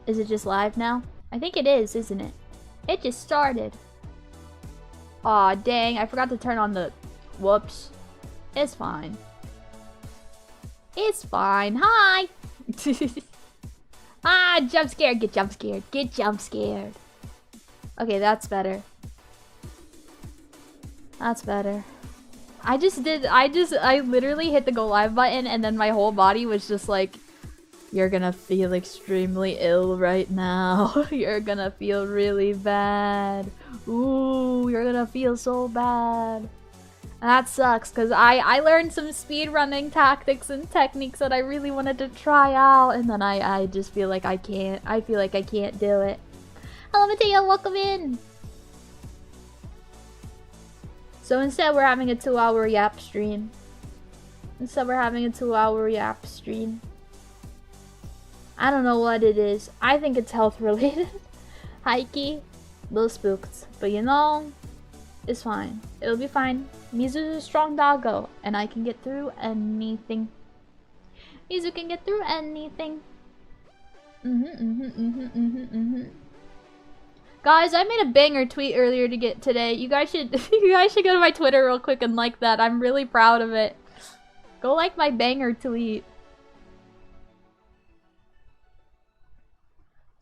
Is it just live now? I think it is, isn't it? It just started. Aw, dang, I forgot to turn on the... Whoops. It's fine. It's fine. Hi! Ah, jump scared, get jump scared, get jump scared. Okay, that's better. That's better. I literally hit the go live button and then my whole body was just like, you're gonna feel extremely ill right now. You're gonna feel really bad. Ooh, you're gonna feel so bad. And that sucks, because I learned some speedrunning tactics and techniques that I really wanted to try out, and then I just feel like I can't. I feel like I can't do it. Hello, Mateo, welcome in! So instead we're having a 2-hour yap stream. I don't know what it is. I think it's health related. Hikey, little spooked. But you know, it's fine. It'll be fine. Mizu's a strong doggo, and I can get through anything. Mizu can get through anything. Guys, I made a banger tweet earlier today. You guys should go to my Twitter real quick and like that. I'm really proud of it. Go like my banger tweet.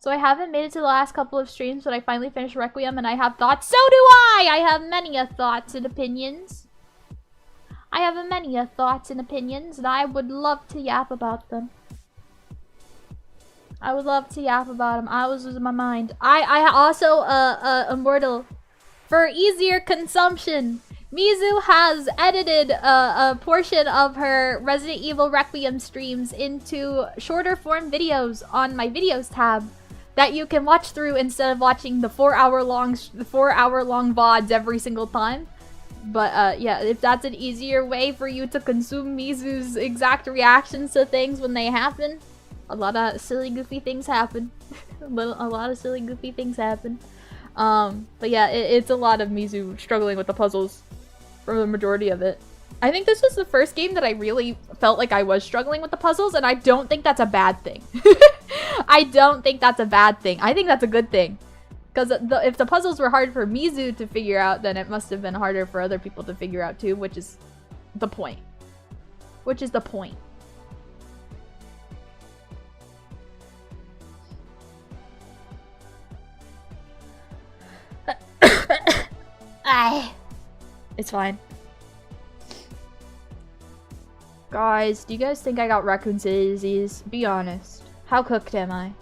So I haven't made it to the last couple of streams, but I finally finished Requiem and I have thoughts. So do I! I have many thoughts and opinions. And I would love to yap about them. I was losing my mind. I also, Immortal, for easier consumption, Mizu has edited a portion of her Resident Evil Requiem streams into shorter form videos on my videos tab that you can watch through instead of watching the 4-hour-long VODs every single time. But yeah, if that's an easier way for you to consume Mizu's exact reactions to things when they happen, a lot of silly goofy things happen. But yeah, it's a lot of Mizu struggling with the puzzles for the majority of it. I think this was the first game that I really felt like I was struggling with the puzzles, and I don't think that's a bad thing. I don't think that's a bad thing. I think that's a good thing. Because if the puzzles were hard for Mizu to figure out, then it must have been harder for other people to figure out too, which is the point. It's fine. Guys, do you guys think I got raccoon city disease? Be honest. How cooked am I?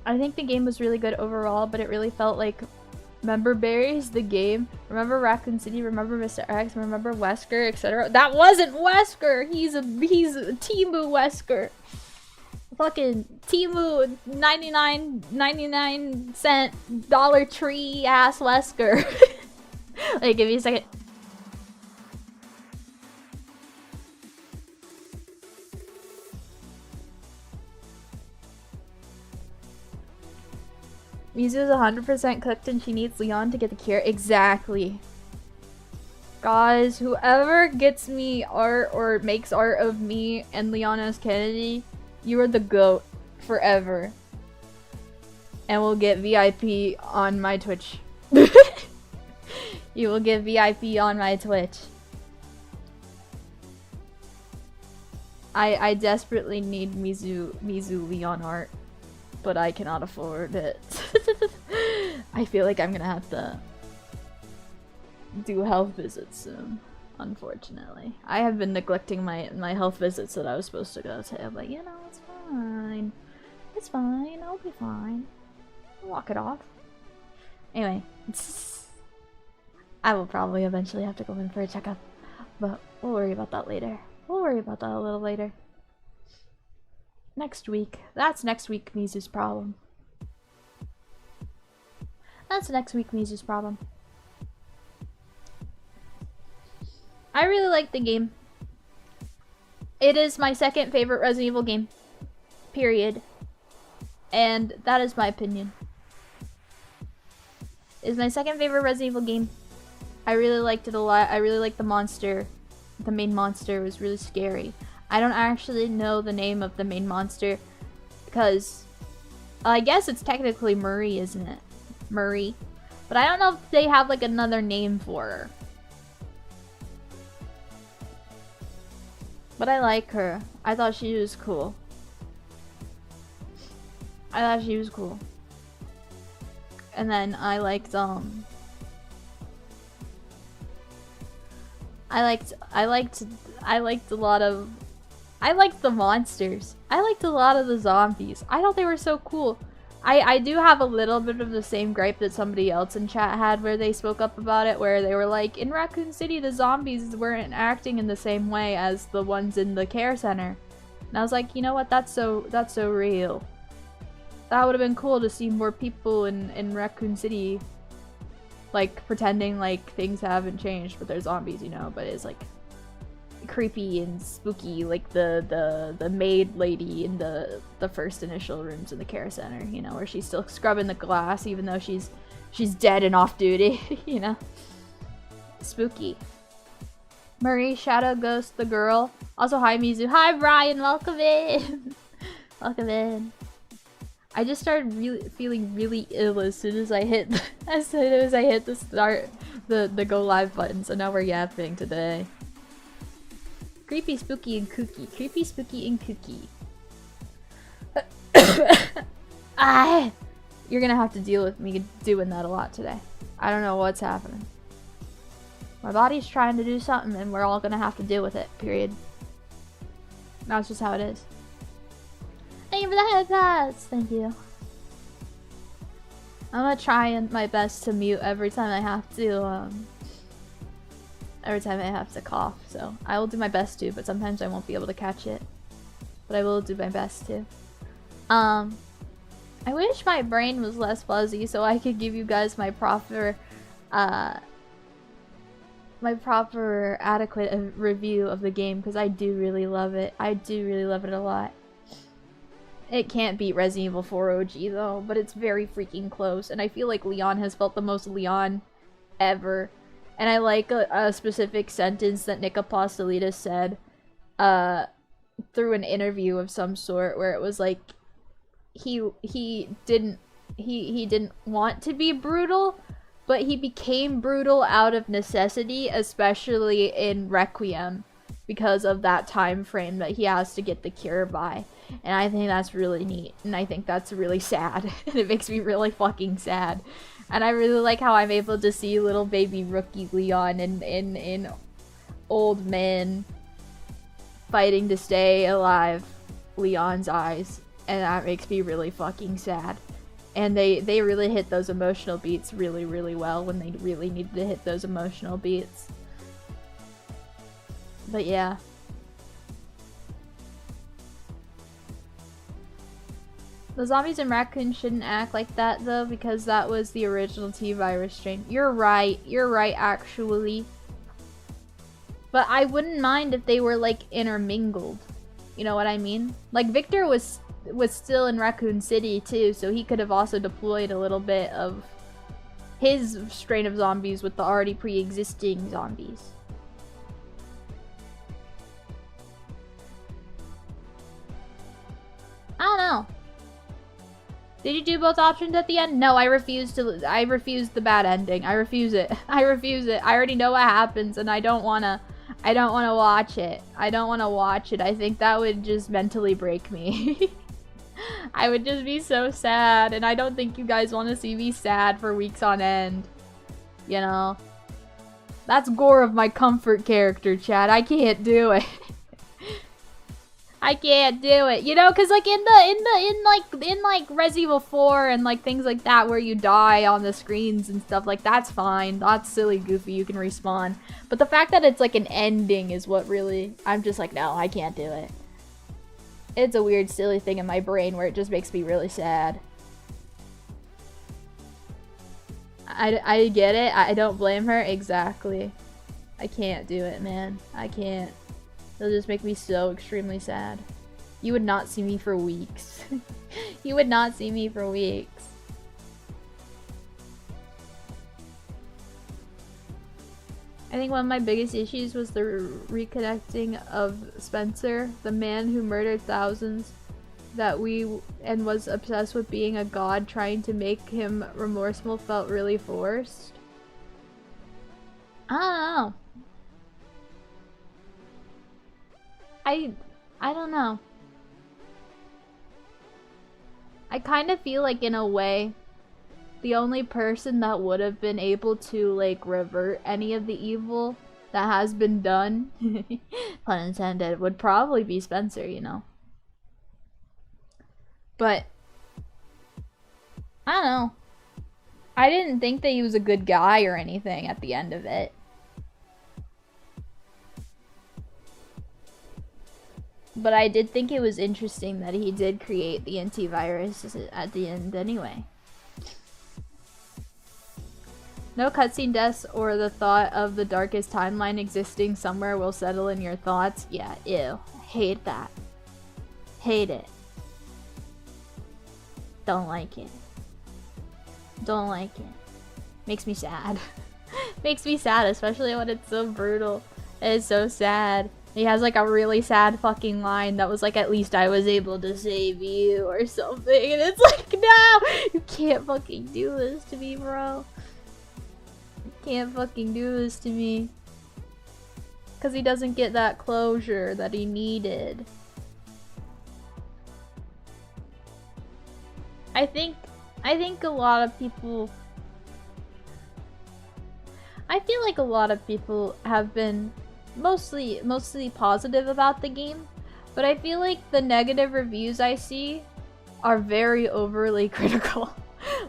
I think the game was really good overall, but it really felt like... Remember Berries, the game? Remember Raccoon City? Remember Mr. X? Remember Wesker, etc.? That wasn't Wesker! He's a Timu Wesker. Fucking Timu 99-cent Dollar Tree ass Wesker. Wait, give me a second. Mizu is 100% cooked and she needs Leon to get the cure. Exactly. Guys, whoever gets me art or makes art of me and Leon S. Kennedy, you are the GOAT forever. And we'll get VIP on my Twitch. You will get VIP on my Twitch. I desperately need Mizu Leon art, but I cannot afford it. I feel like I'm gonna have to do health visits soon, unfortunately. I have been neglecting my health visits that I was supposed to go to, but you know, it's fine. It's fine, I'll be fine. I'll walk it off. Anyway, I will probably eventually have to go in for a checkup, but we'll worry about that later. We'll worry about that a little later. Next week. That's next week Mizu's problem. That's next week Mizu's problem. I really like the game. It is my second favorite Resident Evil game. Period. And that is my opinion. It's my second favorite Resident Evil game. I really liked it a lot. I really liked the monster. The main monster was really scary. I don't actually know the name of the main monster, because I guess it's technically Marie, isn't it? Marie. But I don't know if they have like another name for her. But I like her. I thought she was cool. I thought she was cool. And then I liked I liked the monsters. I liked a lot of the zombies. I thought they were so cool. I do have a little bit of the same gripe that somebody else in chat had where they spoke up about it, where they were like, in Raccoon City the zombies weren't acting in the same way as the ones in the care center. And I was like, you know what, that's so real. That would have been cool to see more people in Raccoon City like pretending like things haven't changed, but they're zombies, you know, but it's like creepy and spooky, like the maid lady in the first initial rooms in the care center, you know, where she's still scrubbing the glass even though she's dead and off duty, you know. Spooky. Marie, Shadow, Ghost, the girl. Also, hi Mizu. Hi Brian, welcome in. Welcome in. I just started feeling really ill as soon as I hit the start the go live button, so now we're yapping today. Creepy, spooky, and kooky. Creepy, spooky, and kooky. You're gonna have to deal with me doing that a lot today. I don't know what's happening. My body's trying to do something and we're all gonna have to deal with it, period. That's just how it is. Thank you for the headpats! Thank you. I'm gonna try my best to mute every time I have to cough, so I will do my best to, but sometimes I won't be able to catch it. But I will do my best to. I wish my brain was less fuzzy so I could give you guys my proper adequate review of the game, because I do really love it. I do really love it a lot. It can't beat Resident Evil 4 OG though, but it's very freaking close, and I feel like Leon has felt the most Leon ever. And I like a specific sentence that Nick Apostolides said through an interview of some sort, where it was like he didn't want to be brutal, but he became brutal out of necessity, especially in Requiem, because of that time frame that he has to get the cure by. And I think that's really neat, and I think that's really sad, and it makes me really fucking sad. And I really like how I'm able to see little baby rookie Leon in old man fighting to stay alive Leon's eyes, and that makes me really fucking sad. And they really hit those emotional beats really, really well when they really needed to hit those emotional beats. But yeah. The zombies in Raccoon shouldn't act like that though, because that was the original T-virus strain. You're right actually. But I wouldn't mind if they were like intermingled. You know what I mean? Like Victor was still in Raccoon City too, so he could have also deployed a little bit of his strain of zombies with the already pre-existing zombies. I don't know. Did you do both options at the end? No, I refuse the bad ending. I refuse it. I refuse it. I already know what happens and I don't wanna watch it. I don't wanna watch it. I think that would just mentally break me. I would just be so sad, and I don't think you guys want to see me sad for weeks on end. You know? That's gore of my comfort character, chat. I can't do it. I can't do it, you know, because like in Resident Evil 4 and like things like that where you die on the screens and stuff, like that's fine, that's silly, goofy, you can respawn. But the fact that it's like an ending is what really, I'm just like, no, I can't do it. It's a weird, silly thing in my brain where it just makes me really sad. I get it, I don't blame her, exactly. I can't do it, man, I can't. It'll just make me so extremely sad. You would not see me for weeks. You would not see me for weeks. I think one of my biggest issues was the reconnecting of Spencer, the man who murdered thousands. and was obsessed with being a god, trying to make him remorseful felt really forced. I don't know. I don't know. I kind of feel like, in a way, the only person that would have been able to, like, revert any of the evil that has been done, pun intended, would probably be Spencer, you know? But, I don't know. I didn't think that he was a good guy or anything at the end of it. But I did think it was interesting that he did create the antivirus at the end anyway. No cutscene deaths or the thought of the darkest timeline existing somewhere will settle in your thoughts. Yeah, ew. Hate that. Hate it. Don't like it. Don't like it. Makes me sad. Makes me sad, especially when it's so brutal. It's so sad. He has like a really sad fucking line that was like, at least I was able to save you or something. And it's like, no! You can't fucking do this to me, bro. You can't fucking do this to me. Because he doesn't get that closure that he needed. I think a lot of people... I feel like a lot of people have been mostly positive about the game, but I feel like the negative reviews I see are very overly critical.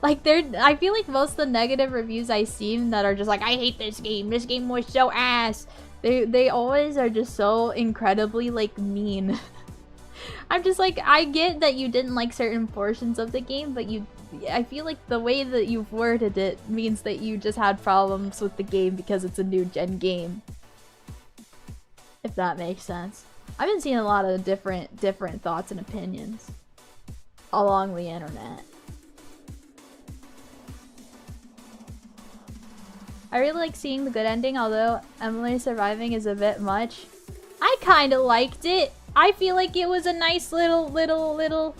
Like, I feel like most of the negative reviews I see that are just like, I hate this game was so ass, they always are just so incredibly, like, mean. I'm just like, I get that you didn't like certain portions of the game, but I feel like the way that you've worded it means that you just had problems with the game because it's a new gen game. If that makes sense. I've been seeing a lot of different thoughts and opinions along the internet. I really like seeing the good ending, although Emily surviving is a bit much. I kind of liked it. I feel like it was a nice little...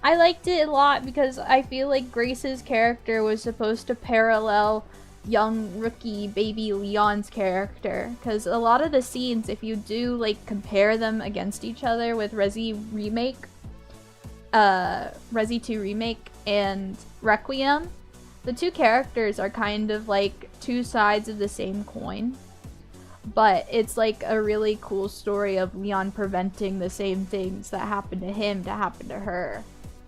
I liked it a lot because I feel like Grace's character was supposed to parallel young rookie baby Leon's character, because a lot of the scenes, if you do like compare them against each other with Resi 2 Remake and Requiem, the two characters are kind of like two sides of the same coin, but it's like a really cool story of Leon preventing the same things that happened to him to happen to her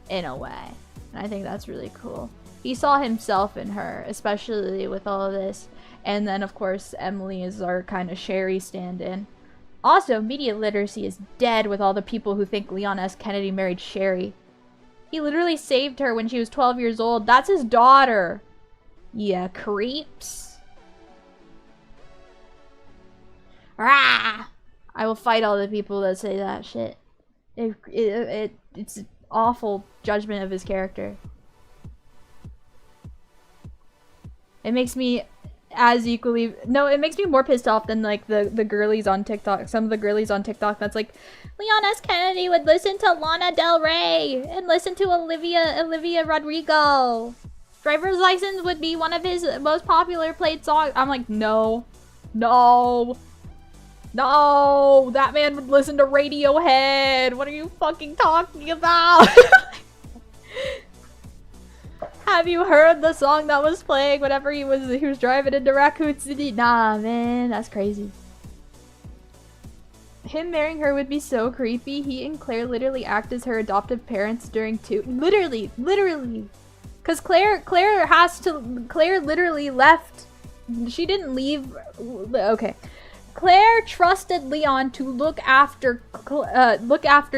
in a way, and I think that's really cool. He saw himself in her, especially with all of this. And then, of course, Emily is our kind of Sherry stand-in. Also, media literacy is dead with all the people who think Leon S. Kennedy married Sherry. He literally saved her when she was 12 years old. That's his daughter. Yeah, creeps. Rah! I will fight all the people that say that shit. It's an awful judgment of his character. It makes me it makes me more pissed off than like the girlies on TikTok. Some of the girlies on TikTok that's like, Leon S. Kennedy would listen to Lana Del Rey and listen to Olivia Rodrigo. Driver's License would be one of his most popular played songs. I'm like, no, that man would listen to Radiohead. What are you fucking talking about? Have you heard the song that was playing whenever he was driving into Raccoon City? Nah, man, that's crazy. Him marrying her would be so creepy. He and Claire literally act as her adoptive parents during two. Literally. Cause Claire literally left. She didn't leave. Okay. Claire trusted Leon to look after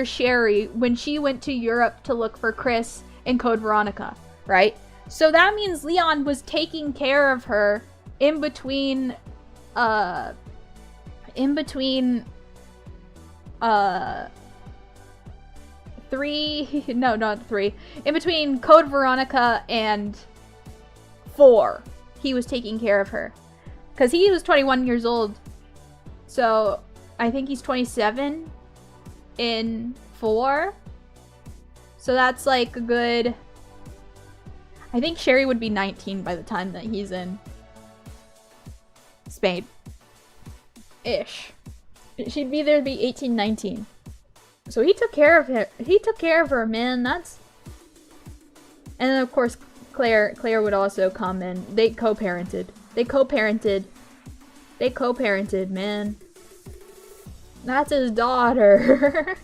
Sherry when she went to Europe to look for Chris in Code Veronica. Right? So that means Leon was taking care of her in between in between Code Veronica and 4. He was taking care of her. Because he was 21 years old. So I think he's 27 in 4. So that's like a good... I think Sherry would be 19 by the time that he's in Spain. Ish. She'd be there to be 18, 19. So he took care of her. He took care of her, man. That's... And then of course Claire would also come in. They co-parented. They co-parented, man. That's his daughter.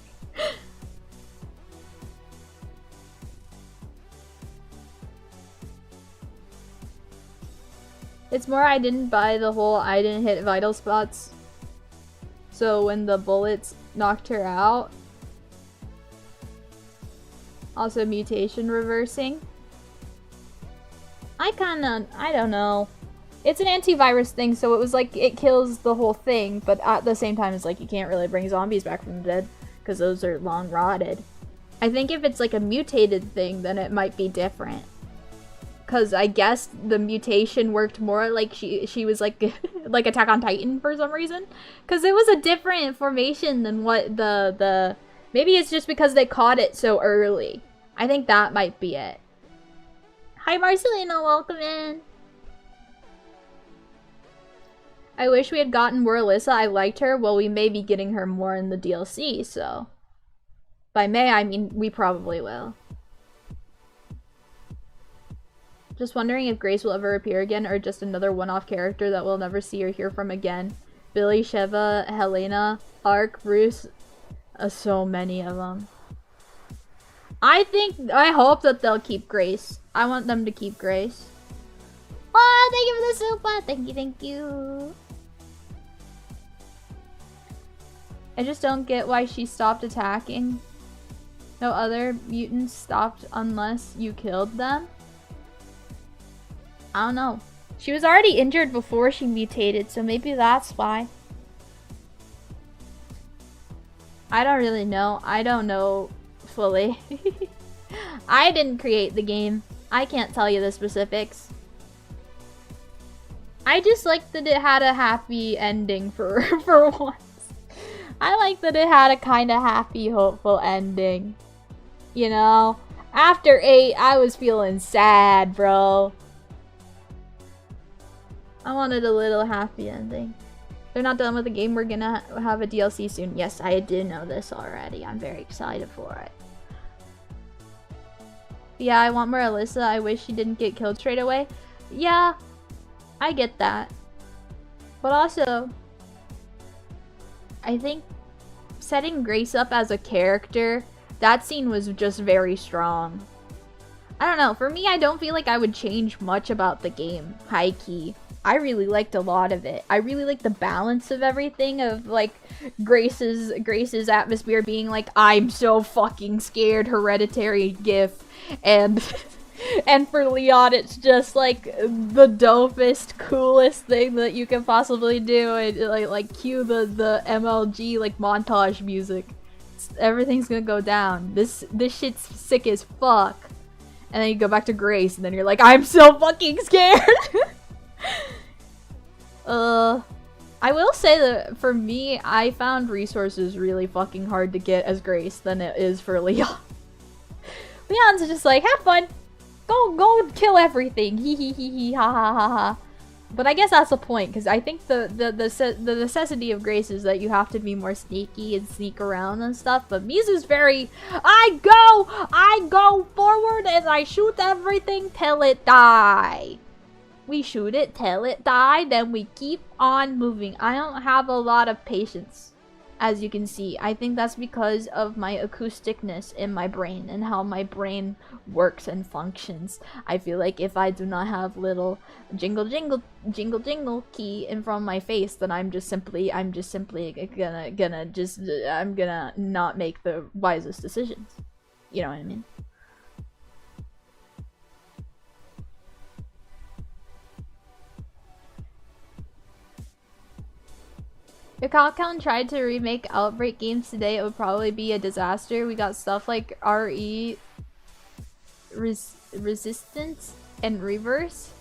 It's more I didn't buy the whole I didn't hit vital spots. So when the bullets knocked her out. Also mutation reversing. I don't know. It's an antivirus thing, so it was like, it kills the whole thing, but at the same time, it's like, you can't really bring zombies back from the dead, because those are long rotted. I think if it's like a mutated thing, then it might be different. Because I guess the mutation worked more like she was like, like Attack on Titan for some reason. Because it was a different formation than what the... Maybe it's just because they caught it so early. I think that might be it. Hi Marcelino, welcome in. I wish we had gotten more Alyssa. I liked her. Well, we may be getting her more in the DLC, so... By May, I mean, we probably will. Just wondering if Grace will ever appear again, or just another one-off character that we'll never see or hear from again. Billy, Sheva, Helena, Ark, Bruce... so many of them. I hope that they'll keep Grace. I want them to keep Grace. Oh, thank you for the super! Thank you, thank you. I just don't get why she stopped attacking. No other mutants stopped unless you killed them? I don't know. She was already injured before she mutated, so maybe that's why. I don't really know. I don't know fully. I didn't create the game. I can't tell you the specifics. I just like that it had a happy ending for once. I like that it had a kind of happy, hopeful ending. You know? After 8, I was feeling sad, bro. I wanted a little happy ending. They're not done with the game. We're gonna have a DLC soon. Yes, I do know this already. I'm very excited for it. But yeah, I want more Alyssa. I wish she didn't get killed straight away. Yeah, I get that. But also, I think setting Grace up as a character, that scene was just very strong. I don't know. For me, I don't feel like I would change much about the game. High key. I really liked a lot of it. I really liked the balance of everything, of like Grace's atmosphere being like, I'm so fucking scared, hereditary gif, and and for Leon it's just like the dopest, coolest thing that you can possibly do, and like cue the MLG like montage music. Everything's gonna go down. This shit's sick as fuck. And then you go back to Grace and then you're like, I'm so fucking scared. I will say that for me, I found resources really fucking hard to get as Grace than it is for Leon. Leon's just like, have fun, go kill everything, hee hee hee hee, ha ha ha ha. But I guess that's the point, because I think the necessity of Grace is that you have to be more sneaky and sneak around and stuff. But Mizu's very, I go forward and I shoot everything till it die. We shoot it till it die, then we keep on moving. I don't have a lot of patience, as you can see. I think that's because of my acousticness in my brain and how my brain works and functions. I feel like if I do not have little jingle jingle jingle jingle key in front of my face, then I'm simply gonna not make the wisest decisions. You know what I mean? If Capcom tried to remake Outbreak games today, it would probably be a disaster. We got stuff like RE Resistance and Reverse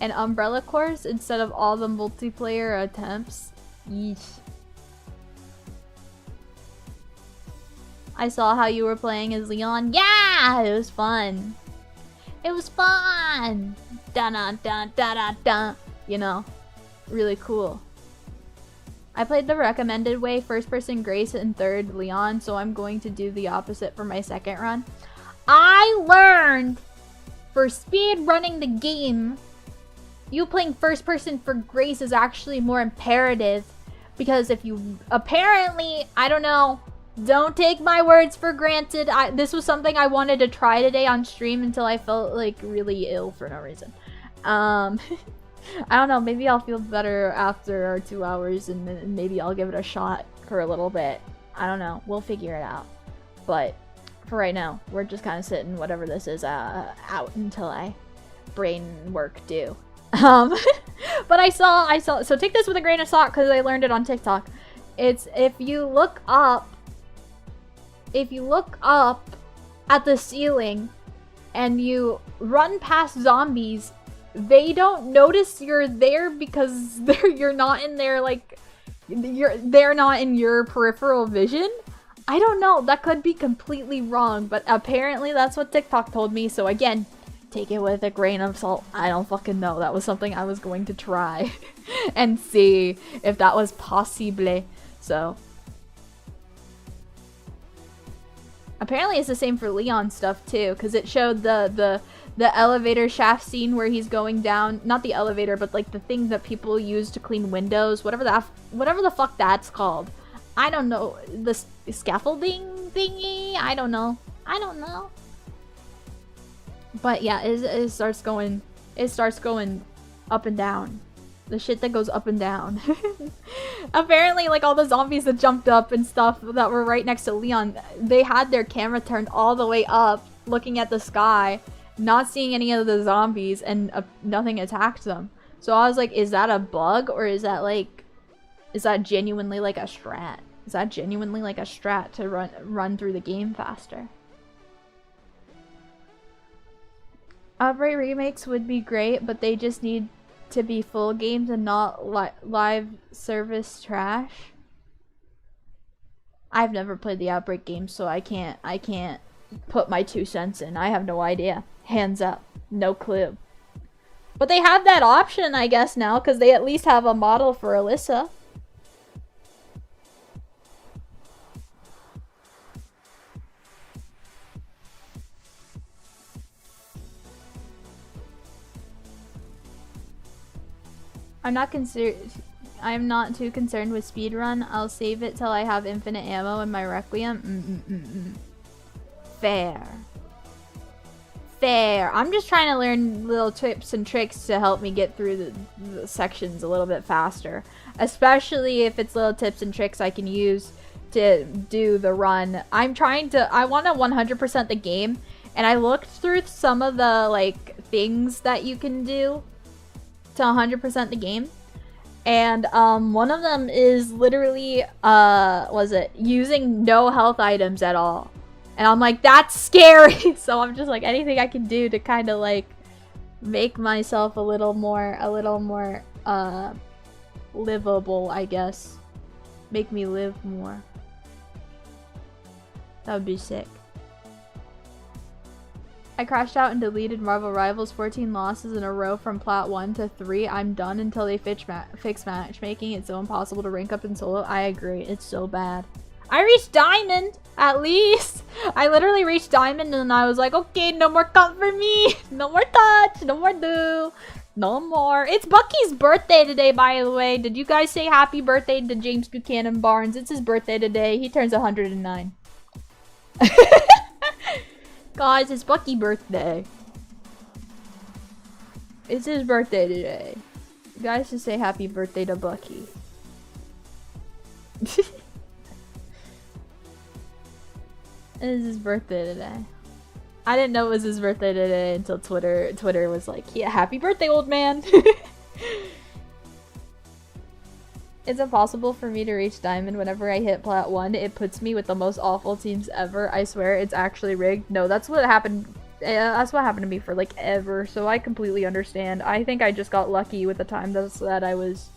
and Umbrella Corps instead of all the multiplayer attempts. Yeesh. I saw how you were playing as Leon. Yeah, it was fun. It was fun. Dun dun dun dun dun dun. You know, really cool. I played the recommended way, first person Grace and third Leon, so I'm going to do the opposite for my second run. I learned for speed running the game, you playing first person for Grace is actually more imperative, because if you apparently, I don't know, don't take my words for granted. This was something I wanted to try today on stream until I felt like really ill for no reason. I don't know, maybe I'll feel better after our 2 hours and then maybe I'll give it a shot for a little bit. I don't know, we'll figure it out. But for right now, we're just kind of sitting whatever this is out until I brain work do. But I saw, so take this with a grain of salt because I learned it on TikTok. It's if you look up at the ceiling and you run past zombies, they don't notice you're there because you're not in their, like, they're not in your peripheral vision. I don't know, that could be completely wrong, but apparently that's what TikTok told me, so again, take it with a grain of salt. I don't fucking know. That was something I was going to try and see if that was possible. So apparently it's the same for Leon stuff too, because it showed the elevator shaft scene where he's going down, not the elevator, but like the thing that people use to clean windows, whatever the fuck that's called. I don't know, the scaffolding thingy. I don't know. But yeah, it starts going up and down. The shit that goes up and down. Apparently, like, all the zombies that jumped up and stuff that were right next to Leon, they had their camera turned all the way up, looking at the sky, not seeing any of the zombies, and nothing attacked them. So I was like, is that a bug, or is that genuinely like a strat? Is that genuinely like a strat to run through the game faster? Outbreak remakes would be great, but they just need to be full games and not live service trash. I've never played the Outbreak game, so I can't put my 2 cents in. I have no idea. Hands up. No clue. But they have that option, I guess, now, because they at least have a model for Alyssa. I'm not too concerned with speedrun. I'll save it till I have infinite ammo in my Requiem. Fair. I'm just trying to learn little tips and tricks to help me get through the sections a little bit faster. Especially if it's little tips and tricks I can use to do the run. I want to 100% the game, and I looked through some of the, like, things that you can do to 100% the game, and one of them is literally using no health items at all, and I'm like, that's scary. So I'm just like, anything I can do to kind of like make myself a little more livable, I guess. Make me live more. That would be sick. I crashed out and deleted Marvel Rivals, 14 losses in a row from Plat 1 to 3. I'm done until they fix matchmaking. It's so impossible to rank up in solo. I agree. It's so bad. I reached Diamond, at least. I literally reached Diamond and I was like, okay, no more cut for me. No more touch. No more do. No more. It's Bucky's birthday today, by the way. Did you guys say happy birthday to James Buchanan Barnes? It's his birthday today. He turns 109. Guys, it's Bucky's birthday. It's his birthday today. You guys should say happy birthday to Bucky. It is his birthday today. I didn't know it was his birthday today until Twitter was like, yeah, happy birthday, old man. It's impossible for me to reach Diamond. Whenever I hit Plat 1, it puts me with the most awful teams ever. I swear, it's actually rigged. No, that's what happened. That's what happened to me for, like, ever. So I completely understand. I think I just got lucky with the time that I was,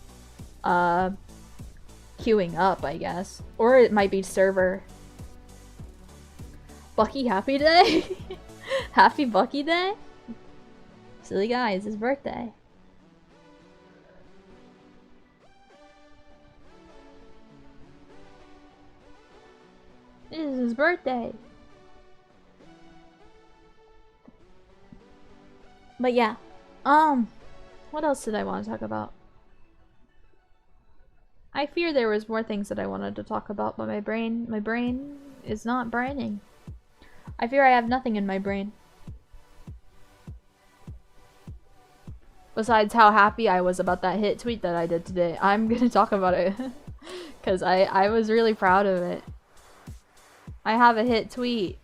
queuing up, I guess. Or it might be server. Bucky Happy Day? Happy Bucky Day? Silly guy, it's his birthday. It is his birthday. But yeah. What else did I want to talk about? I fear there was more things that I wanted to talk about, but my brain is not braining. I fear I have nothing in my brain. Besides how happy I was about that hit tweet that I did today. I'm gonna talk about it. Because I was really proud of it. I have a hit tweet.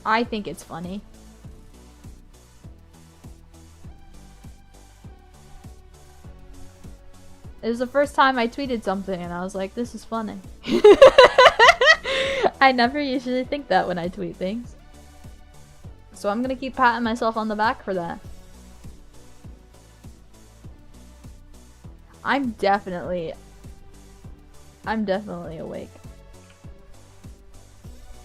I think it's funny. It was the first time I tweeted something and I was like, this is funny. I never usually think that when I tweet things. So I'm gonna keep patting myself on the back for that. I'm definitely awake.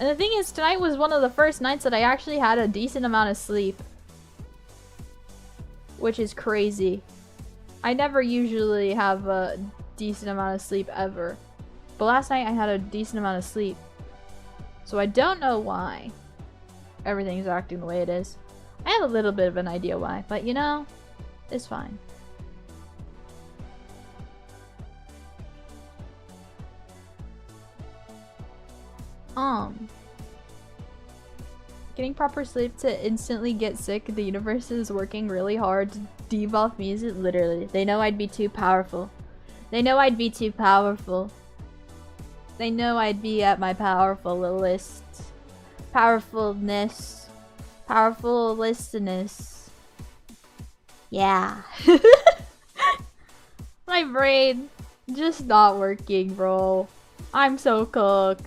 And the thing is, tonight was one of the first nights that I actually had a decent amount of sleep. Which is crazy. I never usually have a decent amount of sleep ever. But last night I had a decent amount of sleep. So I don't know why everything's acting the way it is. I have a little bit of an idea why, but you know, it's fine. Getting proper sleep to instantly get sick, the universe is working really hard to debuff Mizu. Literally. They know I'd be too powerful. They know I'd be too powerful. They know I'd be at my powerfulest. Powerfulness. Powerfulistness. Yeah. My brain just not working, bro. I'm so cooked.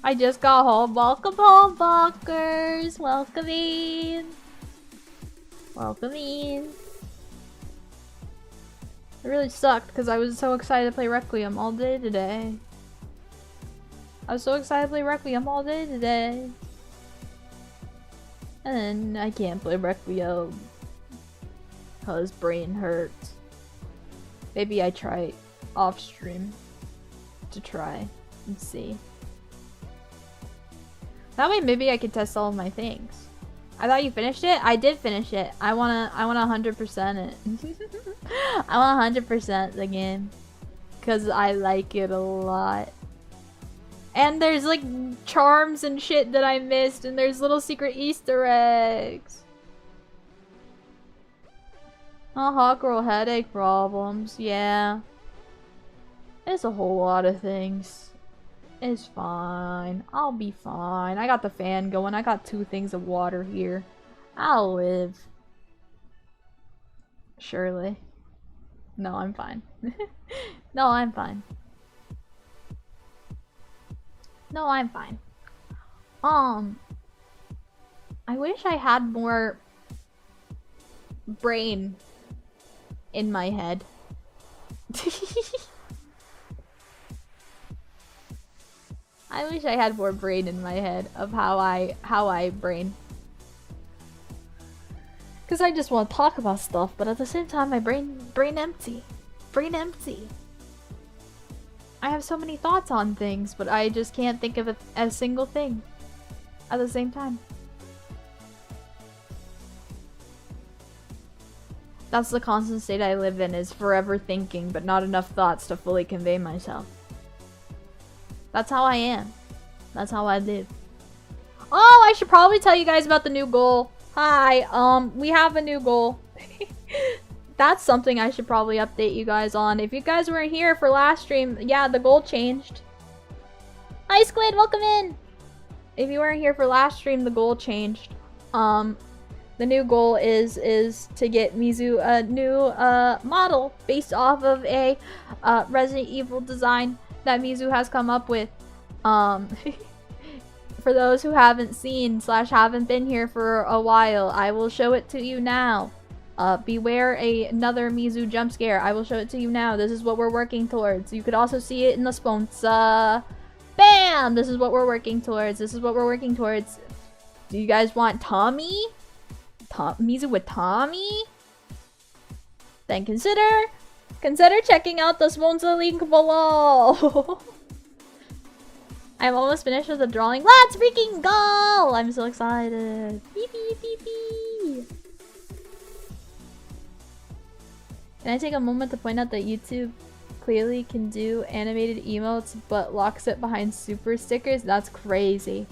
I just got home. Welcome home, Walkers. Welcome in. Welcome in. It really sucked because I was so excited to play Requiem all day today. I was so excited to play Requiem all day today. And then I can't play Requiem because brain hurts. Maybe I try off stream to try and see. That way maybe I could test all of my things. I thought you finished it? I did finish it. I wanna 100% it. I want 100% the game. Cause I like it a lot. And there's like charms and shit that I missed, and there's little secret Easter eggs. Oh, hot girl headache problems. Yeah. There's a whole lot of things. It's fine. I'll be fine. I got the fan going. I got 2 things of water here. I'll live. Surely. No, I'm fine. No, I'm fine. No, I'm fine. I wish I had more brain in my head. I wish I had more brain in my head of how I brain. Cause I just want to talk about stuff, but at the same time my brain empty. Brain empty. I have so many thoughts on things, but I just can't think of a single thing at the same time. That's the constant state I live in, is forever thinking, but not enough thoughts to fully convey myself. That's how I am. That's how I live. Oh, I should probably tell you guys about the new goal. Hi, we have a new goal. That's something I should probably update you guys on. If you guys weren't here for last stream, yeah, the goal changed. Hi, Squid, welcome in. If you weren't here for last stream, the goal changed. The new goal is to get Mizu a new model based off of a Resident Evil design that Mizu has come up with. For those who haven't seen / haven't been here for a while, I will show it to you now. Beware another Mizu jump scare. I will show it to you now. This is what we're working towards. You could also see it in the sponsor. Bam! Bam! This is what we're working towards. This is what we're working towards. Do you guys want Tommy? Mizu with Tommy? Then consider checking out the sponsor link below. I'm almost finished with the drawing. Let's freaking go! I'm so excited. Beep, beep, beep, beep. Can I take a moment to point out that YouTube clearly can do animated emotes but locks it behind super stickers? That's crazy.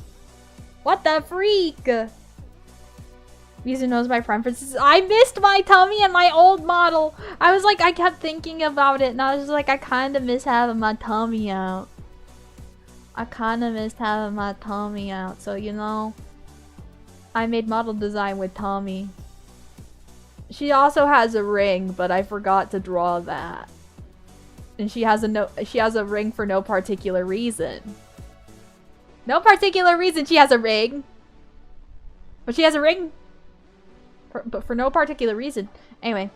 What the freak? Mizu knows my preferences. I missed my tummy and my old model. I was like, I kept thinking about it and I was just like, I kind of miss having my tummy out. I kind of missed having my tummy out. So, you know, I made model design with Tommy. She also has a ring, but I forgot to draw that. And she has a ring for no particular reason. No particular reason she has a ring. But she has a ring. But for no particular reason. Anyway.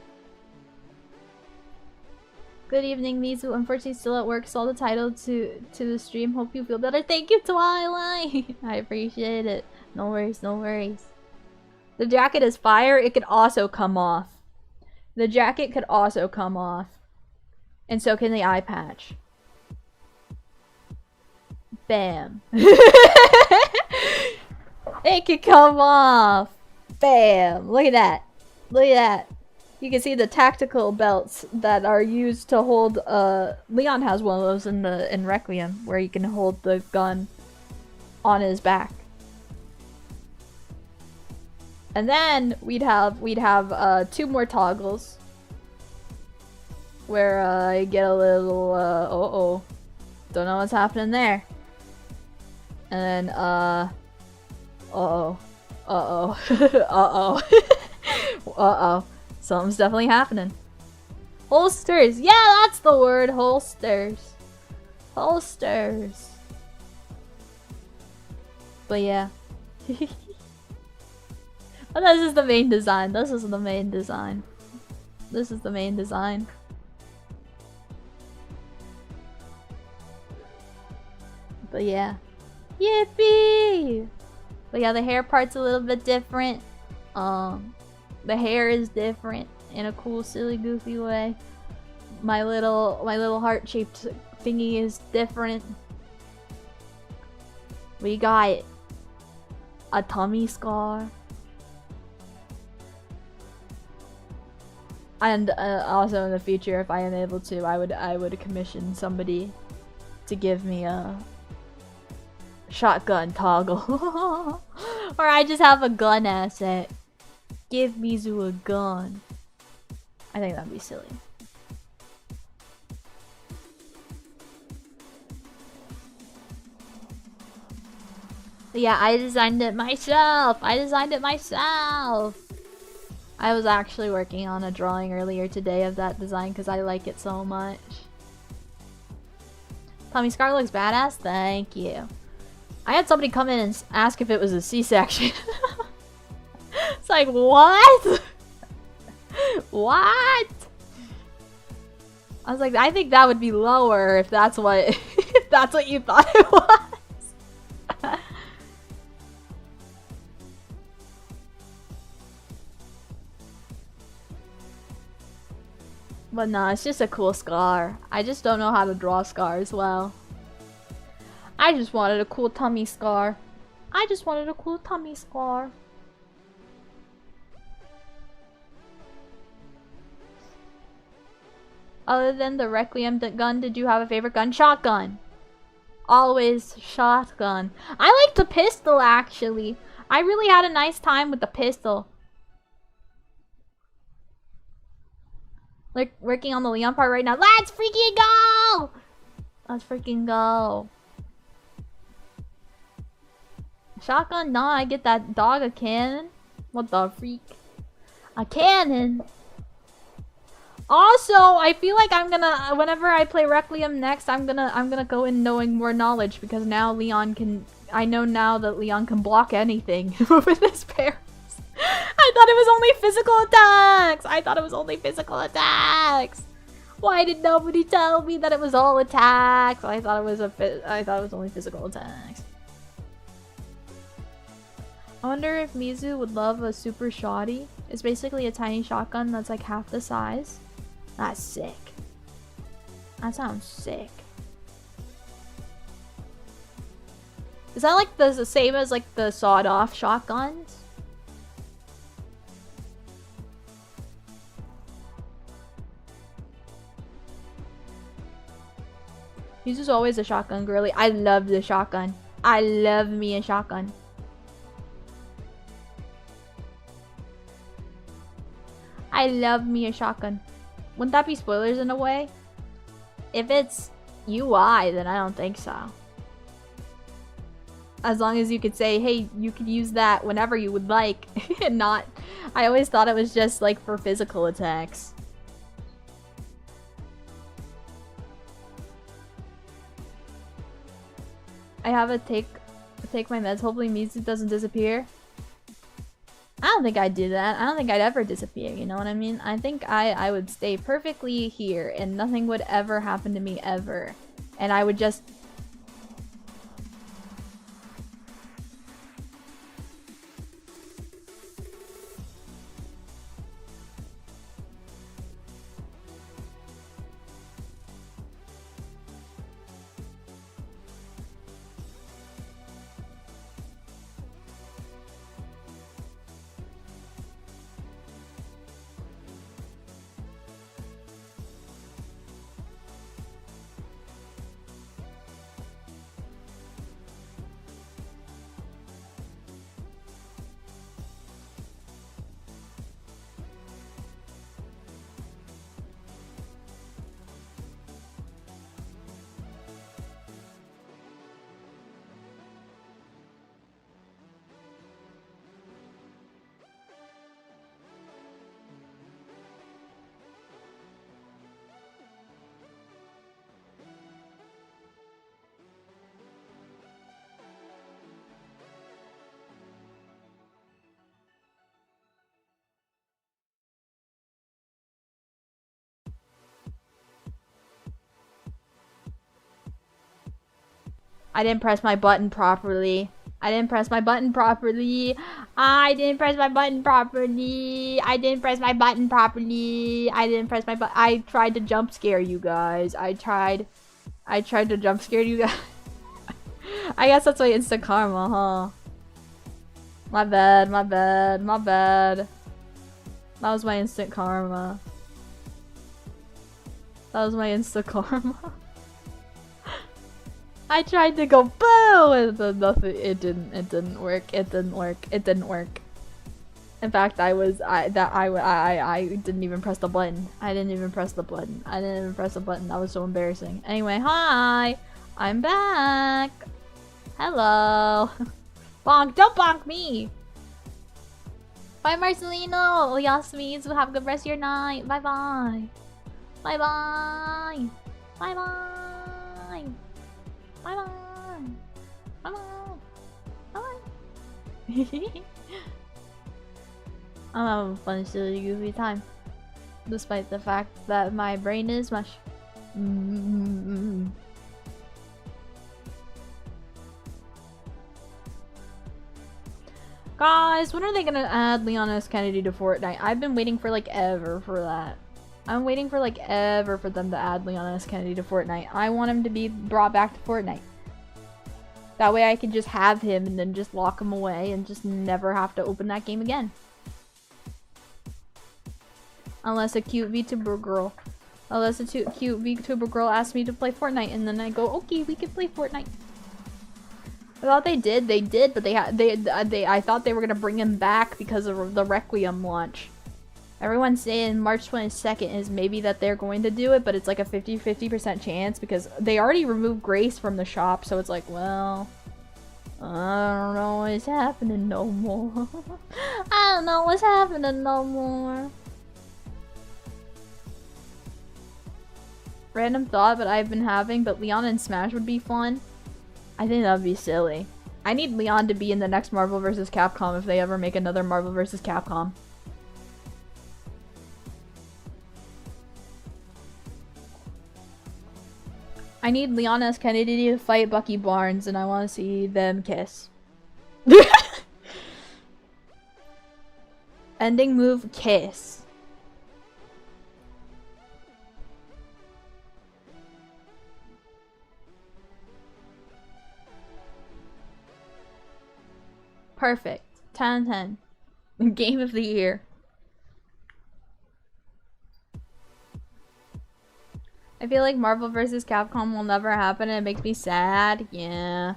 Good evening, Mizu. Unfortunately, still at work. Saw the title to the stream. Hope you feel better. Thank you, Twilight. I appreciate it. No worries, no worries. The jacket is fire. It could also come off. The jacket could also come off. And so can the eye patch. Bam. It could come off. Bam. Look at that. Look at that. You can see the tactical belts that are used to hold, Leon has one of those in Requiem, where you can hold the gun on his back. And then we'd have 2 more toggles. Where, I get a little, uh-oh. Don't know what's happening there. And then, uh-oh. Uh-oh. Uh-oh. Uh-oh. Something's definitely happening. Holsters! Yeah, that's the word! Holsters. Holsters. But yeah. Oh, this is the main design. This is the main design. This is the main design. But yeah. Yippee! But yeah, the hair part's a little bit different. The hair is different in a cool, silly, goofy way. My little heart-shaped thingy is different. We got a tummy scar. And also in the future, if I am able to, I would commission somebody to give me a shotgun toggle. Or I just have a gun asset. Give Mizu a gun. I think that'd be silly. But yeah, I designed it myself. I designed it myself. I was actually working on a drawing earlier today of that design because I like it so much. Tommy Scar looks badass. Thank you. I had somebody come in and ask if it was a C-section. It's like, what? What? I was like, I think that would be lower if that's what if that's what you thought it was. But no, it's just a cool scar. I just don't know how to draw scars well. I just wanted a cool tummy scar. I just wanted a cool tummy scar. Other than the Requiem gun, did you have a favorite gun? Shotgun. Always shotgun. I like the pistol, actually. I really had a nice time with the pistol. Like, working on the Leon part right now. Let's freaking go! Let's freaking go. Shotgun? Nah, I get that dog a cannon. What the freak? A cannon? Also, I feel like I'm gonna, whenever I play Requiem next, I'm gonna go in knowing more knowledge because now Leon can, I know now that Leon can block anything with his parries. I thought it was only physical attacks! I thought it was only physical attacks! Why did nobody tell me that it was all attacks? I thought it was only physical attacks. I wonder if Mizu would love a super shoddy. It's basically a tiny shotgun that's like half the size. That's sick. That sounds sick. Is that like the same as like the sawed-off shotguns? Mizu's always a shotgun girly. I love the shotgun. I love me a shotgun. I love me a shotgun. Wouldn't that be spoilers in a way? If it's UI, then I don't think so. As long as you could say, hey, you could use that whenever you would like, and not... I always thought it was just, like, for physical attacks. I have a take my meds. Hopefully Mizu doesn't disappear. I don't think I'd do that. I don't think I'd ever disappear, you know what I mean? I think I would stay perfectly here and nothing would ever happen to me ever. And I would just... I didn't press my button properly. I didn't press my button properly. I didn't press my button properly. I didn't press my button properly. I didn't press my button. I tried to jump scare you guys. I tried to jump scare you guys. I guess that's my instant karma, huh? My bad, my bad, my bad. That was my instant karma. That was my instant karma. I tried to go boo and then nothing. It didn't work. It didn't work. It didn't work. In fact, I didn't even press the button. I didn't even press the button. I didn't even press the button. That was so embarrassing. Anyway, hi. I'm back. Hello. Bonk. Don't bonk me. Bye, Marcelino. Yasmin. Have a good rest of your night. Bye bye. Bye bye. Bye bye. Bye bye. Bye bye. Bye bye. I'm having a fun, silly, goofy time. Despite the fact that my brain is mush. Guys, when are they gonna add Leon S. Kennedy to Fortnite? I've been waiting for like ever for that. I'm waiting for like ever for them to add Leon S. Kennedy to Fortnite. I want him to be brought back to Fortnite. That way I can just have him and then just lock him away and just never have to open that game again. Unless a cute VTuber girl. Unless a cute VTuber girl asks me to play Fortnite and then I go, okay, we can play Fortnite. I thought they did, but I thought they were gonna bring him back because of the Requiem launch. Everyone's saying March 22nd is maybe that they're going to do it, but it's like a 50% chance because they already removed Grace from the shop, so it's like, well, I don't know what's happening no more. I don't know what's happening no more. Random thought, but I've been having, but Leon and Smash would be fun. I think that would be silly. I need Leon to be in the next Marvel vs. Capcom if they ever make another Marvel vs. Capcom. I need Leon S. Kennedy to fight Bucky Barnes, and I want to see them kiss. Ending move, kiss. Perfect. 10-10. Game of the year. I feel like Marvel vs. Capcom will never happen and it makes me sad. Yeah.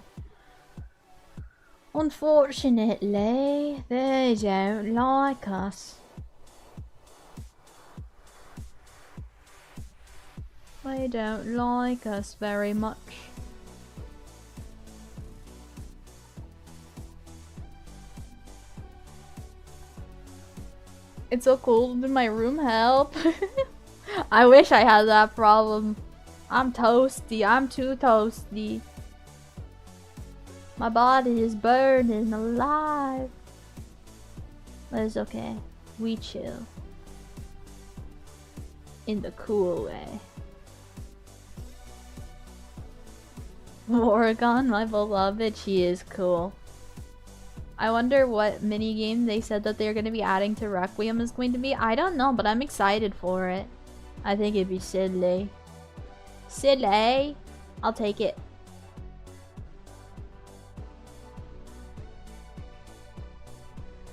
Unfortunately, they don't like us. They don't like us very much. It's so cold in my room, help. I wish I had that problem. I'm toasty, I'm too toasty. My body is burning alive. But it's okay, we chill. In the cool way. Oregon, my beloved, she is cool. I wonder what minigame they said that they're going to be adding to Requiem is going to be. I don't know, but I'm excited for it. I think it'd be silly. Silly? I'll take it.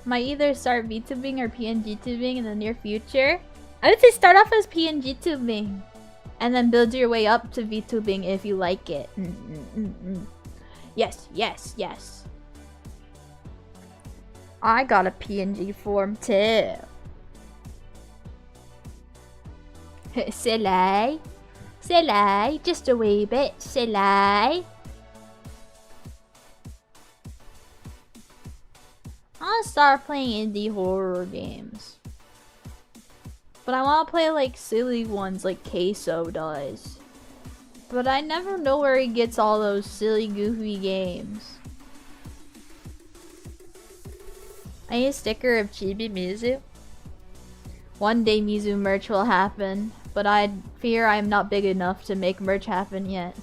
Might either start VTubing or PNG tubing in the near future. I would say start off as PNG tubing. And then build your way up to VTubing if you like it. Yes, yes, yes. I got a PNG form too. Silly. Silly. Just a wee bit. Silly. I'll start playing indie horror games. But I want to play like silly ones like Queso does. But I never know where he gets all those silly goofy games. I need a sticker of Chibi Mizu. One day Mizu merch will happen, but I fear I am not big enough to make merch happen yet.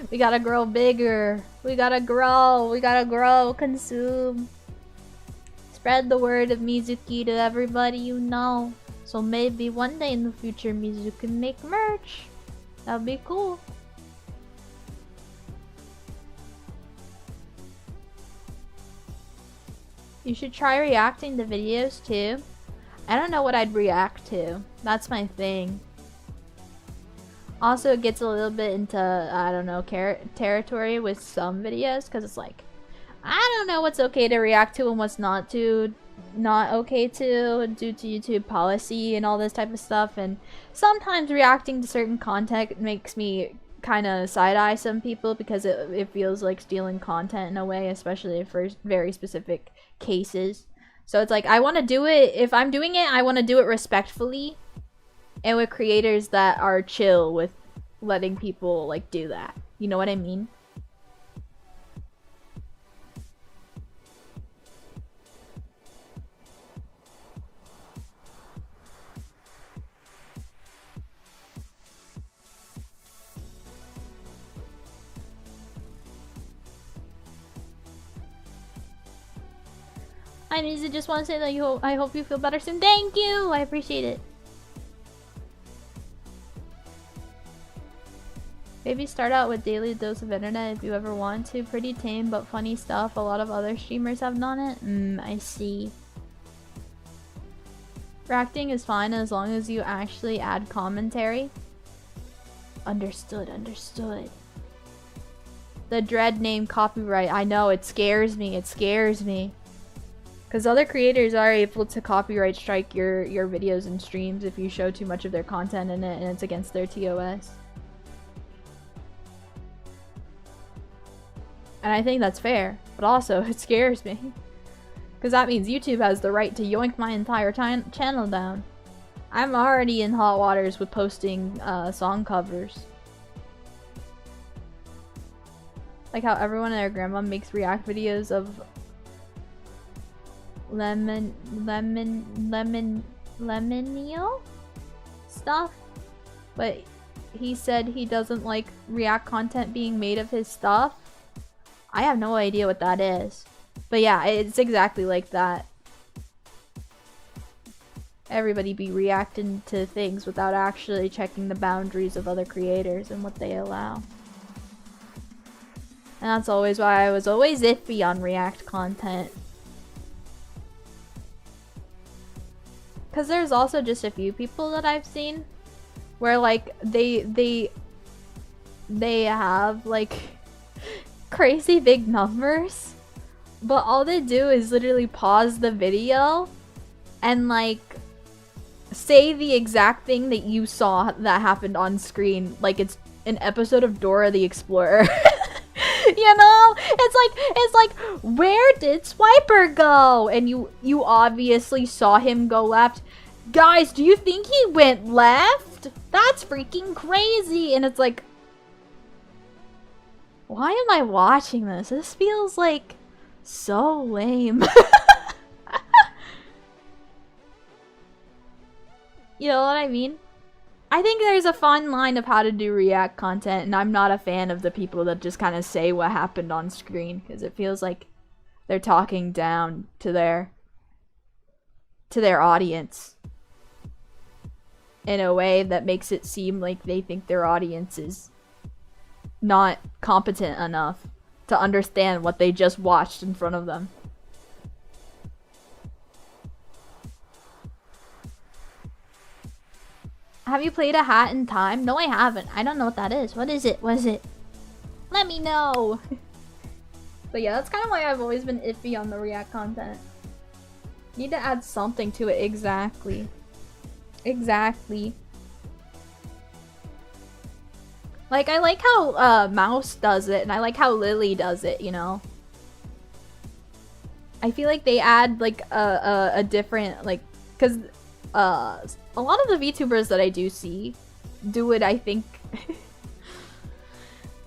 We gotta grow bigger. We gotta grow, consume. Spread the word of Mizuki to everybody you know. So maybe one day in the future Mizu can make merch. That'd be cool. You should try reacting to videos too. I don't know what I'd react to. That's my thing. Also, it gets a little bit into, I don't know, territory with some videos because it's like, I don't know what's okay to react to and what's not okay to due to YouTube policy and all this type of stuff. And sometimes reacting to certain content makes me kind of side-eye some people because it feels like stealing content in a way, especially for very specific cases. So it's like, I want to do it, if I'm doing it, I want to do it respectfully and with creators that are chill with letting people like do that. You know what I mean? I just want to say that I hope you feel better soon. Thank you! I appreciate it. Maybe start out with daily dose of internet if you ever want to. Pretty tame but funny stuff. A lot of other streamers have done it. I see. Reacting is fine as long as you actually add commentary. Understood, understood. The dread name copyright. I know, it scares me. It scares me. Because other creators are able to copyright strike your videos and streams if you show too much of their content in it and it's against their TOS. And I think that's fair, but also it scares me. Because that means YouTube has the right to yoink my entire channel down. I'm already in hot waters with posting song covers. Like how everyone and their grandma makes react videos of lemonio stuff, but he said he doesn't like React content being made of his stuff. I have no idea what that is. But yeah, it's exactly like that. Everybody be reacting to things without actually checking the boundaries of other creators and what they allow. And that's always why I was always iffy on React content. Because there's also just a few people that I've seen where like they have like crazy big numbers, but all they do is literally pause the video and like say the exact thing that you saw that happened on screen, like it's an episode of Dora the Explorer. You know, it's like where did Swiper go? And you obviously saw him go left. Guys, do you think he went left? That's freaking crazy. And it's like, why am I watching this? This feels like so lame. You know what I mean? I think there's a fine line of how to do React content, and I'm not a fan of the people that just kind of say what happened on screen, because it feels like they're talking down to their audience in a way that makes it seem like they think their audience is not competent enough to understand what they just watched in front of them. Have you played A Hat in Time? No, I haven't. I don't know what that is. What is it? What is it? Let me know! But yeah, that's kind of why I've always been iffy on the React content. Need to add something to it. Exactly. Exactly. Like, I like how Mouse does it, and I like how Lily does it, you know? I feel like they add, like, a different, like, because, a lot of the VTubers that I do see do it, I think,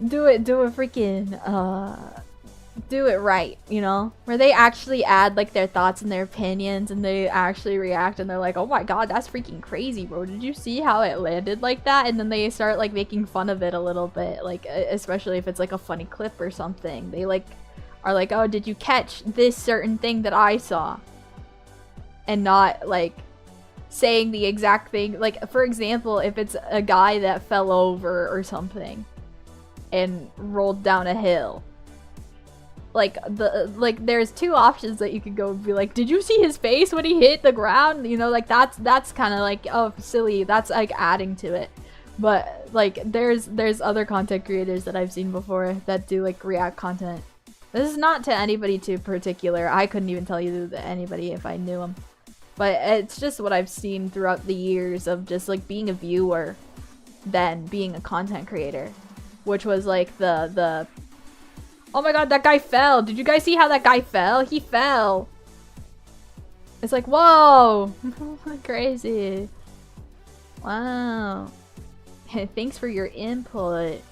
do it right, you know? Where they actually add, like, their thoughts and their opinions, and they actually react, and they're like, oh my god, that's freaking crazy, bro. Did you see how it landed like that? And then they start, like, making fun of it a little bit, like, especially if it's, like, a funny clip or something. They, like, are like, oh, did you catch this certain thing that I saw? And not, like, saying the exact thing. Like, for example, if it's a guy that fell over or something and rolled down a hill, like there's two options that you could go and be like, did you see his face when he hit the ground? You know, like that's kind of like, oh, silly, that's like adding to it. But like there's other content creators that I've seen before that do like React content. This is not to anybody too particular. I couldn't even tell you anybody if I knew him. But it's just what I've seen throughout the years of just like being a viewer than being a content creator. Which was like the oh my god, that guy fell. Did you guys see how that guy fell? He fell. It's like, whoa. Crazy. Wow. Thanks for your input.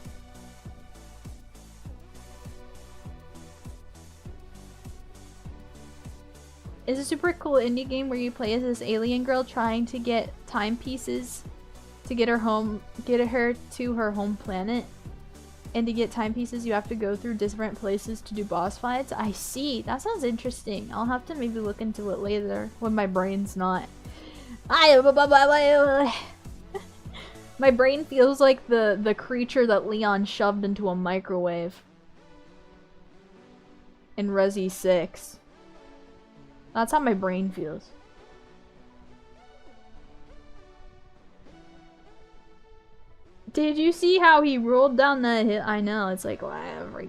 It's a super cool indie game where you play as this alien girl trying to get timepieces to get her to her home planet. And to get timepieces, you have to go through different places to do boss fights. I see. That sounds interesting. I'll have to maybe look into it later when my brain's not. My brain feels like the creature that Leon shoved into a microwave in Resi 6. That's how my brain feels. Did you see how he rolled down that hill? I know, it's like, whatever.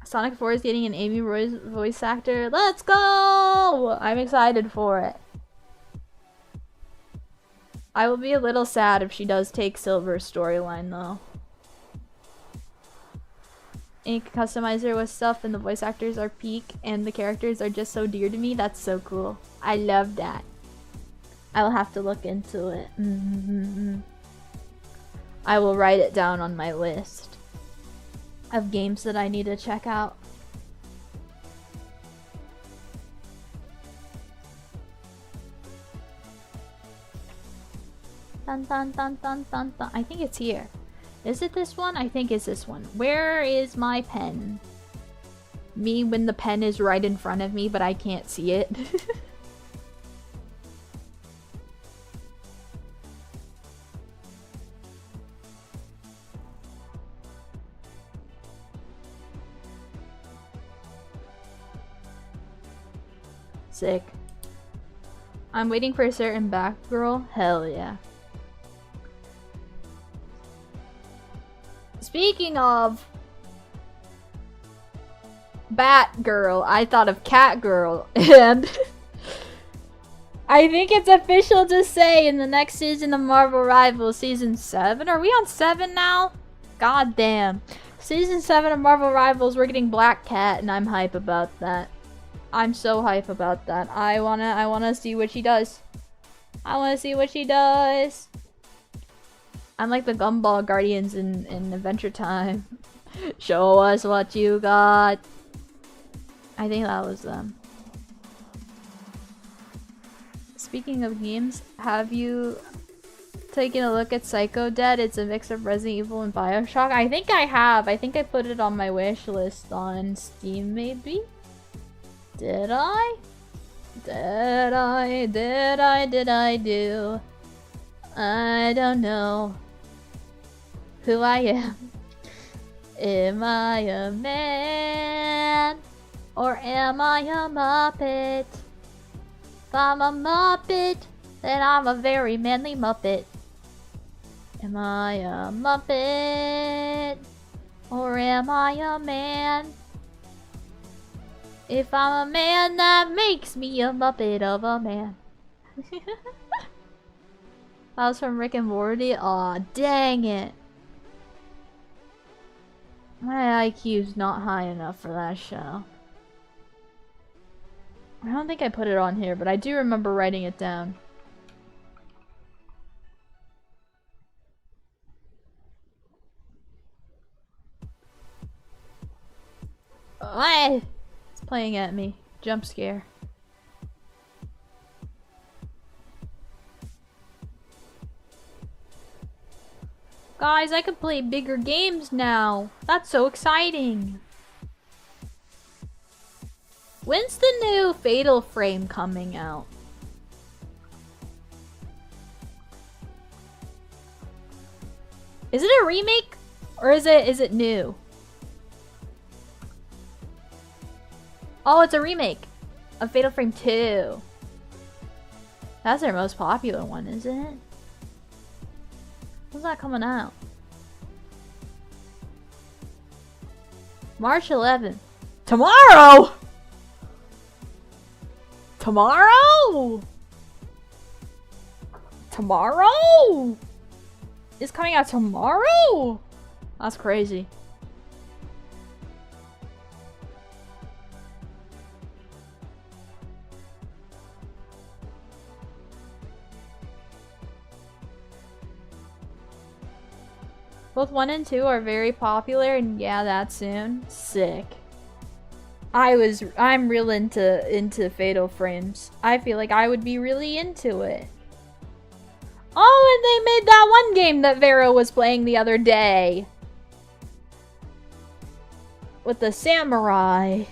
Sonic 4 is getting an Amy Roy's voice actor. Let's go! I'm excited for it. I will be a little sad if she does take Silver's storyline, though. Ink customizer with stuff and the voice actors are peak and the characters are just so dear to me. That's so cool. I love that. I will have to look into it. I will write it down on my list of games that I need to check out. Dun dun dun dun dun dun. I think it's here. Is it this one? I think it's this one. Where is my pen? Me when the pen is right in front of me, but I can't see it. Sick. I'm waiting for a certain back girl. Hell yeah. Speaking of Batgirl, I thought of Catgirl, and I think it's official to say in the next season of Marvel Rivals, season 7. Are we on 7 now? God damn. Season 7 of Marvel Rivals, we're getting Black Cat, and I'm hype about that. I'm so hype about that. I wanna see what she does. I wanna see what she does. I'm like the Gumball Guardians in Adventure Time. Show us what you got. I think that was them. Speaking of games, have you taken a look at Psycho Dead? It's a mix of Resident Evil and Bioshock. I think I have. I think I put it on my wish list on Steam, maybe? Did I? Did I do? I don't know who I am. Am I a man? Or am I a Muppet? If I'm a Muppet, then I'm a very manly Muppet. Am I a Muppet? Or am I a man? If I'm a man, that makes me a Muppet of a man. That was from Rick and Morty? Aw, dang it. My IQ's not high enough for that show. I don't think I put it on here, but I do remember writing it down. What? It's playing at me. Jump scare. Guys, I can play bigger games now. That's so exciting. When's the new Fatal Frame coming out? Is it a remake or is it new? Oh, it's a remake of Fatal Frame 2. That's their most popular one, isn't it? When's that coming out? March 11th. Tomorrow! Tomorrow? Tomorrow? It's coming out tomorrow? That's crazy. Both 1 and 2 are very popular, and yeah, that soon. Sick. I'm real into Fatal Frames. I feel like I would be really into it. Oh, and they made that one game that Vera was playing the other day. With the samurai.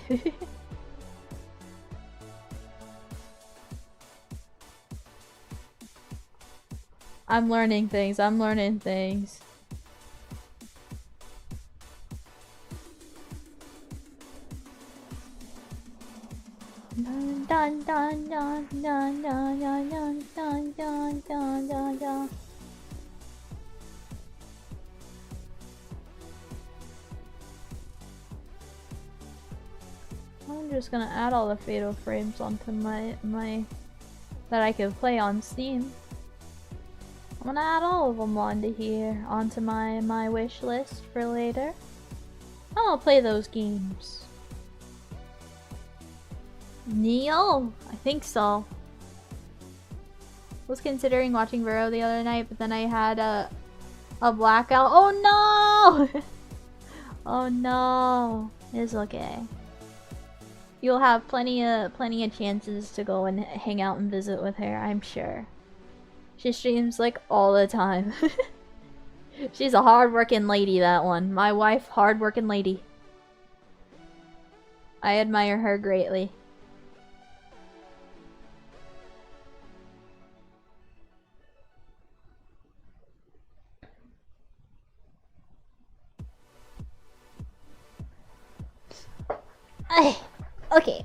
I'm learning things, I'm learning things. Dun dun dun dun dun dun dun dun dun dun dun dun dun. I'm just gonna add all the Fatal Frames onto my that I can play on Steam. I'm gonna add all of them onto here, onto my wish list for later. I'll play those games. Neo? I think so. Was considering watching Vero the other night, but then I had a blackout. Oh no! Oh no. It's okay. You'll have plenty of chances to go and hang out and visit with her, I'm sure. She streams like all the time. She's a hard-working lady, that one. My wife, hard-working lady. I admire her greatly. Okay.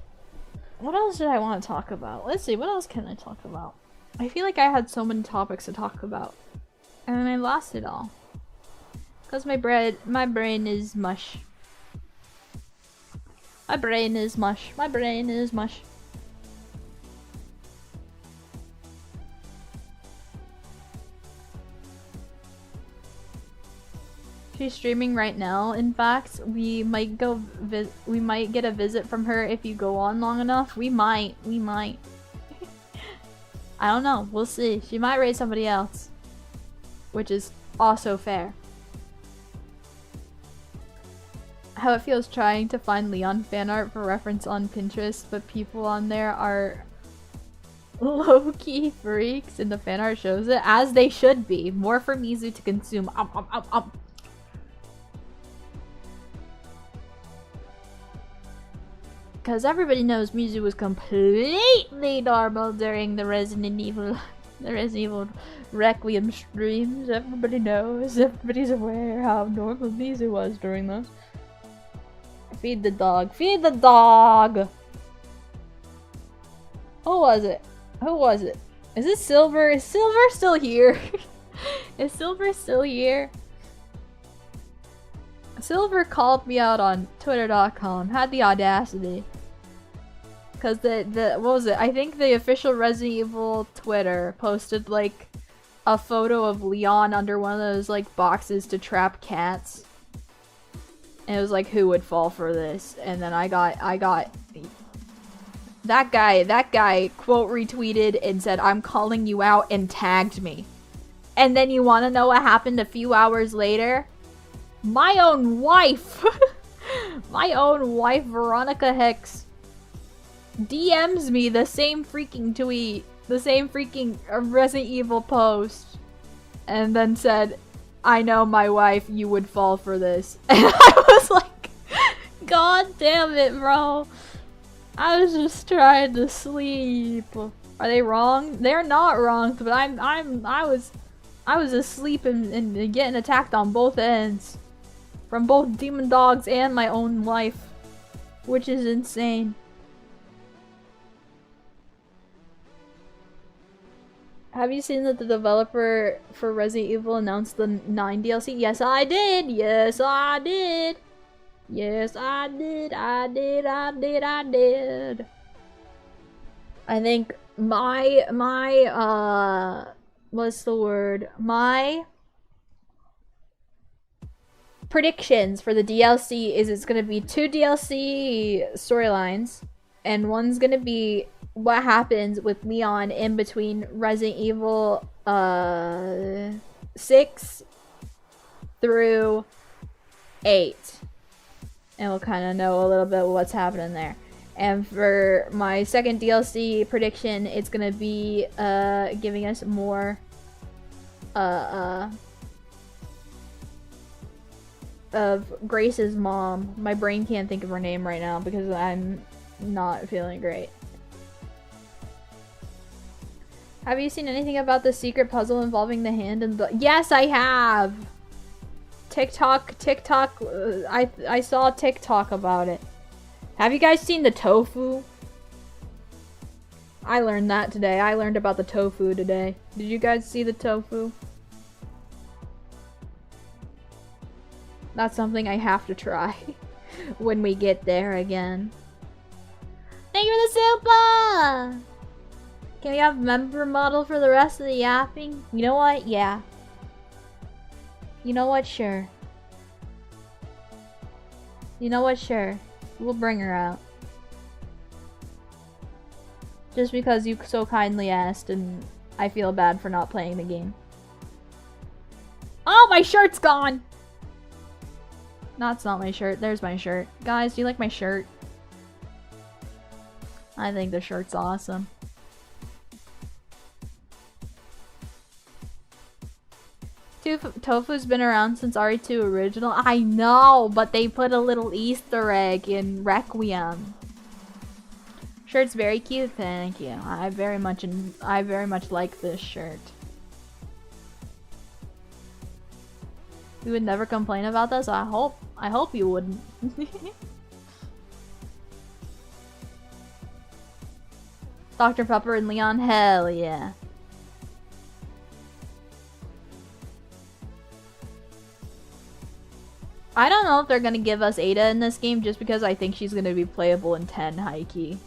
What else did I want to talk about? Let's see, what else can I talk about? I feel like I had so many topics to talk about. And then I lost it all. Because my brain is mush. My brain is mush. My brain is mush. She's streaming right now. In fact, we might get a visit from her if you go on long enough. We might. I don't know. We'll see. She might raid somebody else, which is also fair. How it feels trying to find Leon fan art for reference on Pinterest, but people on there are low-key freaks and the fan art shows it, as they should be. More for Mizu to consume. Because everybody knows Mizu was completely normal during the Resident Evil Requiem streams. Everybody knows, everybody's aware how normal Mizu was during those. Feed the dog. Feed the dog! Who was it? Who was it? Is it Silver? Is Silver still here? Is Silver still here? Silver called me out on Twitter.com. Had the audacity. Because what was it? I think the official Resident Evil Twitter posted like a photo of Leon under one of those like boxes to trap cats. And it was like, who would fall for this? And then I got that guy quote retweeted and said, I'm calling you out, and tagged me. And then you want to know what happened a few hours later? My own wife, Veronica Hicks, DMs me the same freaking tweet, the same freaking Resident Evil post, and then said, I know my wife, you would fall for this. And I was like, God damn it, bro. I was just trying to sleep. Are they wrong? They're not wrong, but I was asleep and getting attacked on both ends. From both demon dogs and my own life. Which is insane. Have you seen that the developer for Resident Evil announced the 9 DLC? Yes, I did! Yes, I did! Yes, I did! I did! I think what's the word? My predictions for the DLC is it's gonna be 2 DLC storylines, and one's gonna be what happens with Leon in between Resident Evil 6 through 8. And we'll kind of know a little bit what's happening there. And for my second DLC prediction, it's gonna be giving us more of Grace's mom. My brain can't think of her name right now because I'm not feeling great. Have you seen anything about the secret puzzle involving the hand and the— Yes, I have! TikTok, I saw TikTok about it. Have you guys seen the tofu? I learned that today. I learned about the tofu today. Did you guys see the tofu? That's something I have to try when we get there again. Thank you for the super! Can we have member model for the rest of the yapping? You know what? Yeah. You know what? Sure. You know what? Sure. We'll bring her out. Just because you so kindly asked and I feel bad for not playing the game. Oh, my shirt's gone! That's not my shirt. There's my shirt. Guys, do you like my shirt? I think the shirt's awesome. Tofu's been around since RE2 original. I know, but they put a little Easter egg in Requiem. Shirt's very cute. Thank you. I very much like this shirt. You would never complain about this? I hope you wouldn't. Dr. Pepper and Leon, hell yeah. I don't know if they're gonna give us Ada in this game just because I think she's gonna be playable in 10 high-key.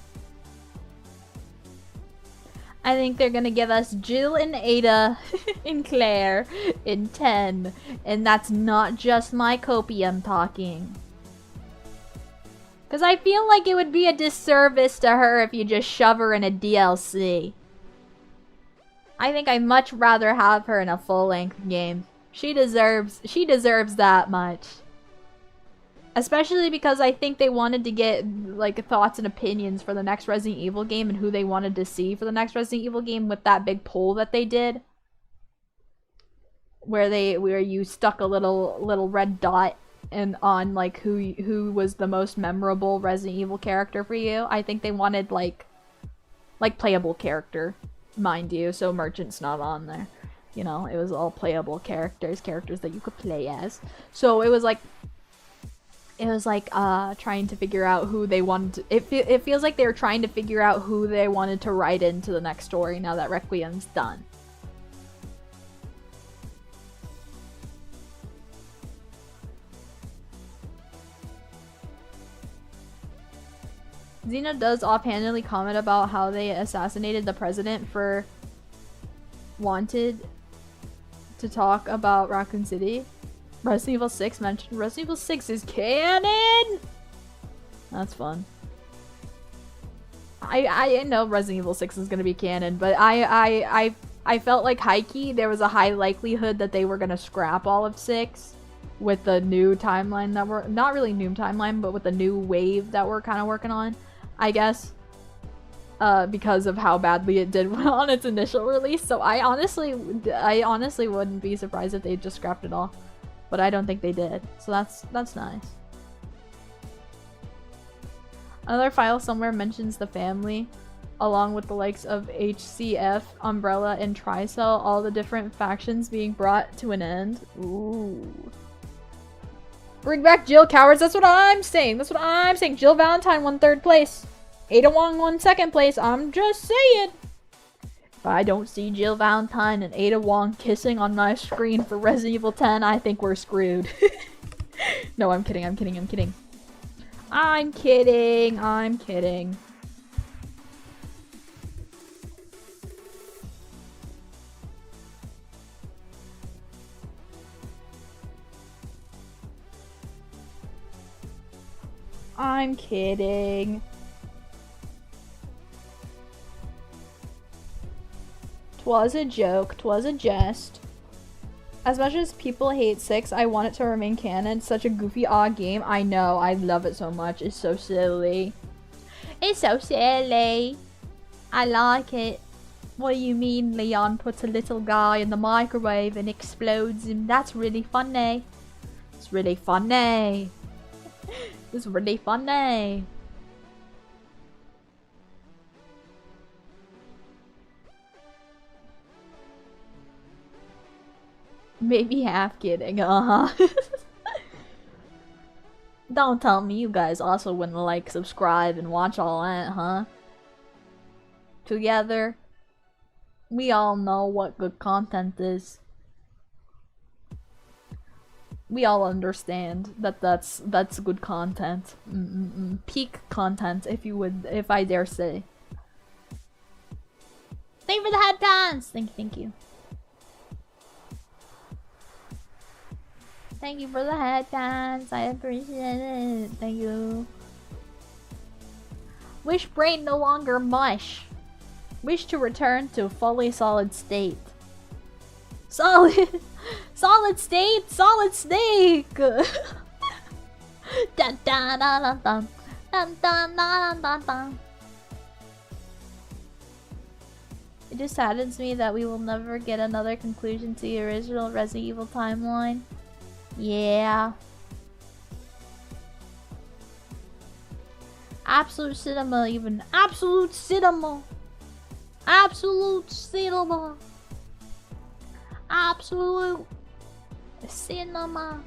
I think they're gonna give us Jill and Ada and Claire in 10. And that's not just my copium talking. Because I feel like it would be a disservice to her if you just shove her in a DLC. I think I'd much rather have her in a full-length game. She deserves that much. Especially because I think they wanted to get like thoughts and opinions for the next Resident Evil game and who they wanted to see for the next Resident Evil game with that big poll that they did. Where you stuck a little red dot and on like who was the most memorable Resident Evil character for you. I think they wanted like playable character, mind you, so Merchant's not on there. You know, it was all playable characters that you could play as. So it was like trying to figure out who they wanted to, it feels like they were trying to figure out who they wanted to write into the next story now that Requiem's done. Xena does offhandedly comment about how they assassinated the president for wanted to talk about Raccoon City. Resident Evil 6 mentioned Resident Evil 6 is canon! That's fun. I know Resident Evil 6 is gonna be canon, but I felt like high-key there was a high likelihood that they were gonna scrap all of 6 with the new timeline that we're not really new timeline, but with the new wave that we're kind of working on, I guess. Because of how badly it did on its initial release. So I honestly wouldn't be surprised if they just scrapped it all. But I don't think they did. So that's nice. Another file somewhere mentions the family, along with the likes of HCF, Umbrella, and Tricell, all the different factions being brought to an end. Ooh. Bring back Jill, cowards. That's what I'm saying. That's what I'm saying. Jill Valentine won 3rd place. Ada Wong won 2nd place. I'm just saying. If I don't see Jill Valentine and Ada Wong kissing on my screen for Resident Evil 10, I think we're screwed. No, I'm kidding. I'm kidding. I'm kidding. I'm kidding. I'm kidding. I'm kidding. 'Twas a joke. 'Twas a jest. As much as people hate 6, I want it to remain canon. Such a goofy, odd game. I know. I love it so much. It's so silly. It's so silly. I like it. What do you mean Leon puts a little guy in the microwave and explodes him? That's really funny. It's really funny. It's really funny. Maybe half kidding, uh-huh. Don't tell me you guys also wouldn't like, subscribe, and watch all that, huh? Together, we all know what good content is. We all understand that that's good content. Peak content, if I dare say. Thank you for the headbands! Thank you. Thank you for the headbands. I appreciate it. Thank you. Wish brain no longer mush. Wish to return to fully solid state. Solid state, solid snake. Dun dun dun dun dun dun dun dun dun dun. It just saddens me that we will never get another conclusion to the original Resident Evil timeline. Yeah. Absolute cinema even. Absolute cinema! Absolute cinema! Absolute cinema!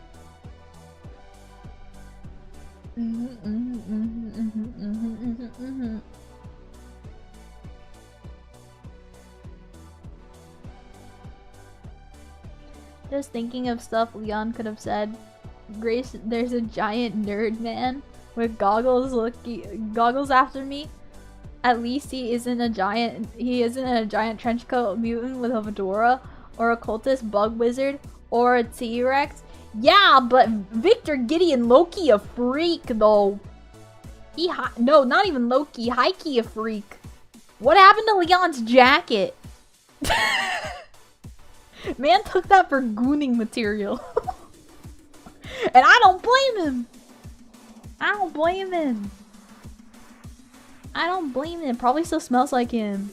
Just thinking of stuff Leon could have said. Grace, there's a giant nerd man with goggles after me. At least he isn't a giant trench coat mutant with a fedora, or a cultist bug wizard, or a T-Rex. Yeah, but Victor Gideon Loki a freak though. No, not even Loki, Heike a freak. What happened to Leon's jacket? Man took that for gooning material. And I don't blame him. I don't blame him. I don't blame him. Probably still smells like him.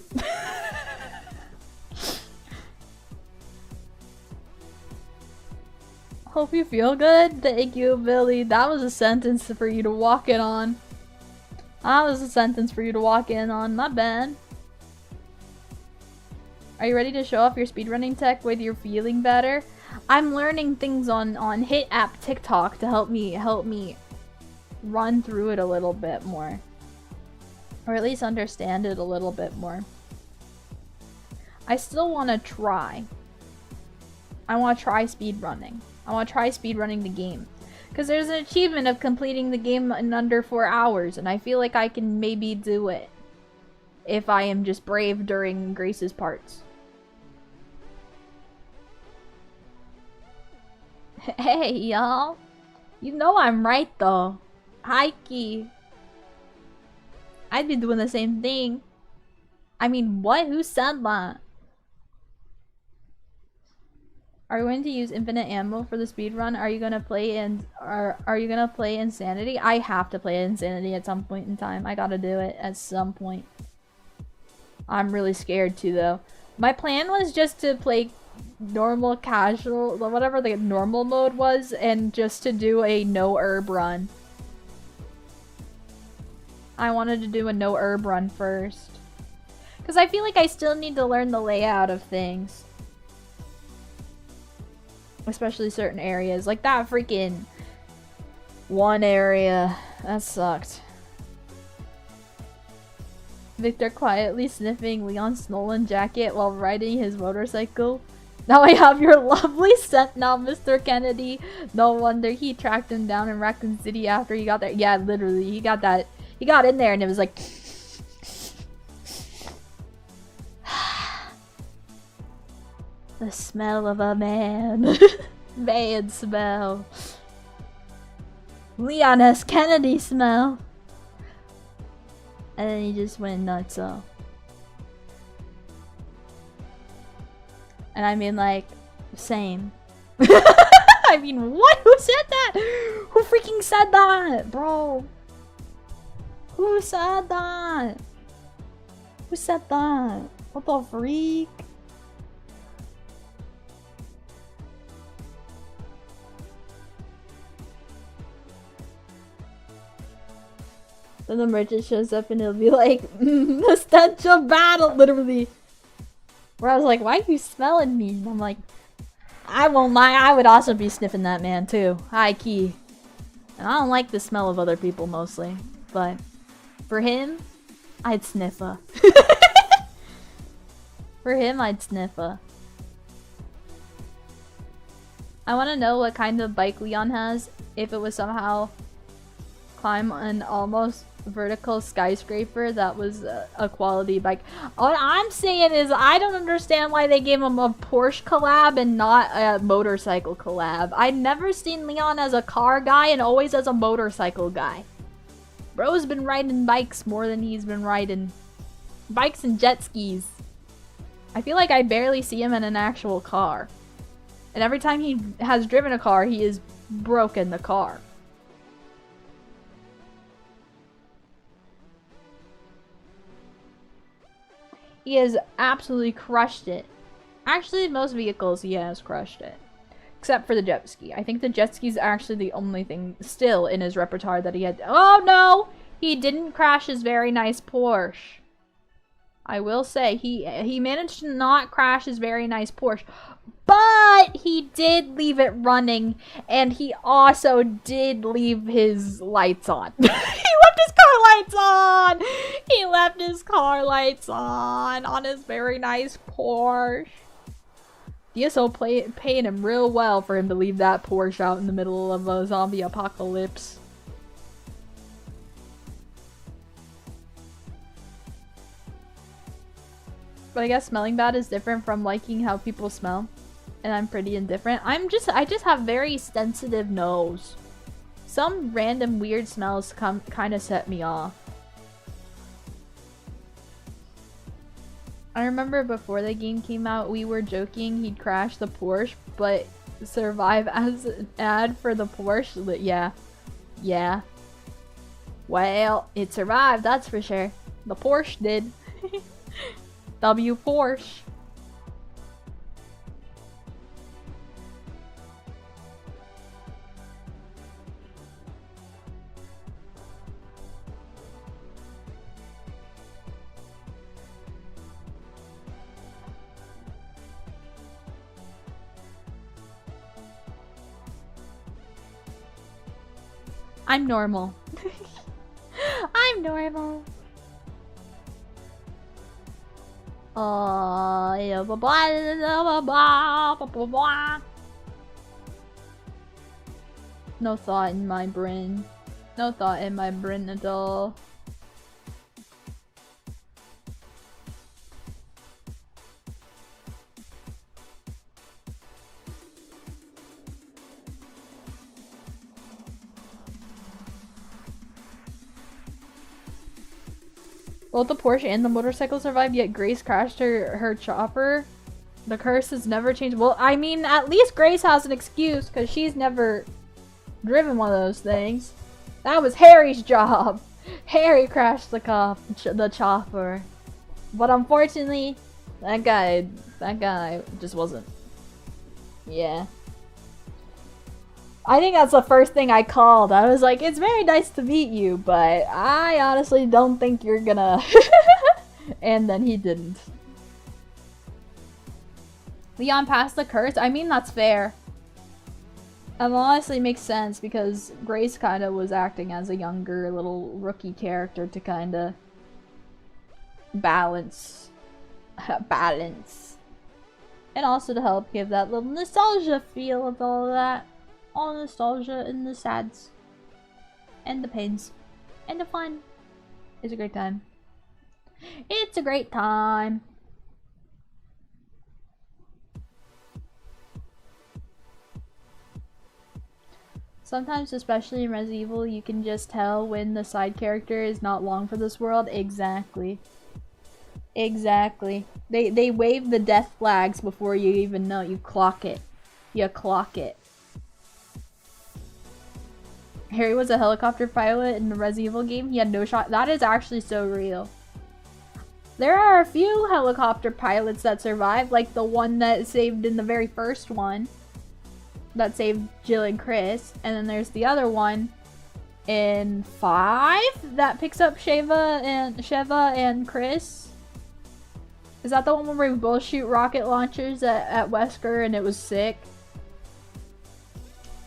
Hope you feel good. Thank you, Billy. That was a sentence for you to walk in on. That was a sentence for you to walk in on. Not bad. Are you ready to show off your speedrunning tech with your feeling better? I'm learning things on Hit App TikTok to help me run through it a little bit more. Or at least understand it a little bit more. I still want to try. I want to try speedrunning. I want to try speedrunning the game. Because there's an achievement of completing the game in under 4 hours, and I feel like I can maybe do it. If I am just brave during Grace's parts. Hey, y'all. You know I'm right, though. Heike. I'd be doing the same thing. I mean, what? Who said that? Are you going to use infinite ammo for the speedrun? Are you gonna play are you gonna play Insanity? I have to play Insanity at some point in time. I gotta do it at some point. I'm really scared too, though. My plan was just to play normal, casual, whatever the normal mode was, and just to do a no herb run. I wanted to do a no herb run first. Because I feel like I still need to learn the layout of things. Especially certain areas. Like that freaking one area. That sucked. Victor quietly sniffing Leon's stolen jacket while riding his motorcycle. Now I have your lovely scent now, Mr. Kennedy. No wonder he tracked him down in Raccoon City after he got there. Yeah, literally. He got that. He got in there and it was like... the smell of a man. Man smell. Leon S. Kennedy smell. And then he just went nuts off. And I mean, like, same. I mean, what? Who said that? Who freaking said that, bro? Who said that? Who said that? What the freak? Then the merchant shows up and he'll be like, the stench of battle, literally. Where I was like, why are you smelling me? And I'm like, I won't lie, I would also be sniffing that man too. High key. And I don't like the smell of other people mostly. But for him, I'd sniff her. For him, I'd sniff her. I want to know what kind of bike Leon has. If it was somehow climb an almost vertical skyscraper that was a quality bike. What I'm saying is I don't understand why they gave him a Porsche collab and not a motorcycle collab. I've never seen Leon as a car guy and always as a motorcycle guy. Bro's been riding bikes more than he's been riding bikes and jet skis. I feel like I barely see him in an actual car. And every time he has driven a car, he has broken the car. He has absolutely crushed it. Actually, most vehicles he has crushed it. Except for the jet ski. I think the jet ski is actually the only thing still in his repertoire that he had. Oh no! He didn't crash his very nice Porsche. I will say, he managed to not crash his very nice Porsche. But he did leave it running, and he also did leave his lights on. He left his car lights on! He left his car lights on his very nice Porsche. DSO paying him real well for him to leave that Porsche out in the middle of a zombie apocalypse. But I guess smelling bad is different from liking how people smell. And I'm pretty indifferent. I just have very sensitive nose. Some random weird smells kind of set me off. I remember before the game came out, we were joking he'd crash the Porsche, but survive as an ad for the Porsche. Yeah. Yeah. Well, it survived, that's for sure. The Porsche did. W Porsche. I'm normal. I'm normal. Yeah, blah, blah, blah, blah, blah, blah. No thought in my brain. No thought in my brain at all. Both the Porsche and the motorcycle survived, yet Grace crashed her chopper. The curse has never changed. Well, I mean, at least Grace has an excuse, because she's never driven one of those things. That was Harry's job. Harry crashed the chopper. But unfortunately, that guy just wasn't. Yeah. I think that's the first thing I called. I was like, it's very nice to meet you, but I honestly don't think you're gonna... And then he didn't. Leon passed the curse? I mean, that's fair. It honestly makes sense because Grace kind of was acting as a younger little rookie character to kind of balance. Balance. And also to help give that little nostalgia feel of all of that. All nostalgia and the sads. And the pains. And the fun. It's a great time. It's a great time. Sometimes, especially in Resident Evil, you can just tell when the side character is not long for this world. Exactly. Exactly. They wave the death flags before you even know. You clock it. You clock it. Harry was a helicopter pilot in the Resident Evil game. He had no shot. That is actually so real. There are a few helicopter pilots that survived, like the one that saved in the very first one. That saved Jill and Chris. And then there's the other one in 5 that picks up Sheva and Chris. Is that the one where we both shoot rocket launchers at Wesker and it was sick?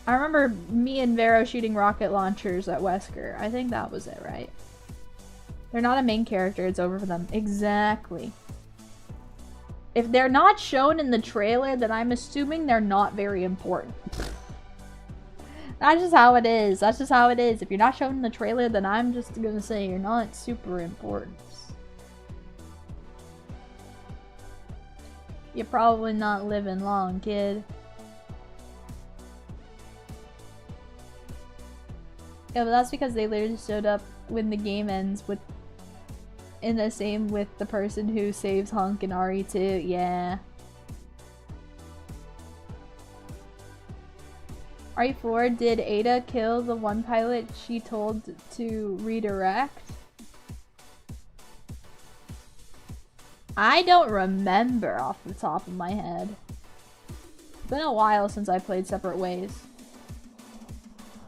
I remember me and Vero shooting rocket launchers at Wesker. I think that was it, right? They're not a main character, it's over for them. Exactly. If they're not shown in the trailer, then I'm assuming they're not very important. That's just how it is. That's just how it is. If you're not shown in the trailer, then I'm just gonna say you're not super important. You're probably not living long, kid. Yeah, but that's because they literally showed up when the game ends with in the same with the person who saves Hunk and RE2. Yeah. RE4, did Ada kill the one pilot she told to redirect? I don't remember off the top of my head. It's been a while since I played Separate Ways.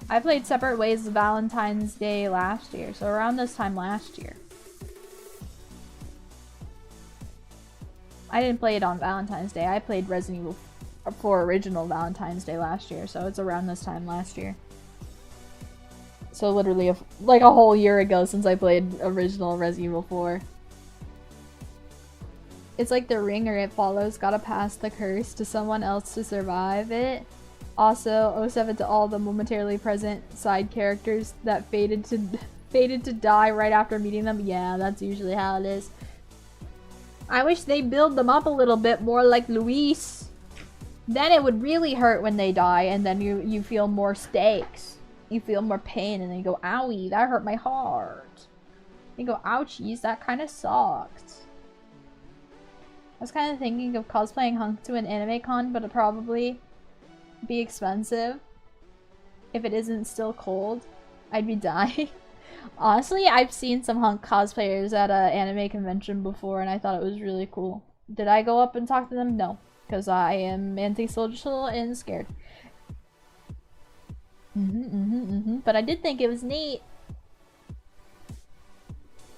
I played Separate Ways Valentine's Day last year, so around this time last year. I didn't play it on Valentine's Day. I played Resident Evil 4 Original Valentine's Day last year, so it's around this time last year. So literally like a whole year ago since I played original Resident Evil 4. It's like the ring or It Follows, gotta pass the curse to someone else to survive it. Also, 07 to all the momentarily present side characters that fated to die right after meeting them. Yeah, that's usually how it is. I wish they build them up a little bit more like Luis. Then it would really hurt when they die, and then you feel more stakes. You feel more pain, and then you go, owie, that hurt my heart. You go, ouchies, that kind of sucked. I was kind of thinking of cosplaying Hunk to an anime con, but it'd probably be expensive. If it isn't still cold, I'd be dying. Honestly, I've seen some Hunk cosplayers at an anime convention before, and I thought it was really cool. Did I go up and talk to them? No, because I am antisocial and scared. But I did think it was neat.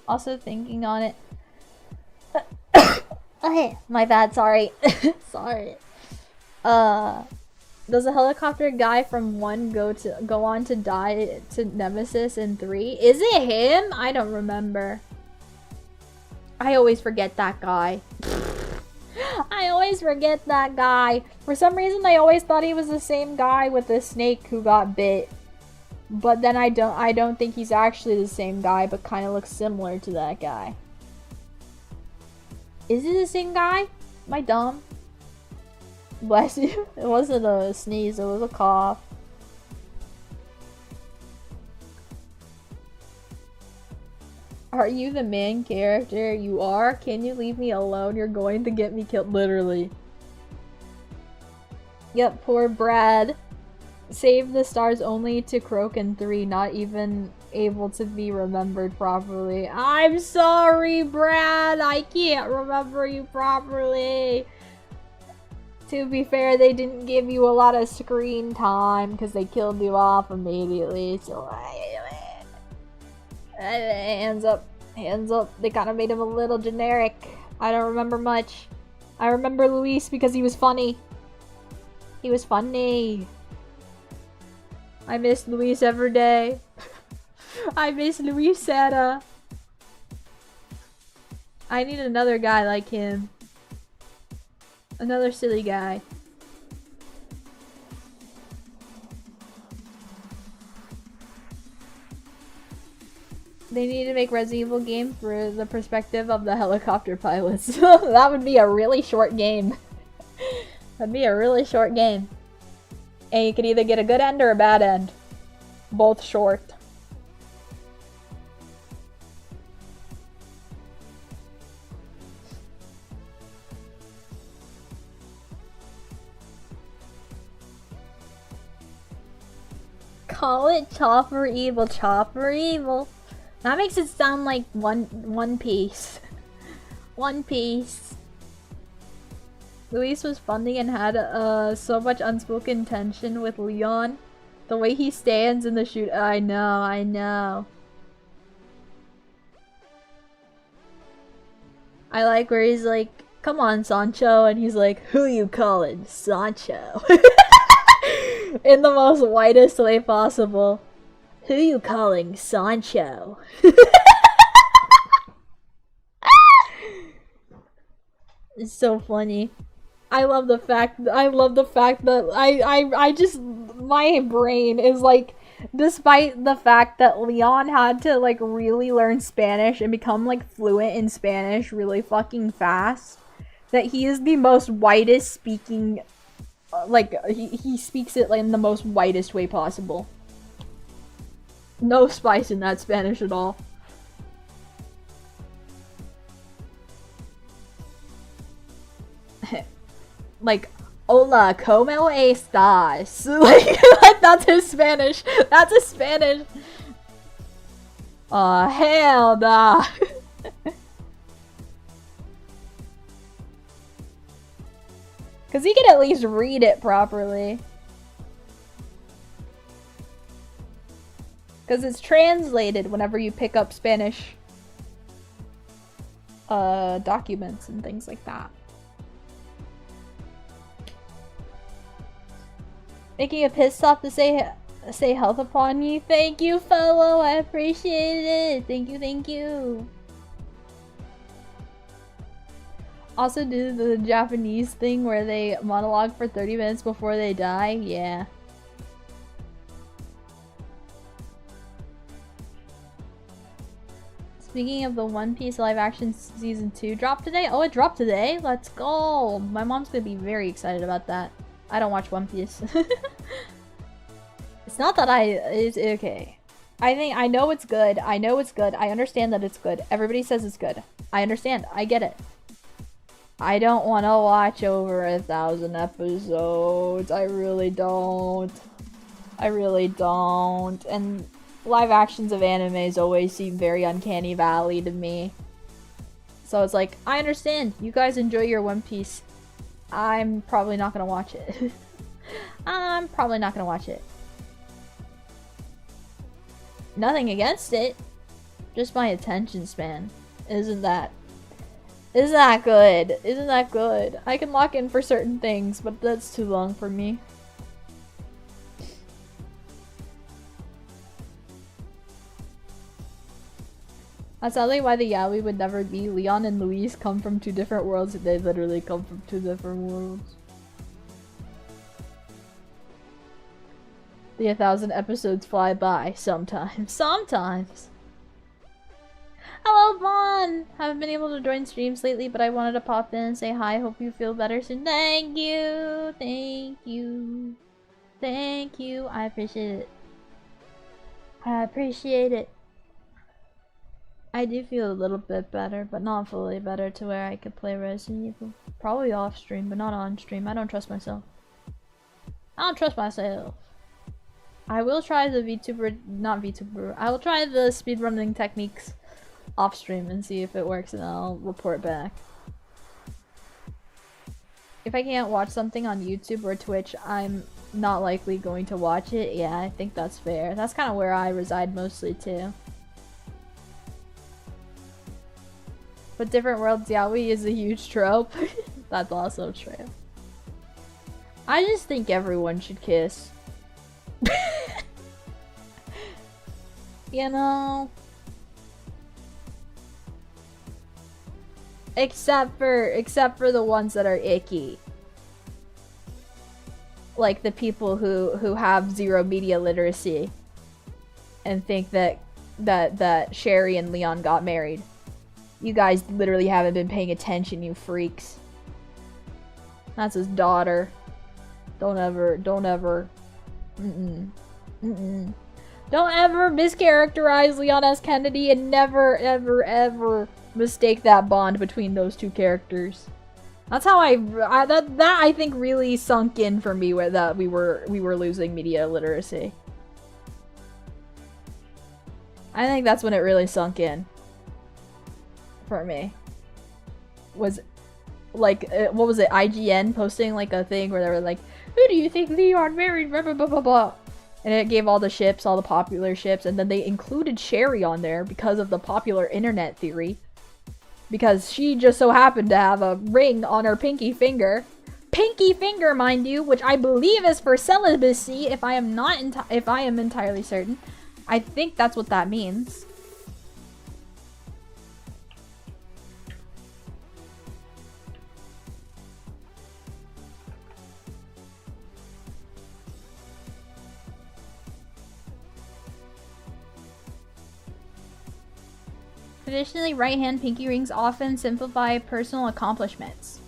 Also thinking on it. Okay, my bad, sorry. Sorry. Does a helicopter guy from 1 go on to die to Nemesis in 3? Is it him? I don't remember. I always forget that guy. I always forget that guy. For some reason, I always thought he was the same guy with the snake who got bit. But then I don't think he's actually the same guy, but kind of looks similar to that guy. Is it the same guy? Am I dumb? Bless you. It wasn't a sneeze, it was a cough. Are you the main character? You are? Can you leave me alone? You're going to get me killed. Literally. Yep, poor Brad. Save the stars only to croak in 3, not even able to be remembered properly. I'm sorry, Brad! I can't remember you properly! To be fair, they didn't give you a lot of screen time because they killed you off immediately, so hands up, hands up. They kind of made him a little generic. I don't remember much. I remember Luis because he was funny. He was funny. I miss Luis every day. I miss Luisetta. I need another guy like him. Another silly guy. They need to make Resident Evil game through the perspective of the helicopter pilots. That would be a really short game. That'd be a really short game. And you could either get a good end or a bad end. Both short. Call it Chopper Evil, Chopper Evil. That makes it sound like One Piece. One Piece. Luis was funny and had so much unspoken tension with Leon. The way he stands in the shoot. I know, I know. I like where he's like, come on, Sancho. And he's like, who you calling? Sancho. In the most whitest way possible. Who you calling? Sancho. It's so funny. I love the fact that I just, my brain is like, despite the fact that Leon had to like really learn Spanish and become like fluent in Spanish really fucking fast, that he is the most whitest speaking, like he speaks it like in the most whitest way possible. No spice in that Spanish at all. Like, hola, ¿cómo estás? Like, that's his Spanish. That's his Spanish. Hell nah. Because he can at least read it properly. Because it's translated whenever you pick up Spanish documents and things like that. Making a piss stop to say health upon you. Thank you, fellow. I appreciate it. Thank you, thank you. Also do the Japanese thing where they monologue for 30 minutes before they die. Yeah. Speaking of the One Piece live action season 2 dropped today. Oh, it dropped today? Let's go. My mom's gonna be very excited about that. I don't watch One Piece. It's not that it's okay. I know it's good. I know it's good. I understand that it's good. Everybody says it's good. I understand. I get it. I don't want to watch over 1,000 episodes. I really don't. I really don't. And live actions of animes always seem very uncanny valley to me. So it's like, I understand. You guys enjoy your One Piece. I'm probably not gonna watch it. I'm probably not gonna watch it. Nothing against it. Just my attention span isn't that good. Isn't that good. I can lock in for certain things, but that's too long for me. That's sadly why the Yaoi would never be. Leon and Louise come from 2 different worlds. They literally come from 2 different worlds. The 1,000 episodes fly by sometimes. Sometimes. Hello, Vaughn! Haven't been able to join streams lately, but I wanted to pop in and say hi. Hope you feel better soon. Thank you! Thank you! Thank you! I appreciate it. I appreciate it. I do feel a little bit better, but not fully better to where I could play Resident Evil. Probably off stream, but not on stream. I don't trust myself. I don't trust myself. I will try the VTuber, I will try the speedrunning techniques off stream and see if it works, and I'll report back. If I can't watch something on YouTube or Twitch, I'm not likely going to watch it. Yeah, I think that's fair. That's kind of where I reside mostly too. But different worlds yaoi is a huge trope. That's also true. I just think everyone should kiss. You know? Except for the ones that are icky. Like the people who have 0 media literacy and think that Sherry and Leon got married. You guys literally haven't been paying attention, you freaks. That's his daughter. Don't ever. Don't ever mischaracterize Leon S. Kennedy, and never, ever mistake that bond between those 2 characters. That's how that I think really sunk in for me, where that we were losing media literacy. I think that's when it really sunk in. For me, was like, what was it, IGN posting like a thing where they were like, who do you think Leon married, blah blah blah blah blah, and it gave all the ships, all the popular ships, and then they included Sherry on there because of the popular internet theory, because she just so happened to have a ring on her pinky finger, mind you, which I believe is for celibacy, if I am entirely certain. I think that's what that means. Traditionally, right-hand pinky rings often simplify personal accomplishments.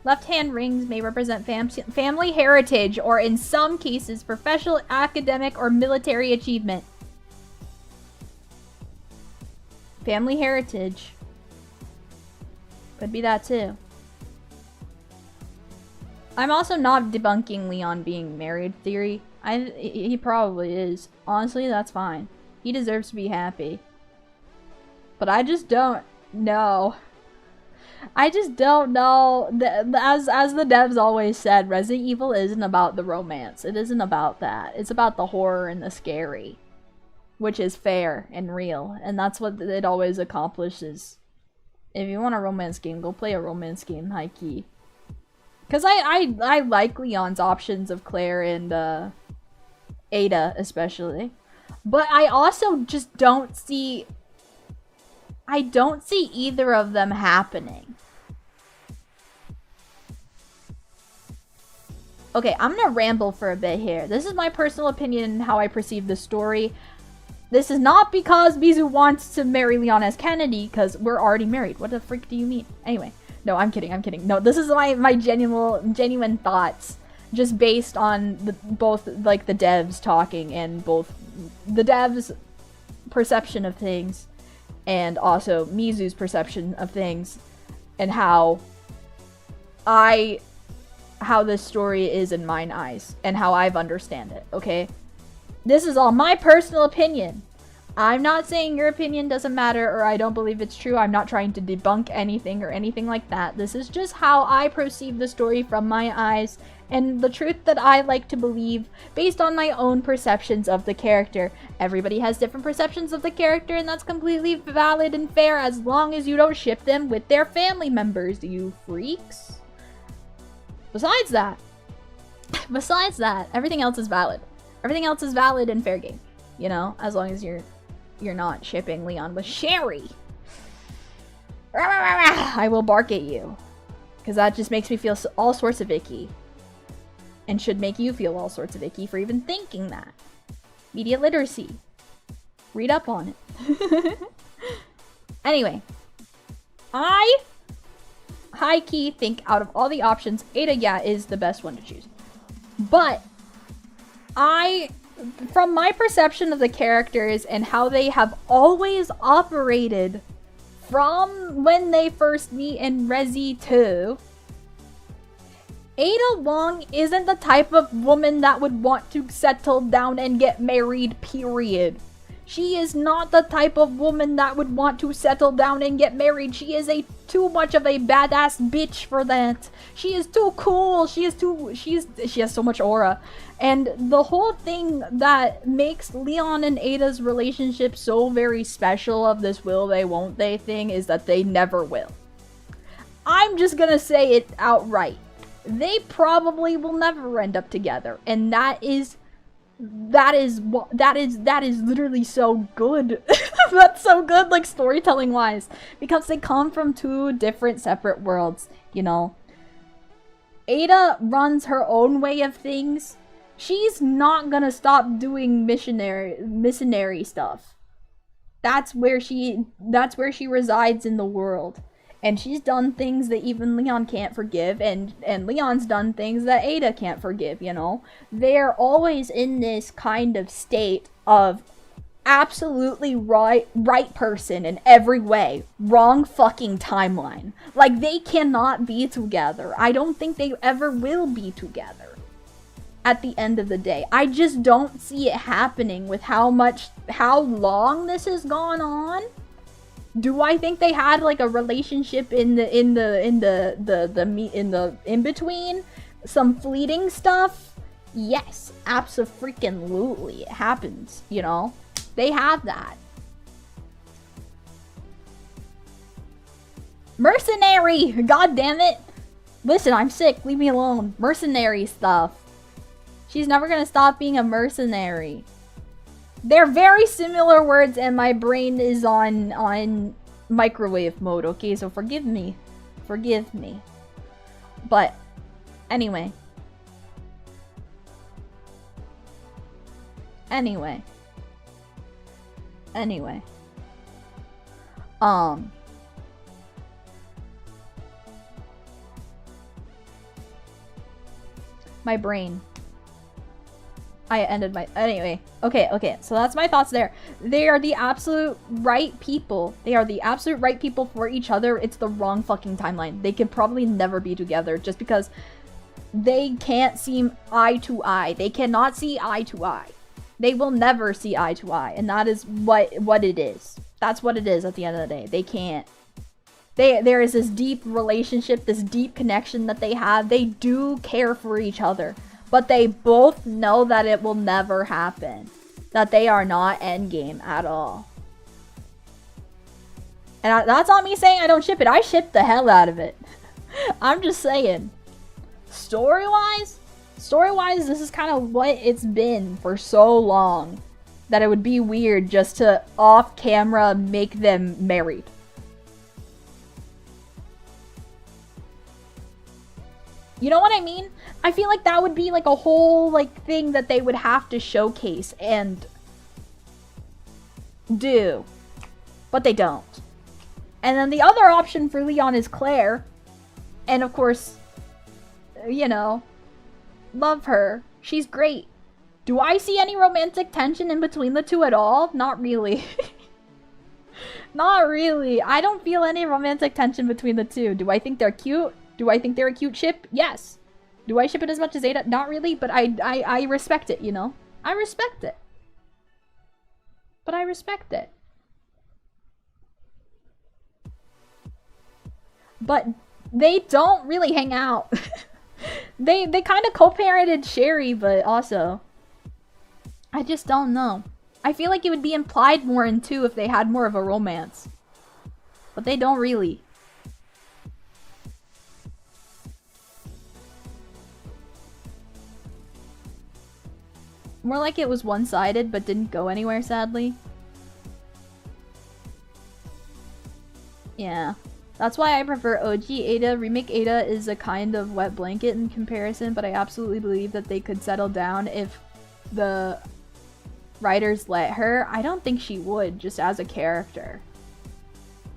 Left-hand rings may represent family heritage, or in some cases, professional, academic, or military achievement. Family heritage. Could be that too. I'm also not debunking Leon being married theory. He probably is. Honestly, that's fine. He deserves to be happy. But I just don't know. I just don't know. As the devs always said, Resident Evil isn't about the romance. It isn't about that. It's about the horror and the scary, which is fair and real, and that's what it always accomplishes. If you want a romance game, go play a romance game, high key. Because I like Leon's options of Claire and Ada especially, but I also just don't see. I don't see either of them happening. Okay, I'm gonna ramble for a bit here. This is my personal opinion and how I perceive the story. This is not because Mizu wants to marry Leon S. Kennedy, because we're already married. What the frick do you mean? Anyway, no, I'm kidding, I'm kidding. No, this is my genuine thoughts, just based on both, like, the devs talking and both the devs' perception of things and also Mizu's perception of things and how this story is in mine eyes and how I've understand it, okay? This is all my personal opinion. I'm not saying your opinion doesn't matter or I don't believe it's true. I'm not trying to debunk anything or anything like that. This is just how I perceive the story from my eyes and the truth that I like to believe based on my own perceptions of the character. Everybody has different perceptions of the character, and that's completely valid and fair as long as you don't ship them with their family members, you freaks. Besides that, everything else is valid. Everything else is valid and fair game, you know, as long as you're not shipping Leon with Sherry. I will bark at you, because that just makes me feel all sorts of icky, and should make you feel all sorts of icky for even thinking that. Media literacy. Read up on it. Anyway, I high-key think out of all the options, Ada, yeah, is the best one to choose. But from my perception of the characters and how they have always operated from when they first meet in Resi 2, Ada Wong isn't the type of woman that would want to settle down and get married, period. She is not the type of woman that would want to settle down and get married. She is too much of a badass bitch for that. She is too cool. She has so much aura. And the whole thing that makes Leon and Ada's relationship so very special of this will they won't they thing is that they never will. I'm just gonna say it outright. They probably will never end up together, and that is literally so good. That's so good, like, storytelling wise, because they come from two different separate worlds, you know. Ada runs her own way of things. She's not gonna stop doing missionary stuff. That's where she resides in the world. And she's done things that even Leon can't forgive, and Leon's done things that Ada can't forgive, you know? They're always in this kind of state of absolutely right person in every way, wrong fucking timeline. Like, they cannot be together. I don't think they ever will be together at the end of the day. I just don't see it happening with how long this has gone on. Do I think they had like a relationship in between? Some fleeting stuff? Yes, abso-freaking-lutely. It happens, you know? They have that. Mercenary! God damn it! Listen, I'm sick. Leave me alone. Mercenary stuff. She's never gonna stop being a mercenary. They're very similar words, and my brain is on microwave mode, okay? So forgive me. Forgive me. But, anyway. Anyway. My brain. I ended my... Anyway. Okay. So that's my thoughts there. They are the absolute right people. They are the absolute right people for each other. It's the wrong fucking timeline. They could probably never be together just because they can't see eye to eye. They cannot see eye to eye. They will never see eye to eye. And that is what it is. That's what it is at the end of the day. They can't. there is this deep relationship, this deep connection that they have. They do care for each other, but they both know that it will never happen. That they are not endgame at all. And that's not me saying I don't ship it. I ship the hell out of it. I'm just saying. Story-wise, this is kind of what it's been for so long. That it would be weird just to off-camera make them married. You know what I mean? I feel like that would be like a whole like thing that they would have to showcase and do. But they don't. And then the other option for Leon is Claire. And of course, you know, love her. She's great. Do I see any romantic tension in between the two at all? Not really. Not really. I don't feel any romantic tension between the two. Do I think they're cute? Do I think they're a cute ship? Yes. Do I ship it as much as Ada? Not really, but I respect it, you know? I respect it. But I respect it. But they don't really hang out. they kind of co-parented Sherry, but also... I just don't know. I feel like it would be implied more in 2 if they had more of a romance. But they don't really. More like it was one-sided, but didn't go anywhere, sadly. Yeah. That's why I prefer OG Ada. Remake Ada is a kind of wet blanket in comparison, but I absolutely believe that they could settle down if the writers let her. I don't think she would, just as a character.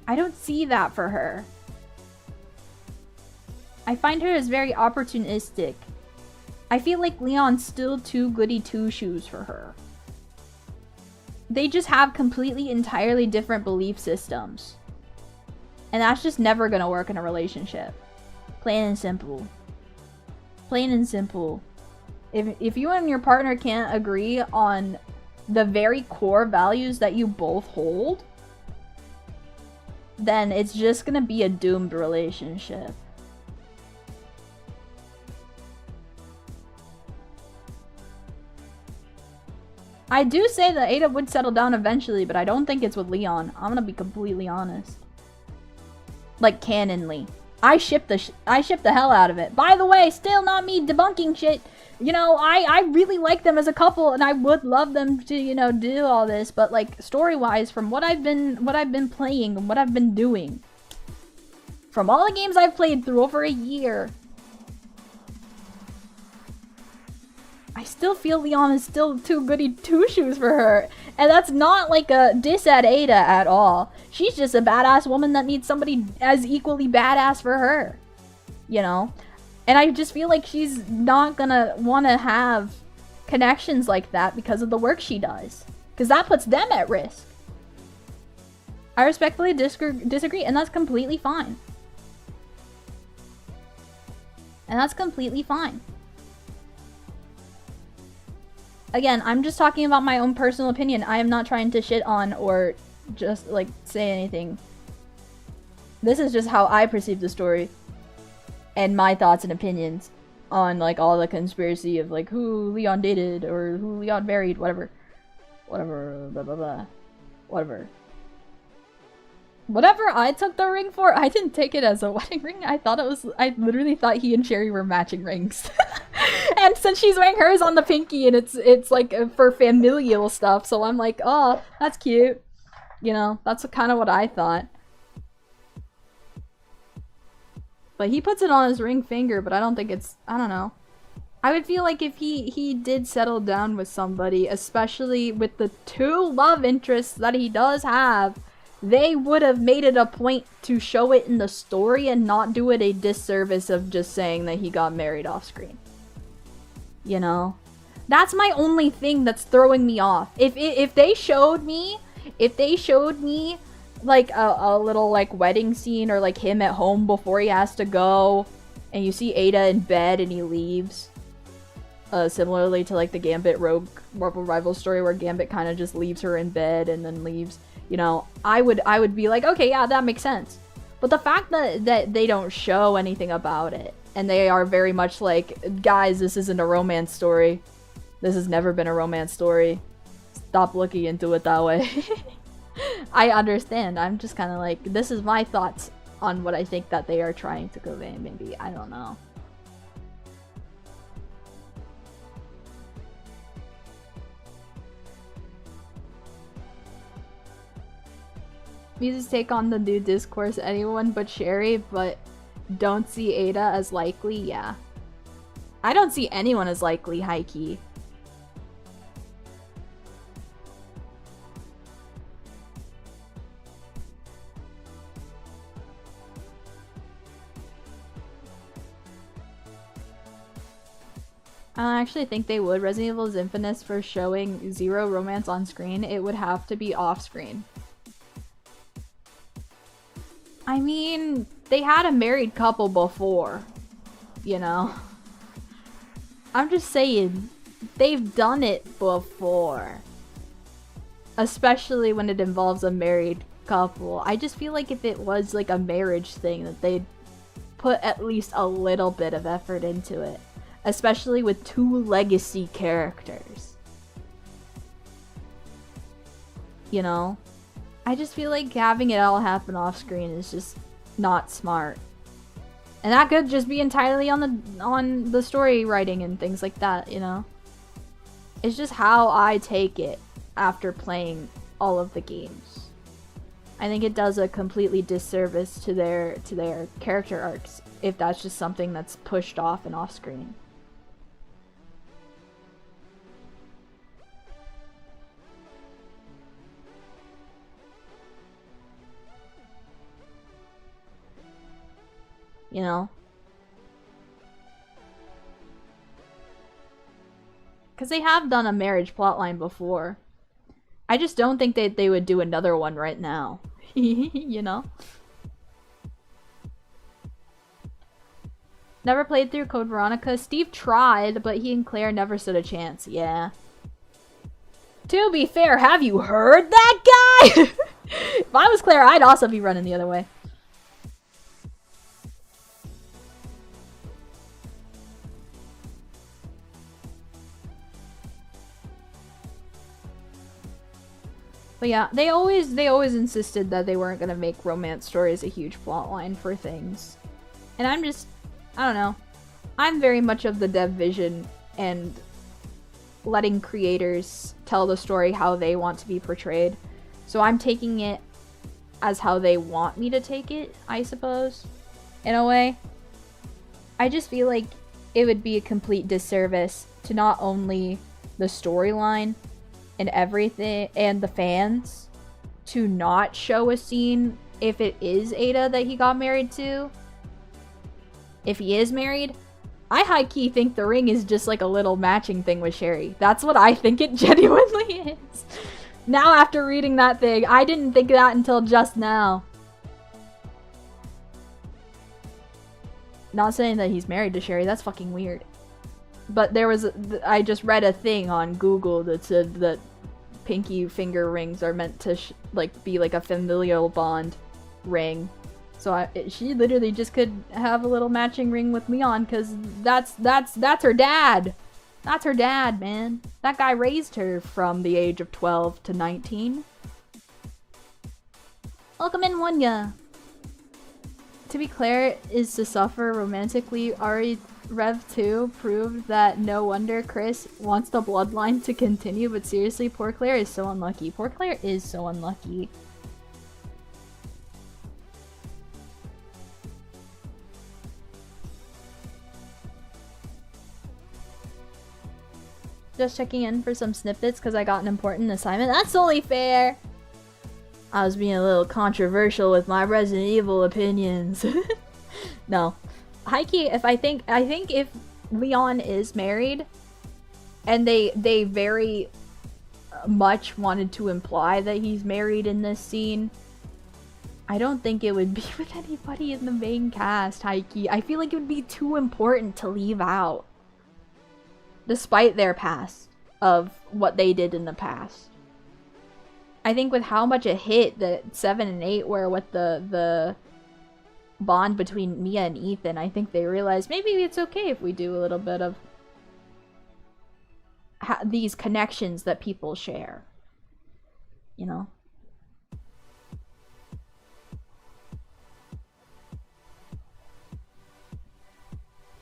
I don't see that for her. I find her as very opportunistic. I feel like Leon's still too goody two-shoes for her. They just have completely, entirely different belief systems. And that's just never gonna work in a relationship. Plain and simple. Plain and simple. If you and your partner can't agree on the very core values that you both hold, then it's just gonna be a doomed relationship. I do say that Ada would settle down eventually, but I don't think it's with Leon. I'm gonna be completely honest. Like, canonly. I ship the hell out of it. By the way, still not me debunking shit. You know, I really like them as a couple, and I would love them to, you know, do all this, but like story-wise, from what I've been playing and what I've been doing, from all the games I've played through over a year, I still feel Leon is still too goody two-shoes for her. And that's not like a diss at Ada at all. She's just a badass woman that needs somebody as equally badass for her. You know? And I just feel like she's not gonna want to have connections like that because of the work she does. Because that puts them at risk. I respectfully disagree, and that's completely fine. And that's completely fine. Again, I'm just talking about my own personal opinion. I am not trying to shit on or just, like, say anything. This is just how I perceive the story. And my thoughts and opinions on, like, all the conspiracy of, like, who Leon dated or who Leon married, whatever. Whatever, blah, blah, blah. Whatever. Whatever I took the ring for, I didn't take it as a wedding ring. I literally thought he and Sherry were matching rings. And since she's wearing hers on the pinky and it's like for familial stuff, so I'm like, oh, that's cute. You know, that's kind of what I thought. But he puts it on his ring finger, but I don't think it's, I don't know. I would feel like if he did settle down with somebody, especially with the 2 love interests that he does have, they would have made it a point to show it in the story and not do it a disservice of just saying that he got married off screen. You know? That's my only thing that's throwing me off. If they showed me like a little like wedding scene or like him at home before he has to go and you see Ada in bed and he leaves, similarly to like the Gambit Rogue Marvel Rivals story where Gambit kind of just leaves her in bed and then leaves, you know, I would be like, okay, yeah, that makes sense. But the fact that they don't show anything about it, and they are very much like, guys, this isn't a romance story. This has never been a romance story. Stop looking into it that way. I understand. I'm just kind of like, this is my thoughts on what I think that they are trying to convey. Maybe, I don't know. Mizu's take on the new discourse, anyone but Sherry, but don't see Ada as likely, yeah. I don't see anyone as likely, high-key. I actually think they would. Resident Evil is infamous for showing zero romance on screen. It would have to be off-screen. I mean, they had a married couple before, you know? I'm just saying, they've done it before. Especially when it involves a married couple. I just feel like if it was like a marriage thing, that they'd put at least a little bit of effort into it. Especially with two legacy characters. You know? I just feel like having it all happen off screen is just not smart. And that could just be entirely on the story writing and things like that, you know? It's just how I take it after playing all of the games. I think it does a completely disservice to their character arcs if that's just something that's pushed off and off screen. You know? Because they have done a marriage plotline before. I just don't think that they would do another one right now. You know? Never played through Code Veronica. Steve tried, but he and Claire never stood a chance. Yeah. To be fair, have you heard that guy? If I was Claire, I'd also be running the other way. But yeah, they always insisted that they weren't gonna make romance stories a huge plotline for things. And I'm just, I don't know. I'm very much of the dev vision and letting creators tell the story how they want to be portrayed. So I'm taking it as how they want me to take it, I suppose, in a way. I just feel like it would be a complete disservice to not only the storyline and everything and the fans to not show a scene if it is Ada that he got married to. If he is married, I high-key think the ring is just like a little matching thing with Sherry. That's what I think it genuinely is. Now after reading that thing, I didn't think that until just now. Not saying that he's married to Sherry, that's fucking weird. But there was, I just read a thing on Google that said that pinky finger rings are meant to be like a familial bond ring. So she literally just could have a little matching ring with Leon because that's her dad. That's her dad, man. That guy raised her from the age of 12 to 19. Welcome in, Wanya. To be clear, is to suffer romantically. Ari Rev 2 proved that no wonder Chris wants the bloodline to continue, but seriously, poor Claire is so unlucky. Poor Claire is so unlucky. Just checking in for some snippets because I got an important assignment. That's only fair! I was being a little controversial with my Resident Evil opinions. No. High-key, I think if Leon is married, and they very much wanted to imply that he's married in this scene, I don't think it would be with anybody in the main cast, high-key. I feel like it would be too important to leave out. Despite their past of what they did in the past. I think with how much a hit that 7 and 8 were with the bond between Mia and Ethan. I think they realized maybe it's okay if we do a little bit of these connections that people share. You know?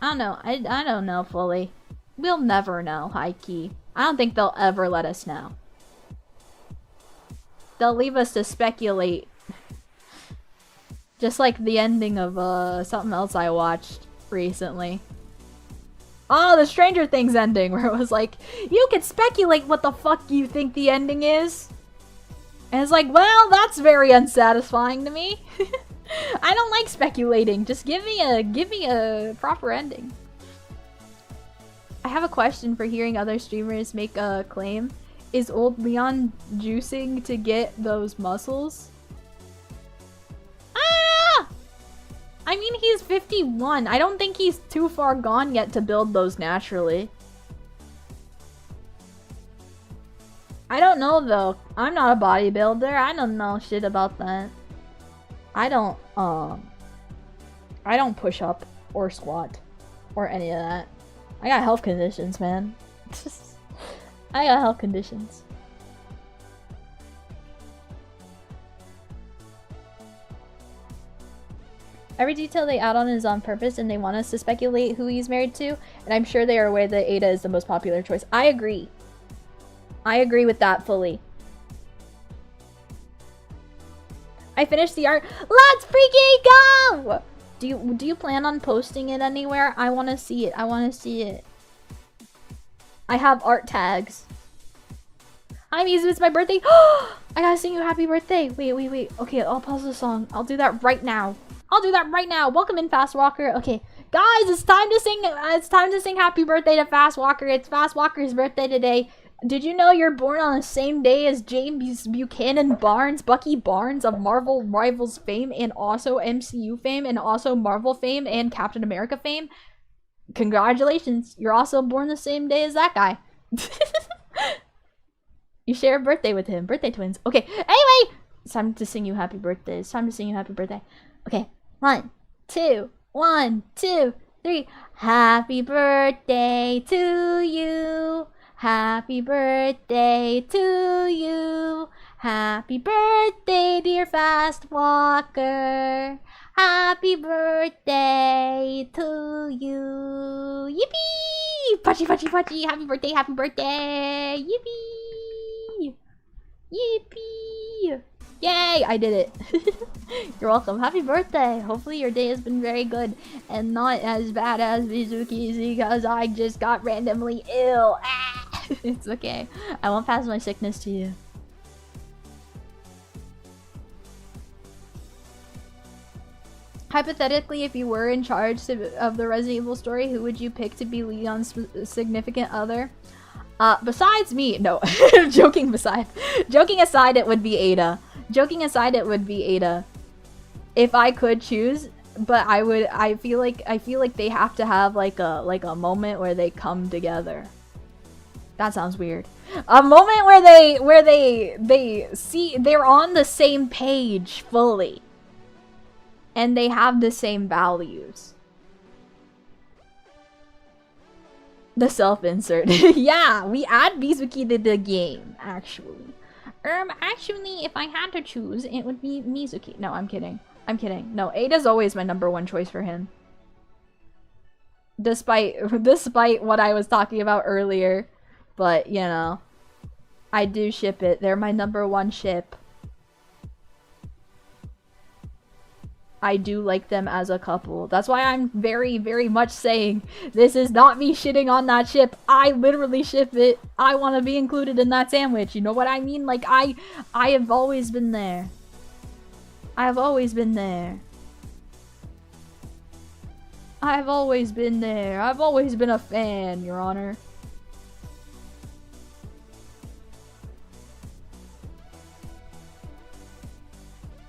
I don't know. I don't know fully. We'll never know, high key. I don't think they'll ever let us know. They'll leave us to speculate. Just like the ending of something else I watched recently. Oh, the Stranger Things ending, where it was like, you can speculate what the fuck you think the ending is. And it's like, well, that's very unsatisfying to me. I don't like speculating. Just give me a proper ending. I have a question for hearing other streamers make a claim. Is old Leon juicing to get those muscles? Ah! I mean, he's 51. I don't think he's too far gone yet to build those naturally. I don't know though. I'm not a bodybuilder. I don't know shit about that. I don't push up or squat or any of that. I got health conditions, man. I got health conditions. Every detail they add on is on purpose and they want us to speculate who he's married to, and I'm sure they are aware that Ada is the most popular choice. I agree. I agree with that fully. I finished the art. Let's freaking go! Do you plan on posting it anywhere? I want to see it. I want to see it. I have art tags. Hi Mizu, it's my birthday. I gotta sing you happy birthday. Wait. Okay, I'll pause the song. I'll do that right now. Welcome in, Fast Walker. Okay, guys, it's time to sing. It's time to sing happy birthday to Fast Walker. It's Fast Walker's birthday today. Did you know you're born on the same day as James Buchanan Barnes, Bucky Barnes of Marvel Rivals fame and also MCU fame and also Marvel fame and Captain America fame? Congratulations, you're also born the same day as that guy. You share a birthday with him. Birthday twins. Okay, anyway, it's time to sing you happy birthday. Okay, 1, 2, 3. Happy birthday to you. Happy birthday to you. Happy birthday, dear Fast Walker. Happy birthday to you. Yippee! Pachi. Happy birthday. Yippee! Yippee! Yay! I did it. You're welcome. Happy birthday. Hopefully your day has been very good and not as bad as Mizuki's because I just got randomly ill. It's okay. I won't pass my sickness to you. Hypothetically, if you were in charge of the Resident Evil story, who would you pick to be Leon's significant other? Besides me, no. Joking aside, it would be Ada. If I could choose, but I feel like they have to have like a moment where they come together. That sounds weird. A moment where they see they're on the same page fully. And they have the same values. The self-insert. Yeah, we add Mizuki to the game, actually. Actually, if I had to choose, it would be Mizuki. No, I'm kidding. No, Ada's always my #1 choice for him. Despite what I was talking about earlier. But, you know, I do ship it. They're my #1 ship. I do like them as a couple. That's why I'm very, very much saying this is not me shitting on that ship. I literally ship it. I want to be included in that sandwich. You know what I mean? Like, I have always been there. I've always been there. I've always been there. I've always been a fan, Your Honor.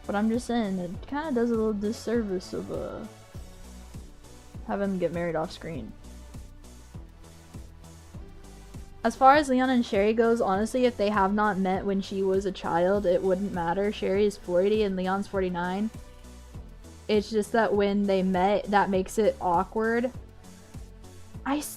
But I'm just saying, it kind of does a little disservice of have him get married off screen. As far as Leon and Sherry goes, honestly, if they have not met when she was a child, it wouldn't matter. Sherry is 40 and Leon's 49. It's just that when they met, that makes it awkward. It's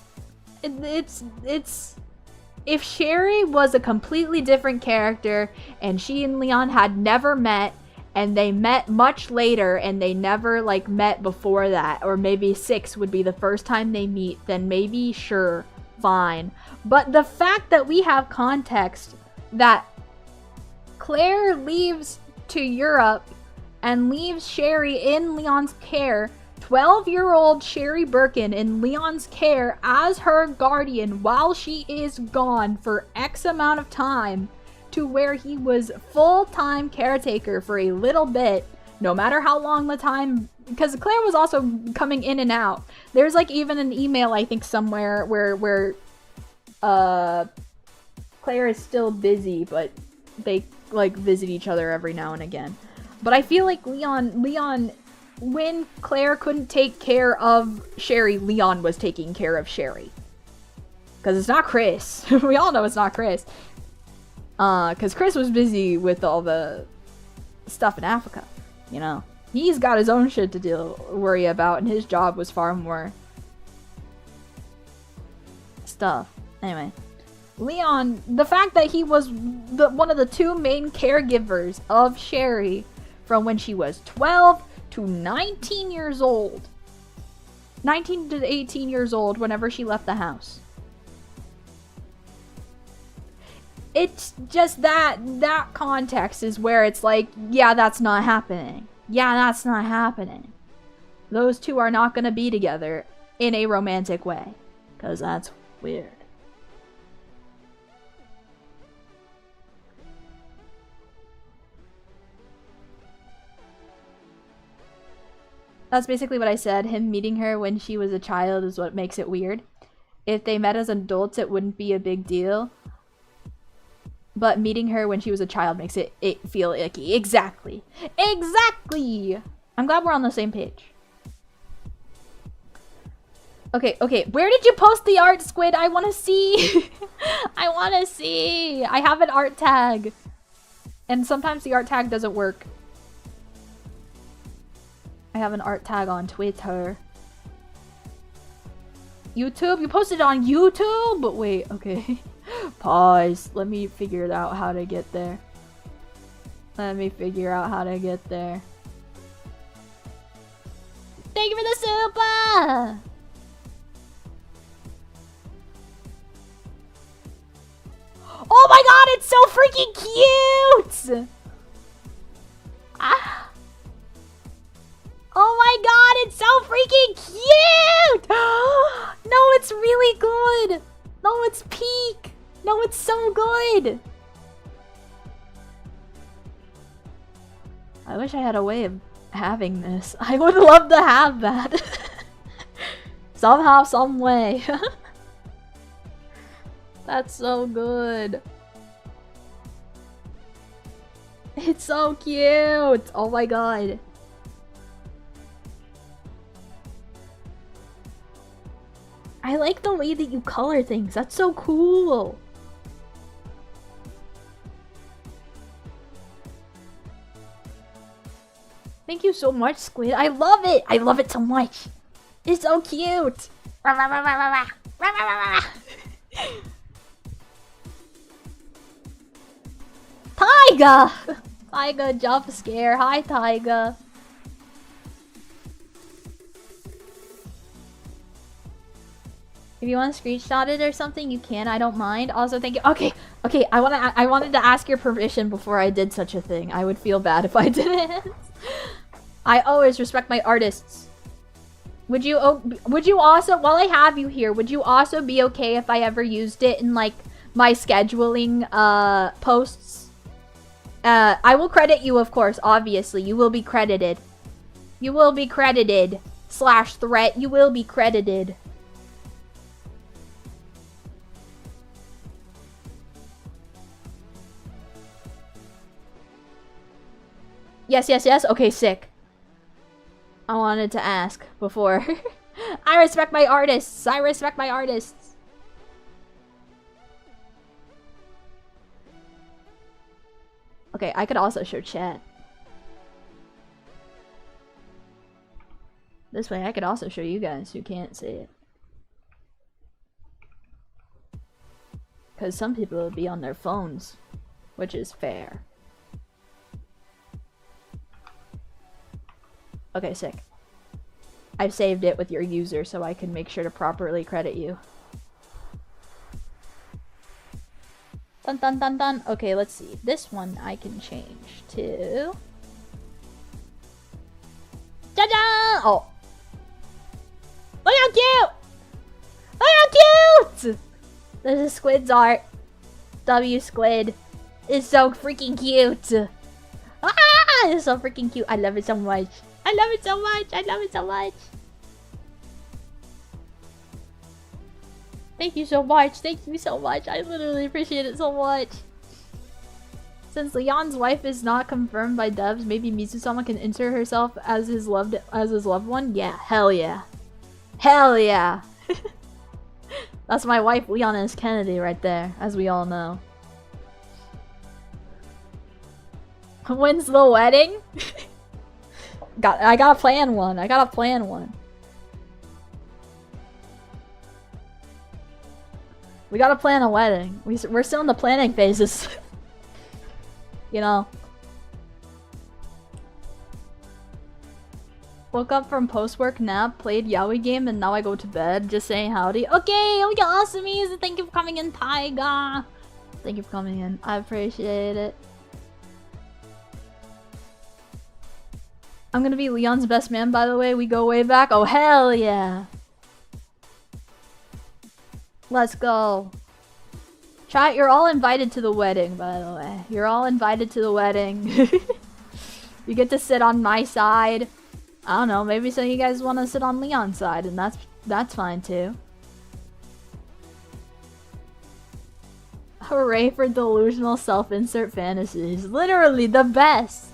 if Sherry was a completely different character and she and Leon had never met and they met much later and they never like met before that, or maybe 6 would be the first time they meet, then maybe sure, fine. But the fact that we have context that Claire leaves to Europe and leaves Sherry in Leon's care, 12-year-old Sherry Birkin in Leon's care as her guardian while she is gone for X amount of time, to where he was full-time caretaker for a little bit, no matter how long the time, because Claire was also coming in and out. There's like even an email I think somewhere where Claire is still busy, but they like visit each other every now and again. But I feel like Leon, when Claire couldn't take care of Sherry, Leon was taking care of Sherry. Because it's not Chris. We all know it's not Chris. Because Chris was busy with all the stuff in Africa, you know. He's got his own shit to worry about, and his job was far more stuff. Anyway. Leon, the fact that he was one of the 2 main caregivers of Sherry from when she was 12 to 19 years old. 19 to 18 years old whenever she left the house. It's just that context is where it's like, yeah, that's not happening. Yeah, that's not happening. Those 2 are not gonna be together in a romantic way. Because that's weird. That's basically what I said. Him meeting her when she was a child is what makes it weird. If they met as adults, it wouldn't be a big deal. But meeting her when she was a child makes it feel icky. Exactly. Exactly! I'm glad we're on the same page. Okay. Where did you post the art, Squid? I want to see. I want to see. I have an art tag. And sometimes the art tag doesn't work. I have an art tag on Twitter. YouTube? You posted it on YouTube? But wait, okay. Pause. Let me figure out how to get there. Thank you for the super! Oh my god, it's so freaking cute! Ah. Oh my god, it's so freaking cute! No, it's really good! No, it's peak! No, it's so good! I wish I had a way of having this. I would love to have that. Somehow, some way. That's so good. It's so cute! Oh my god. I like the way that you color things. That's so cool. Thank you so much, Squid. I love it. I love it so much. It's so cute. Taiga! Taiga jump scare. Hi, Taiga. If you want to screenshot it or something, you can. I don't mind. Also, thank you. Okay. I wanted to ask your permission before I did such a thing. I would feel bad if I didn't. I always respect my artists. Would you also, while I have you here, would you also be okay if I ever used it in like my scheduling posts? I will credit you, of course. Obviously, you will be credited. You will be credited. /threat. You will be credited. Yes. Okay, sick. I wanted to ask before. I respect my artists. Okay, I could also show chat. This way I could also show you guys who can't see it. Because some people will be on their phones, which is fair. Okay, sick. I've saved it with your user so I can make sure to properly credit you. Dun dun dun dun. Okay, let's see. This one I can change to... Ja-ja! Oh. Look how cute! Look how cute! This is Squid's art. W Squid. It's so freaking cute. Ah! It's so freaking cute. I love it so much. I love it so much. I love it so much. Thank you so much. Thank you so much. I literally appreciate it so much. Since Leon's wife is not confirmed by devs, maybe Mizu-sama can insert herself as his loved one? Yeah, hell yeah. Hell yeah. That's my wife, Leon S. Kennedy, right there, as we all know. When's the wedding? I gotta plan one. I gotta plan one. We gotta plan a wedding. We're still in the planning phases. You know. Woke up from post-work nap, played yaoi game, and now I go to bed. Just saying howdy. Okay, oh yeah, awesome, Easy. Thank you for coming in, Taiga. Thank you for coming in. I appreciate it. I'm gonna be Leon's best man, by the way. We go way back. Oh, hell yeah. Let's go. Chat, you're all invited to the wedding, by the way. You're all invited to the wedding. You get to sit on my side. I don't know, maybe some of you guys want to sit on Leon's side, and that's fine too. Hooray for delusional self-insert fantasies. Literally the best.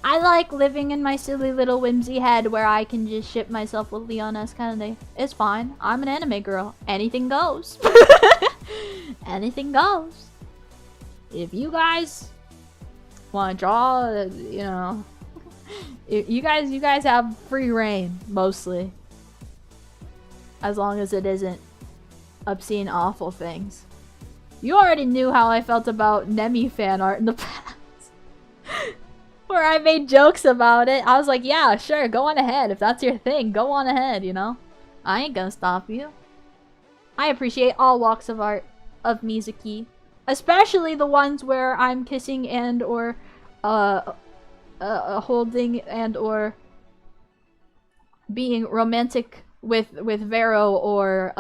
I like living in my silly little whimsy head where I can just ship myself with Leon S. Kennedy. It's fine. I'm an anime girl. Anything goes. Anything goes. If you guys want to draw, you know, you guys have free reign, mostly. As long as it isn't obscene, awful things. You already knew how I felt about Nemi fan art in the past. Where I made jokes about it. I was like, yeah, sure, go on ahead. If that's your thing, go on ahead, you know? I ain't gonna stop you. I appreciate all walks of art of Mizuki. Especially the ones where I'm kissing and or holding and or being romantic with Vero or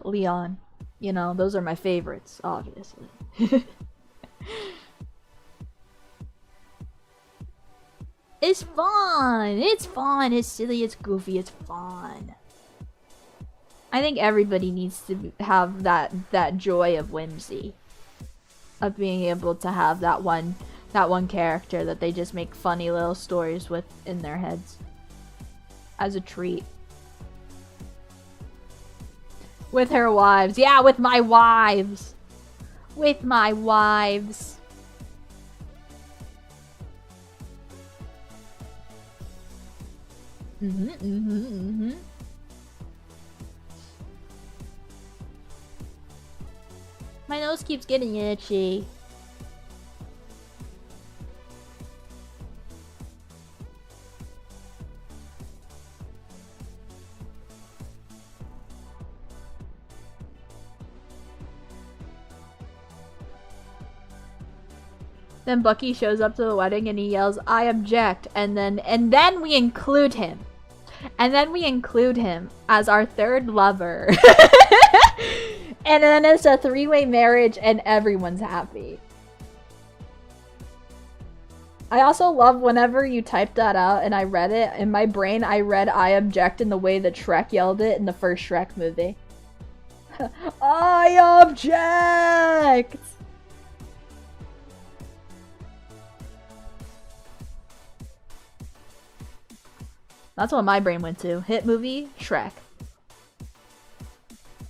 Leon. You know, those are my favorites, obviously. It's fun! It's fun! It's silly, it's goofy, it's fun. I think everybody needs to have that joy of whimsy. Of being able to have that one character that they just make funny little stories with in their heads. As a treat. With her wives. Yeah, with my wives! With my wives. My nose keeps getting itchy. Then Bucky shows up to the wedding and he yells, "I object," and then we include him. And then we include him as our third lover. And then it's a three-way marriage and everyone's happy. I also love whenever you typed that out and I read it, in my brain I read "I object" in the way that Shrek yelled it in the first Shrek movie. I object! That's what my brain went to. Hit movie, Shrek.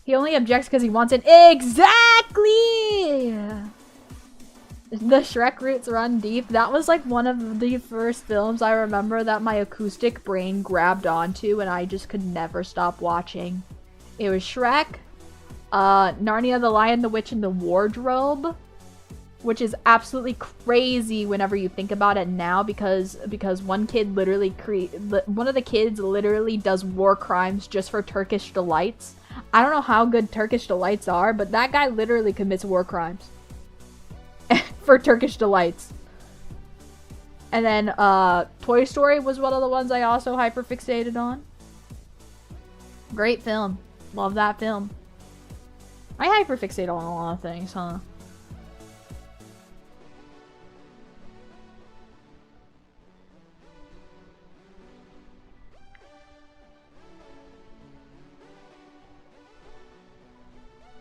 He only objects because he wants it. Exactly! The Shrek roots run deep. That was like one of the first films I remember that my acoustic brain grabbed onto and I just could never stop watching. It was Shrek, Narnia, the Lion, the Witch, and the Wardrobe, which is absolutely crazy whenever you think about it now because one kid literally one of the kids literally does war crimes just for Turkish delights. I don't know how good Turkish delights are, but that guy literally commits war crimes for Turkish delights. And then Toy Story was one of the ones I also hyperfixated on. Great film. Love that film. I hyperfixate on a lot of things, huh?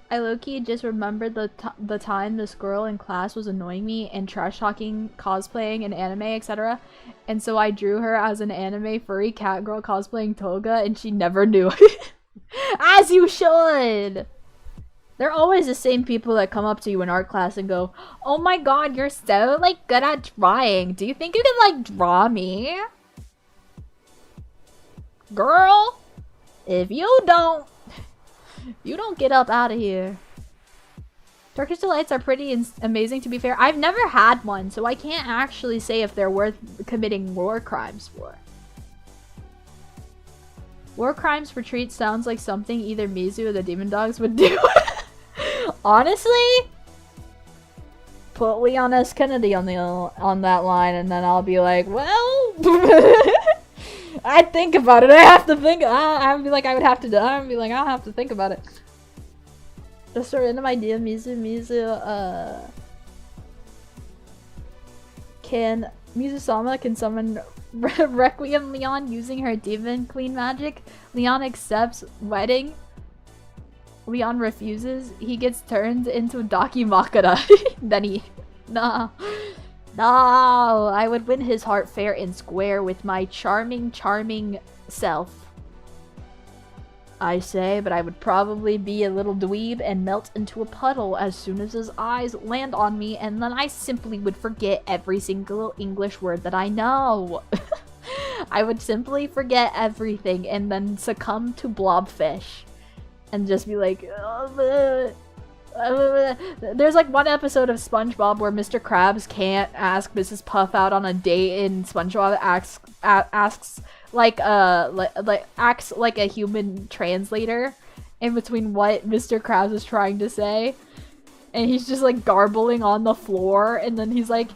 I low-key just remembered the time this girl in class was annoying me and trash-talking, cosplaying, and anime, etc. And so I drew her as an anime furry cat girl cosplaying Toga, and she never knew. As you should! They're always the same people that come up to you in art class and go, "Oh my god, you're so, like, good at drawing. Do you think you can, like, draw me?" Girl, if you don't get up out of here. Turkish delights are pretty amazing, to be fair. I've never had one, so I can't actually say if they're worth committing war crimes for. War crimes for treats sounds like something either Mizu or the Demon Dogs would do. Honestly, put Leon S. Kennedy on that line, and then I'll be like, well, I think about it. I have to think. I'd be like, I would have to. I'd be like, I'll have to think about it. Just a random idea. Mizu-sama can summon Requiem Leon using her Demon Queen magic. Leon accepts wedding. Leon refuses. He gets turned into Dakimakura. Then he... No, I would win his heart fair and square with my charming self. I say, but I would probably be a little dweeb and melt into a puddle as soon as his eyes land on me, and then I simply would forget every single English word that I know. I would simply forget everything and then succumb to blobfish. And just be like... There's like one episode of SpongeBob where Mr. Krabs can't ask Mrs. Puff out on a date, and SpongeBob acts like a human translator in between what Mr. Krabs is trying to say, and he's just like garbling on the floor, and then he's like,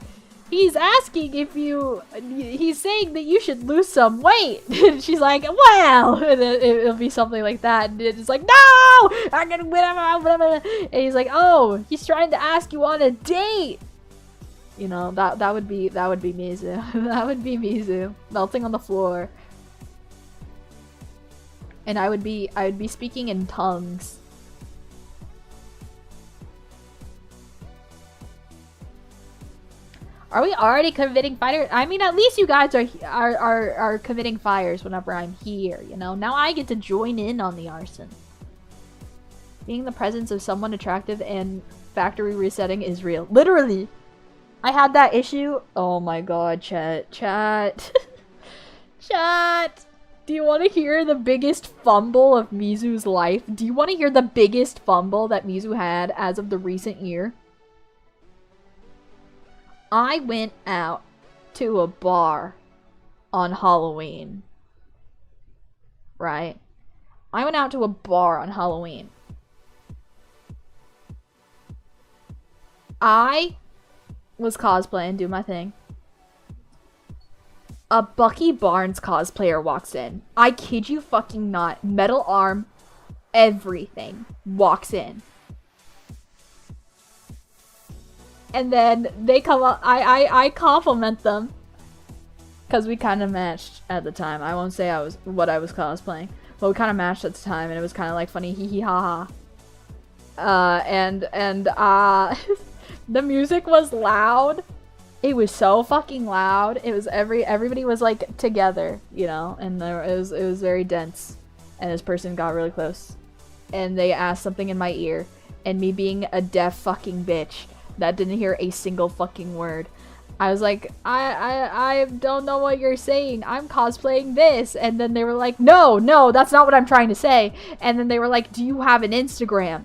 he's asking if you, he's saying that you should lose some weight. And she's like, well, and then it'll be something like that, and it's like, no, I'm gonna whatever. And he's like, oh, he's trying to ask you on a date. You know, that would be Mizu. That would be Mizu melting on the floor. And I would be speaking in tongues. Are we already committing fires? I mean, at least you guys are committing fires whenever I'm here, you know? Now I get to join in on the arson. Being in the presence of someone attractive and factory resetting is real. Literally! I had that issue. Oh my god, chat. Chat. Do you want to hear the biggest fumble of Mizu's life? Do you want to hear the biggest fumble that Mizu had as of the recent year? I went out to a bar on Halloween. Right? I went out to a bar on Halloween. I was cosplaying, do my thing. A Bucky Barnes cosplayer walks in. I kid you fucking not. Metal arm, everything. Walks in. And then they come up, I compliment them. Because we kind of matched at the time. I won't say what I was cosplaying. But we kind of matched at the time, and it was kind of like funny, hee hee ha ha. The music was loud. It was so fucking loud. It was everybody was like together, you know, and it was very dense. And this person got really close. And they asked something in my ear, and me being a deaf fucking bitch, that didn't hear a single fucking word. I was like, I don't know what you're saying. I'm cosplaying this. And then they were like, no, that's not what I'm trying to say. And then they were like, do you have an Instagram?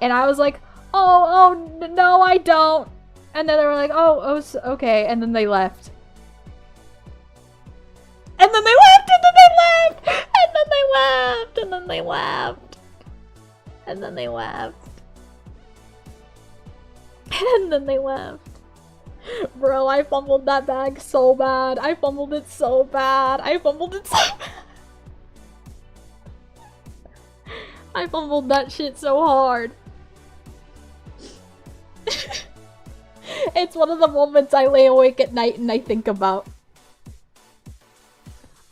And I was like, oh, no, I don't. And then they were like, oh, okay. And then they left. And then they left, and then they left, and then they left, and then they left. And then they left. And then they left. Bro, I fumbled that bag so bad. I fumbled it so bad. I fumbled that shit so hard. It's one of the moments I lay awake at night and I think about.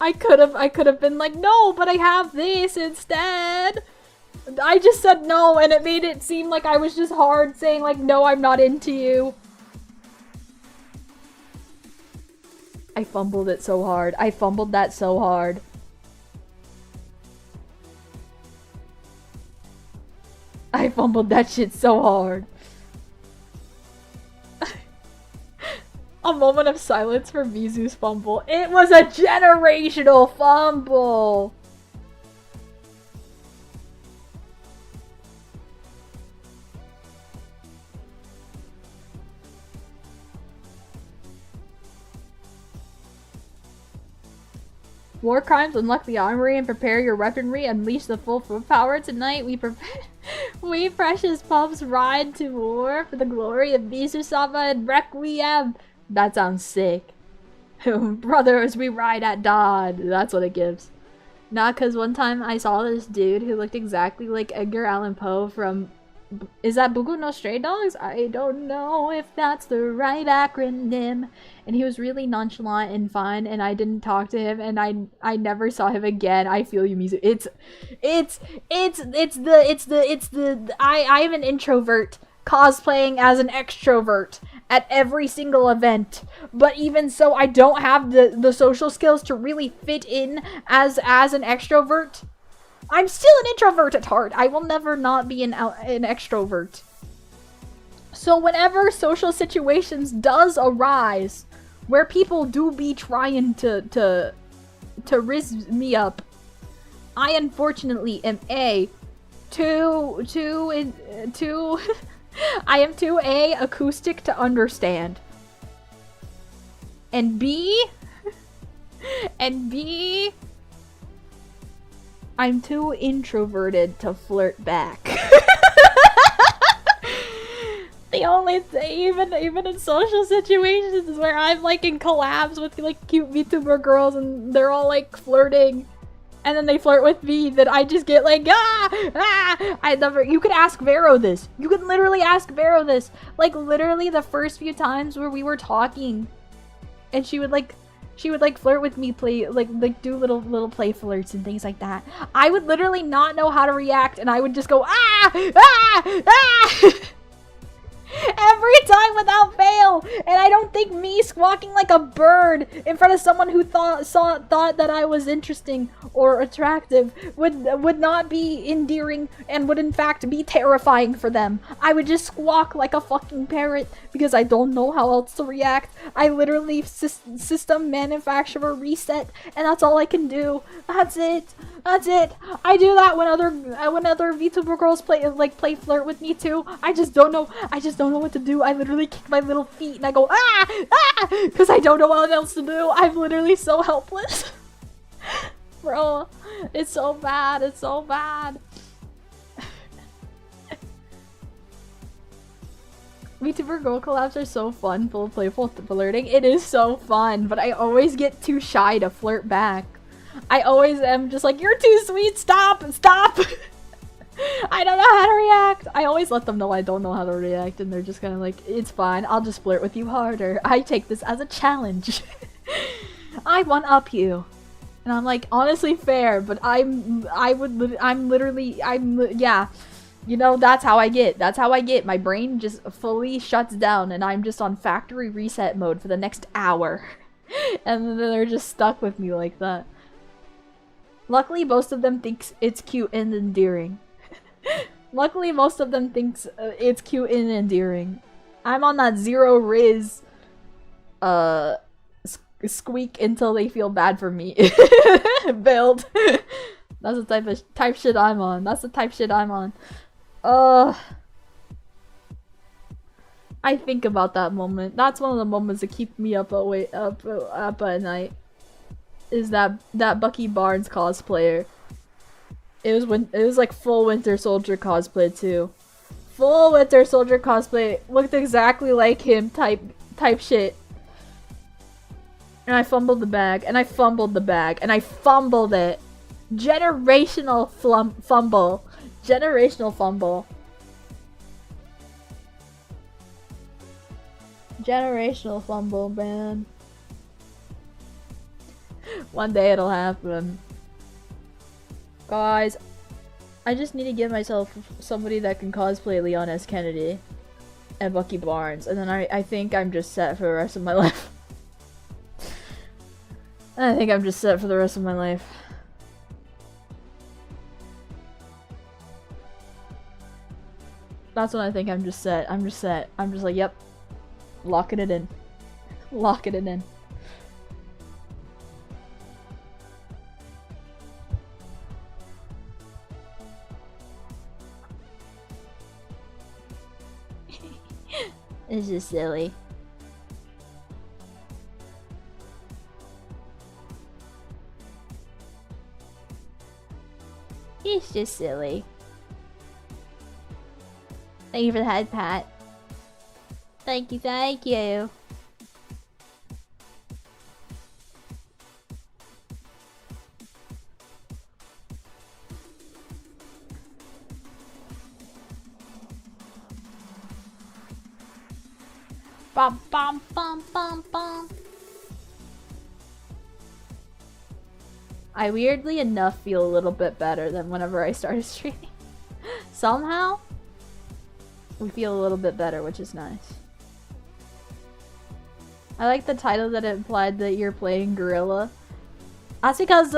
I could have been like, no, but I have this instead. I just said no, and it made it seem like I was just hard saying like, no, I'm not into you. I fumbled it so hard. I fumbled that so hard. I fumbled that shit so hard. A moment of silence for Mizu's fumble. It was a generational fumble! War crimes, unlock the armory and prepare your weaponry, unleash the full power tonight. We precious pups ride to war for the glory of Mizu-sama and Requiem. That sounds sick. Brothers, we ride at dawn. That's what it gives. Nah, cause one time I saw this dude who looked exactly like Edgar Allan Poe from... Is that Buku no Stray Dogs? I don't know if that's the right acronym. And he was really nonchalant and fun, and I didn't talk to him, and I never saw him again. I feel you, Mizu. I am an introvert cosplaying as an extrovert at every single event, but even so, I don't have the social skills to really fit in as an extrovert. I'm still an introvert at heart. I will never not be an extrovert. So whenever social situations does arise where people do be trying to rizz me up, I unfortunately am I am too acoustic to understand. And B, I'm too introverted to flirt back. The only thing, even in social situations where I'm like in collabs with like cute VTuber girls and they're all like flirting, and then they flirt with me, that I just get like, you could ask Vero this. You could literally ask Vero this. Like literally the first few times where we were talking, and she would flirt with me, like do little play flirts and things like that. I would literally not know how to react, and I would just go every time without fail. And I don't think me squawking like a bird in front of someone who thought that I was interesting or attractive would not be endearing, and would in fact be terrifying for them. I would just squawk like a fucking parrot because I don't know how else to react. I literally system manufacturer reset, and that's all I can do. That's it. I do that when other VTuber girls play flirt with me too. I just don't know what to do. I literally kick my little feet and I go because I don't know what else to do. I'm literally so helpless. Bro, it's so bad. It's so bad. VTuber girl collabs are so fun, full of playful flirting. It is so fun, but I always get too shy to flirt back. I always am just like, you're too sweet, stop! I don't know how to react. I always let them know I don't know how to react, and they're just kind of like, it's fine, I'll just flirt with you harder. I take this as a challenge. I one-up you. And I'm like, honestly fair, but yeah. You know, that's how I get. My brain just fully shuts down, and I'm just on factory reset mode for the next hour. And then they're just stuck with me like that. Luckily, most of them think it's cute and endearing. Luckily, most of them thinks it's cute and endearing. I'm on that zero riz, squeak until they feel bad for me build. That's the type shit I'm on. That's the type shit I'm on. I think about that moment. That's one of the moments that keep me up at night. Is that Bucky Barnes cosplayer? It was like full Winter Soldier cosplay too. Full Winter Soldier cosplay, looked exactly like him type shit. And I fumbled the bag, and I fumbled the bag, and I fumbled it. Generational fumble. Generational fumble. Generational fumble, man. One day it'll happen. Guys, I just need to give myself somebody that can cosplay Leon S. Kennedy and Bucky Barnes, and then I think I'm just set for the rest of my life. I think I'm just set for the rest of my life. That's when I think I'm just set. I'm just set. I'm just like, yep. Locking it in. Locking it in. It's just silly. It's just silly. Thank you for the head pat. Thank you, thank you. Bum bum bum bum bum. I weirdly enough feel a little bit better than whenever I started streaming. Somehow, we feel a little bit better, which is nice. I like the title that it implied that you're playing Gorilla. That's because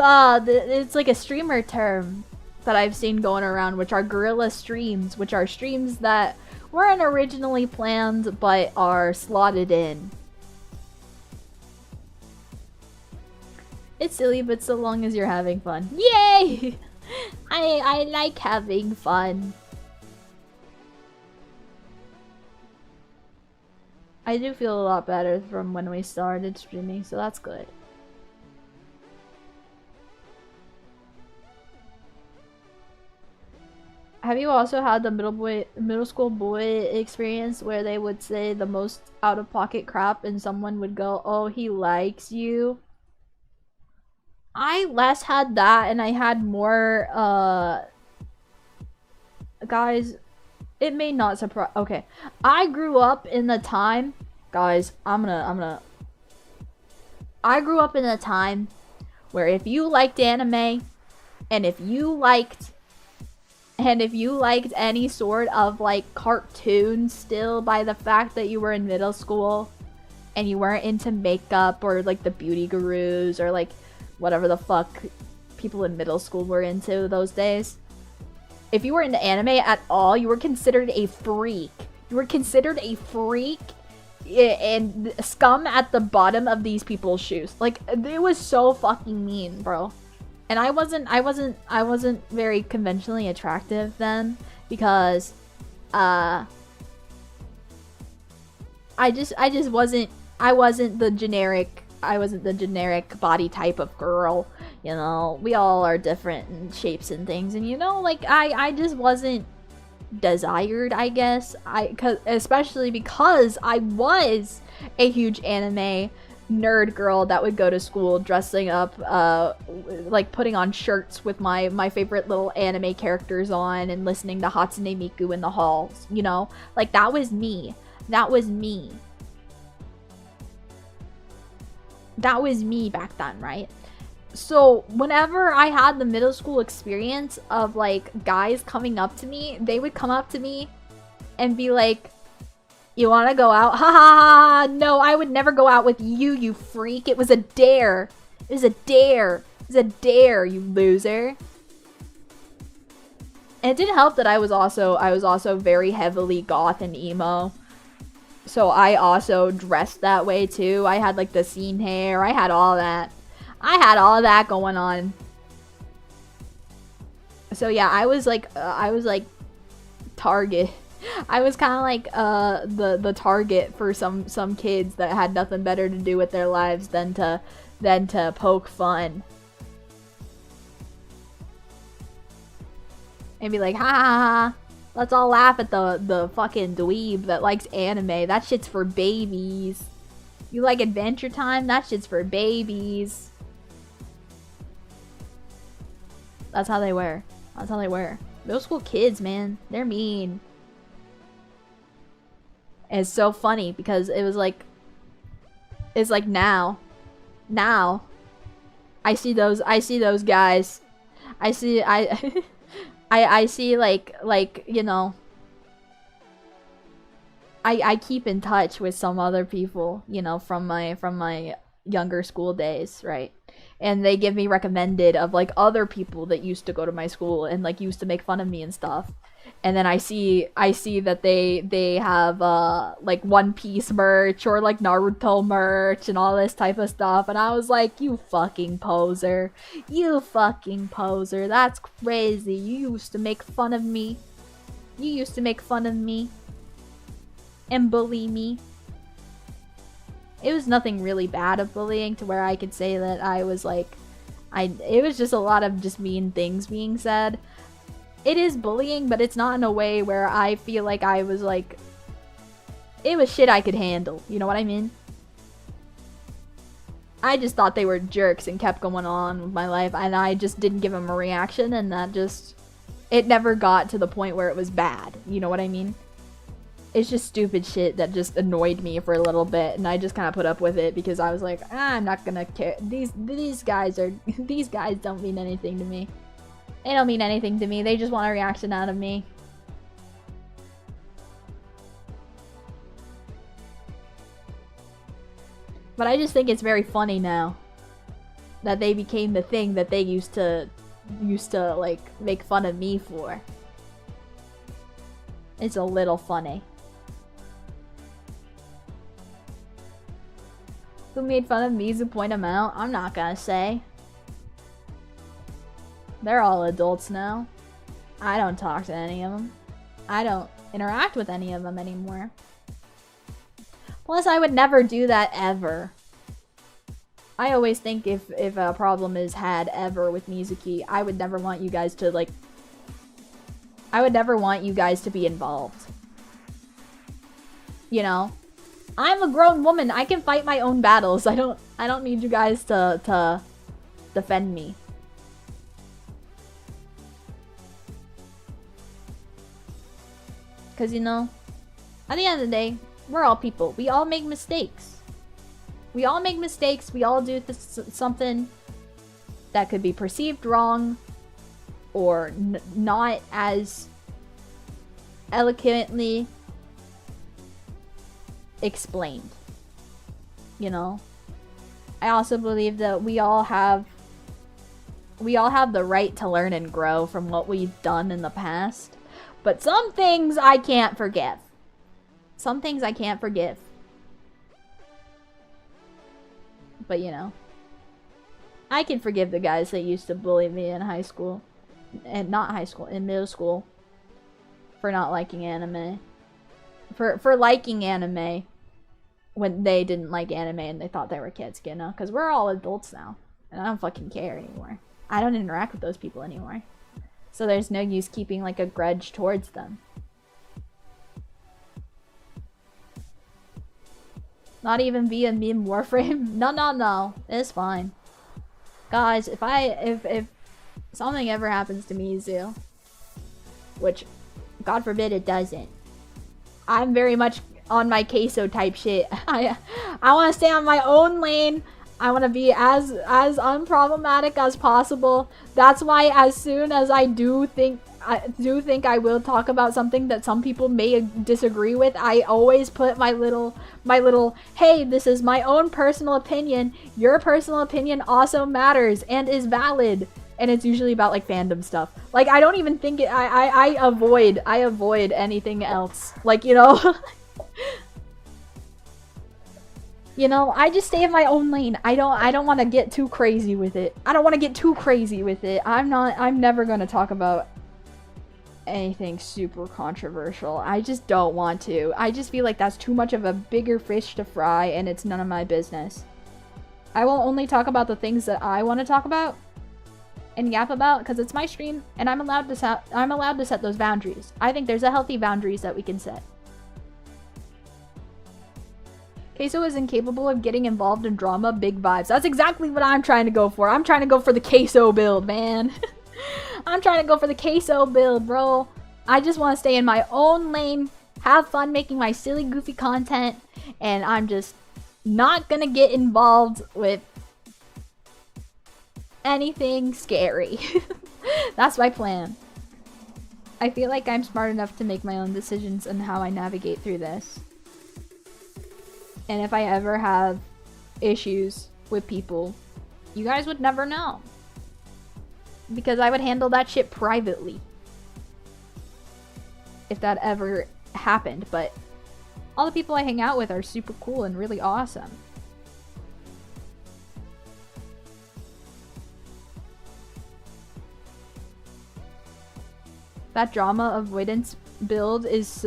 it's like a streamer term that I've seen going around, which are Gorilla streams, which are streams that weren't originally planned but are slotted in. It's silly, but so long as you're having fun. Yay! I like having fun. I do feel a lot better from when we started streaming, so that's good. Have you also had the middle school boy experience where they would say the most out-of-pocket crap and someone would go, "Oh, he likes you"? I less had that, and I had more, guys, it may not surprise. Okay, I grew up in the time, guys. I grew up in a time where if you liked anime, and if you liked any sort of like cartoon still by the fact that you were in middle school, and you weren't into makeup or like the beauty gurus or like whatever the fuck people in middle school were into those days. If you were into anime at all, you were considered a freak. You were considered a freak and scum at the bottom of these people's shoes. Like, it was so fucking mean, bro. And I wasn't very conventionally attractive then because I wasn't the generic body type of girl, you know. We all are different in shapes and things, and you know, like I just wasn't desired, I guess. Especially because I was a huge anime nerd girl that would go to school dressing up, like putting on shirts with my favorite little anime characters on and listening to Hatsune Miku in the halls, you know? Like, that was me. That was me. That was me back then, right? So whenever I had the middle school experience of like guys coming up to me, they would come up to me and be like, "You want to go out?" Ha ha ha! No, I would never go out with you, you freak. It was a dare. It was a dare. It was a dare, you loser. And it didn't help that I was also very heavily goth and emo. So I also dressed that way too. I had like the scene hair. I had all that. I had all that going on. So yeah, I was like target. I was kind of like the target for some kids that had nothing better to do with their lives than to poke fun. And be like, ha ha ha, let's all laugh at the fucking dweeb that likes anime. That shit's for babies. You like Adventure Time? That shit's for babies. That's how they were. That's how they were. Middle school kids, man. They're mean. And it's so funny because it was like... It's like now. Now. I see those guys. I see like, you know, I keep in touch with some other people, you know, from my younger school days, right? And they give me recommended of like other people that used to go to my school and like used to make fun of me and stuff. And then I see that they have like One Piece merch or like Naruto merch and all this type of stuff, and I was like, you fucking poser. You fucking poser. That's crazy. You used to make fun of me. You used to make fun of me and bully me. It was nothing really bad of bullying to where I could say that I was like it was just a lot of just mean things being said. It is bullying, but it's not in a way where I feel like I was like... It was shit I could handle, you know what I mean? I just thought they were jerks and kept going on with my life, and I just didn't give them a reaction, and that just... It never got to the point where it was bad, you know what I mean? It's just stupid shit that just annoyed me for a little bit, and I just kind of put up with it because I was like, I'm not gonna care. These guys don't mean anything to me. They don't mean anything to me. They just want a reaction out of me. But I just think it's very funny now that they became the thing that they used to like make fun of me for. It's a little funny. Who made fun of Mizu? Point them out. I'm not gonna say. They're all adults now. I don't talk to any of them. I don't interact with any of them anymore. Plus, I would never do that ever. I always think if a problem is had ever with Mizuki, I would never want you guys to like... I would never want you guys to be involved. You know? I'm a grown woman. I can fight my own battles. I don't need you guys to defend me. Because, you know, at the end of the day, we're all people. We all make mistakes. We all make mistakes. We all do something that could be perceived wrong or not as eloquently explained. You know? I also believe that we all have the right to learn and grow from what we've done in the past. But some things I can't forgive. Some things I can't forgive. But, you know. I can forgive the guys that used to bully me in high school. And not high school, in middle school. For not liking anime. For liking anime. When they didn't like anime and they thought they were kids, you know? Because we're all adults now. And I don't fucking care anymore. I don't interact with those people anymore. So there's no use keeping like a grudge towards them. Not even via meme warframe. No. It's fine. Guys, if something ever happens to Mizu, which God forbid it doesn't, I'm very much on my queso type shit. I want to stay on my own lane. I want to be as unproblematic as possible. That's why as soon as I do think I will talk about something that some people may disagree with, I always put my little, hey, this is my own personal opinion. Your personal opinion also matters and is valid. and it's usually about like fandom stuff. Like I don't even think I avoid anything else. Like, you know. You know, I just stay in my own lane. I don't want to get too crazy with it. I'm never going to talk about anything super controversial. I just don't want to. I just feel like that's too much of a bigger fish to fry, and it's none of my business. I will only talk about the things that I want to talk about and yap about, because it's my stream, and I'm allowed to set those boundaries. I think there's a healthy boundaries that we can set. Queso is incapable of getting involved in drama, big vibes. That's exactly what I'm trying to go for. I'm trying to go for the Queso build, man. I'm trying to go for the Queso build, bro. I just want to stay in my own lane, have fun making my silly, goofy content, and I'm just not gonna get involved with anything scary. That's my plan. I feel like I'm smart enough to make my own decisions on how I navigate through this. And if I ever have issues with people, you guys would never know. Because I would handle that shit privately. If that ever happened. But all the people I hang out with are super cool and really awesome. That drama avoidance build is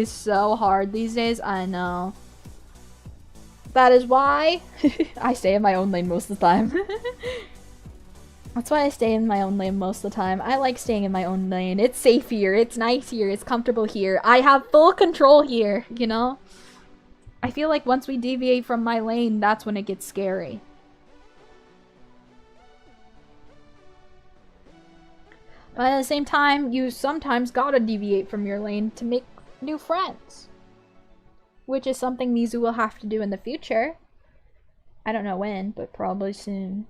so hard these days. I know. That is why I stay in my own lane most of the time. That's why I stay in my own lane most of the time. I like staying in my own lane. It's safe here. It's nice here. It's comfortable here. I have full control here, you know? I feel like once we deviate from my lane, that's when it gets scary. But at the same time, you sometimes gotta deviate from your lane to make new friends. Which is something Mizu will have to do in the future. I don't know when, but probably soon.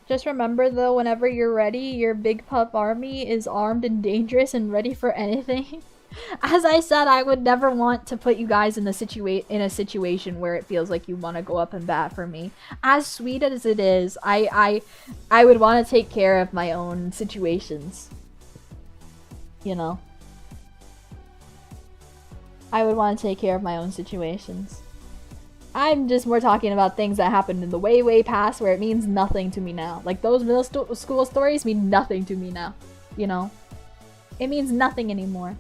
Just remember though, whenever you're ready, your big pup army is armed and dangerous and ready for anything. As I said, I would never want to put you guys in a situation where it feels like you want to go up and bat for me. As sweet as it is, I would want to take care of my own situations. You know? I would want to take care of my own situations. I'm just more talking about things that happened in the way past where it means nothing to me now. Like those middle school stories mean nothing to me now. You know? It means nothing anymore.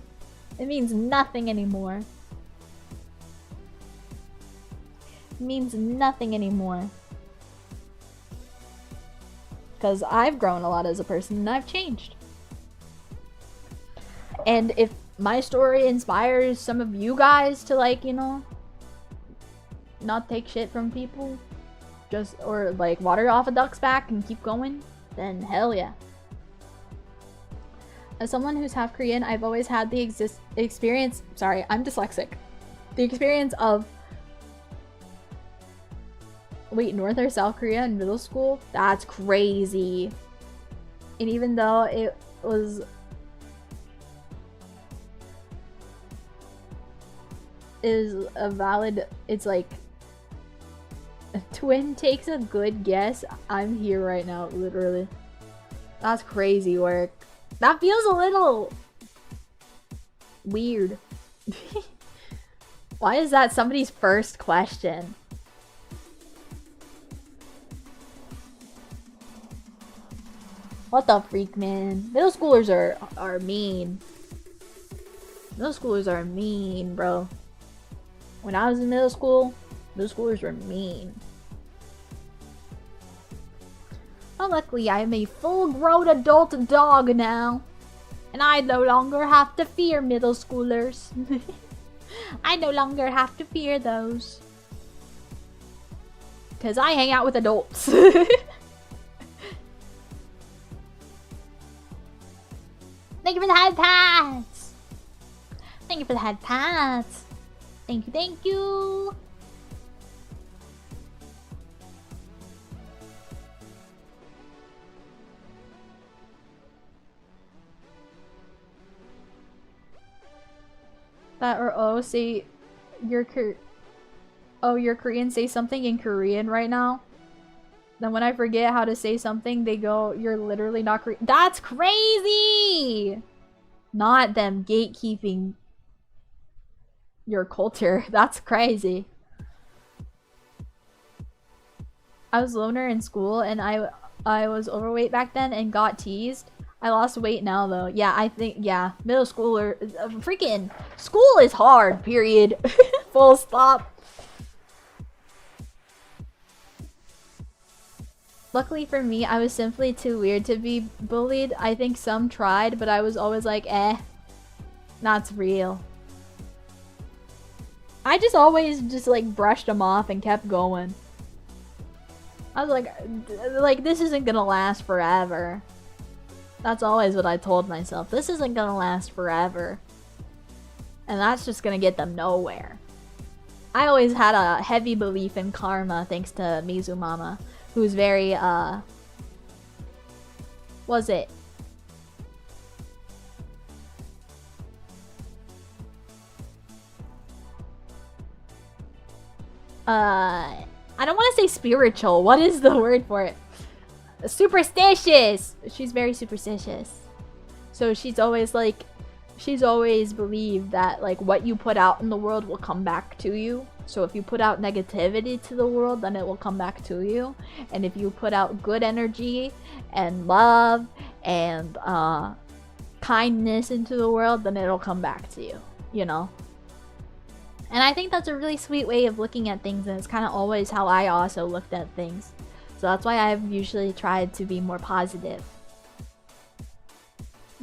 It means nothing anymore. It means nothing anymore. Because I've grown a lot as a person and I've changed. And if my story inspires some of you guys to, like, you know, not take shit from people, just, or like water off a duck's back and keep going, then hell yeah. As someone who's half Korean, I've always had the experience, sorry, I'm dyslexic. The experience of, wait, North or South Korea in middle school? That's crazy. And even though it was is a valid, it's like twin takes a good guess, I'm here right now, literally. That's crazy work. That feels a little weird. Why is that somebody's first question? What the freak, man? Middle schoolers are mean. Middle schoolers are mean, bro. When I was in middle schoolers were mean. Well, luckily I am a full-grown adult dog now. And I no longer have to fear middle schoolers. I no longer have to fear those. Because I hang out with adults. Thank you for the head pats! Thank you for the head pats! Thank you, thank you! That or oh, say your Korean say something in Korean right now. Then when I forget how to say something, they go, "You're literally not That's crazy! Not them gatekeeping your culture. That's crazy. I was loner in school and I was overweight back then and got teased. I lost weight now though. Yeah, I think, yeah, middle schooler, freaking school is hard, period. Full stop. Luckily for me, I was simply too weird to be bullied. I think some tried, but I was always like, not real. I just always just like brushed them off and kept going. I was like, this isn't gonna last forever. That's always what I told myself. This isn't gonna last forever. And that's just gonna get them nowhere. I always had a heavy belief in karma thanks to Mizu-mama, who's very, was it? I don't want to say spiritual. What is the word for it? Superstitious! She's very superstitious. So she's always like, she's always believed that like what you put out in the world will come back to you. So if you put out negativity to the world, then it will come back to you. And if you put out good energy and love and kindness into the world, then it'll come back to you, you know? And I think that's a really sweet way of looking at things, and it's kind of always how I also looked at things. So that's why I've usually tried to be more positive.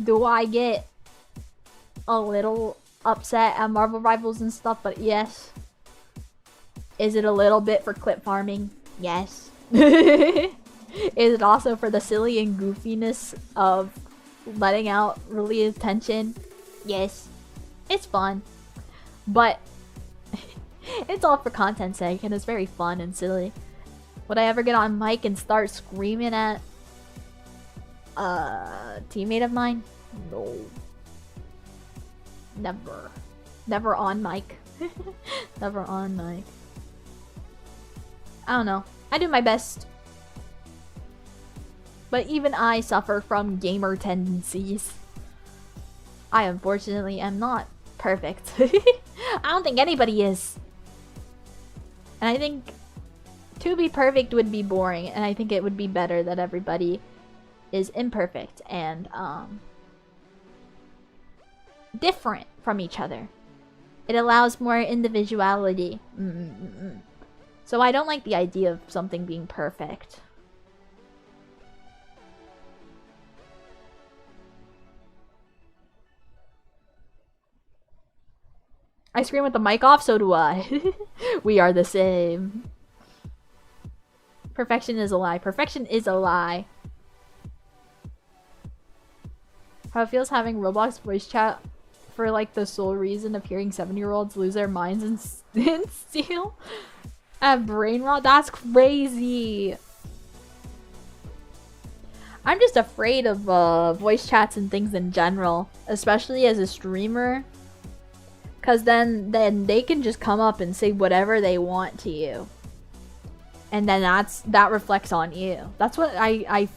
Do I get a little upset at Marvel Rivals and stuff? But yes. Is it a little bit for clip farming? Yes. Is it also for the silly and goofiness of letting out really attention? Yes. It's fun. But it's all for content's sake, and it's very fun and silly. Would I ever get on mic and start screaming at a teammate of mine? No. Never. Never on mic. Never on mic. I don't know. I do my best. But even I suffer from gamer tendencies. I unfortunately am not perfect. I don't think anybody is. And I think to be perfect would be boring, and I think it would be better that everybody is imperfect and different from each other. It allows more individuality. So I don't like the idea of something being perfect. I scream with the mic off, so do I. We are the same. Perfection is a lie. Perfection is a lie. How it feels having Roblox voice chat for like the sole reason of hearing 7-year-olds lose their minds and steal a brain rot? That's crazy. I'm just afraid of voice chats and things in general, especially as a streamer. Cause then they can just come up and say whatever they want to you, and then that reflects on you. That's what I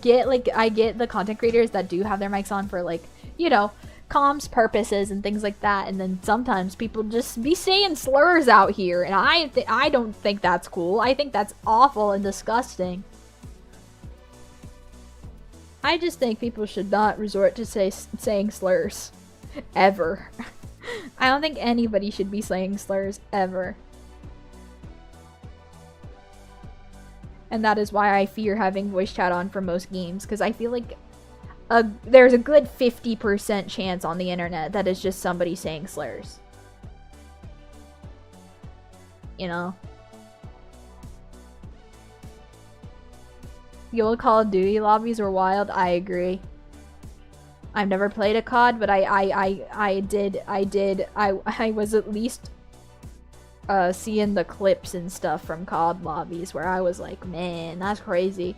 get. Like, I get the content creators that do have their mics on for, like, you know, comms purposes and things like that. And then sometimes people just be saying slurs out here, and I don't think that's cool. I think that's awful and disgusting. I just think people should not resort to saying slurs ever. I don't think anybody should be saying slurs ever. And that is why I fear having voice chat on for most games, because I feel like there's a good 50% chance on the internet that it's just somebody saying slurs. You know? The old Call of Duty lobbies were wild. I agree. I've never played a COD, but I was at least seeing the clips and stuff from COD lobbies where I was like, man, that's crazy.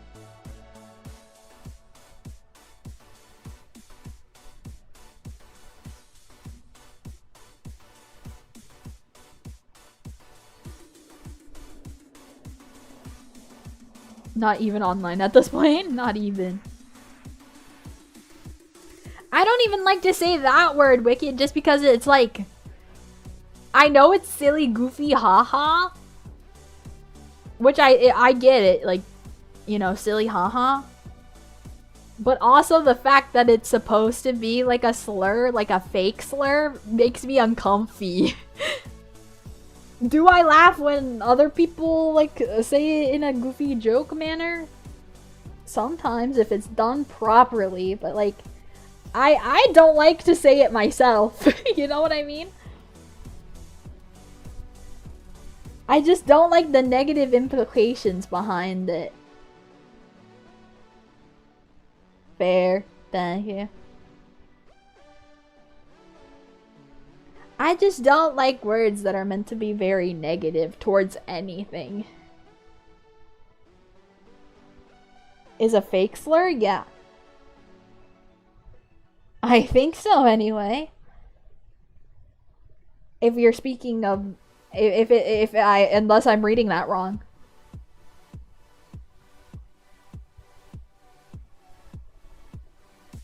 Not even online at this point. Not even. I don't even like to say that word, wicked, just because it's like... I know it's silly, goofy, haha. Which I get it, like, you know, silly, haha. But also the fact that it's supposed to be like a slur, like a fake slur, makes me uncomfy. Do I laugh when other people, like, say it in a goofy joke manner? Sometimes, if it's done properly, but, like, I don't like to say it myself. You know what I mean? I just don't like the negative implications behind it. Fair. Thank you. I just don't like words that are meant to be very negative towards anything. Is a fake slur? Yeah. I think so anyway. If you're speaking of... unless I'm reading that wrong.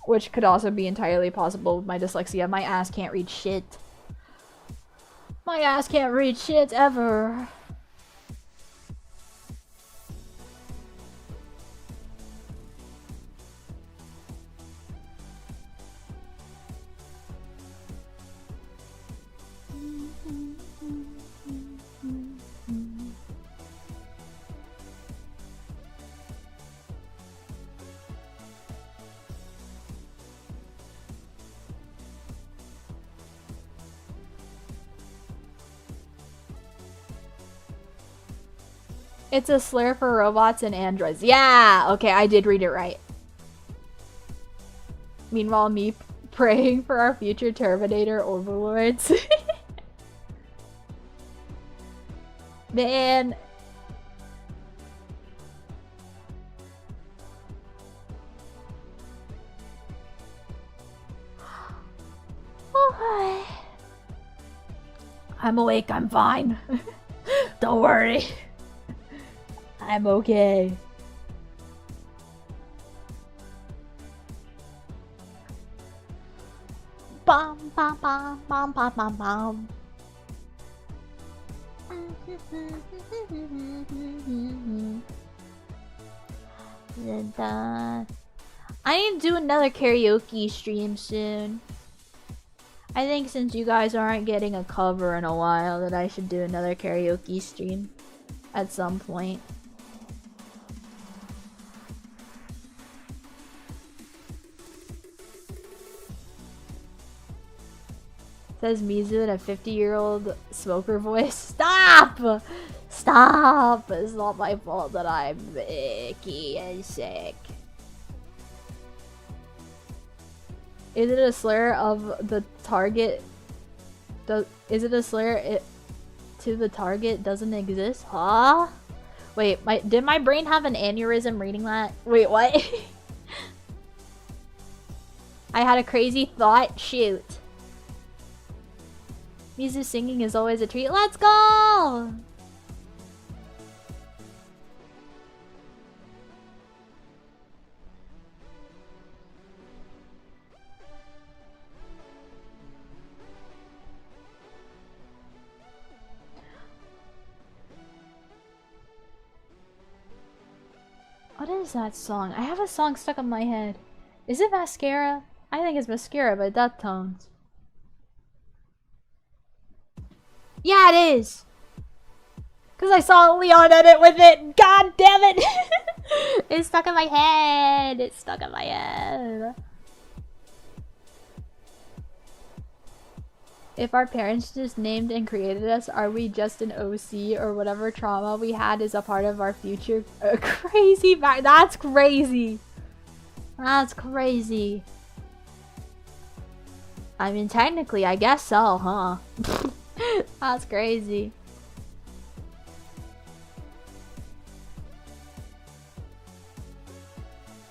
Which could also be entirely possible with my dyslexia. My ass can't read shit. My ass can't read shit ever. It's a slur for robots and androids. Yeah! Okay, I did read it right. Meanwhile, me praying for our future Terminator overlords. Man. Oh, I'm awake, I'm fine. Don't worry. I'm okay. Bum bum bum bum bum bum bum. I need to do another karaoke stream soon. I think since you guys aren't getting a cover in a while, that I should do another karaoke stream at some point. Says Mizu in a 50-year-old smoker voice. Stop! Stop! It's not my fault that I'm icky and sick. Is it a slur of the target? Is it a slur to the target doesn't exist? Huh? Wait, did my brain have an aneurysm reading that? Wait, what? I had a crazy thought. Shoot. Mizu singing is always a treat. Let's go! What is that song? I have a song stuck in my head. Is it Mascara? I think it's Mascara by Duck Tones. Yeah, it is! Because I saw Leon edit with it! God damn it! It's stuck in my head! It's stuck in my head. If our parents just named and created us, are we just an OC or whatever trauma we had is a part of our future? Crazy! That's crazy! That's crazy. I mean, technically, I guess so, huh? That's crazy.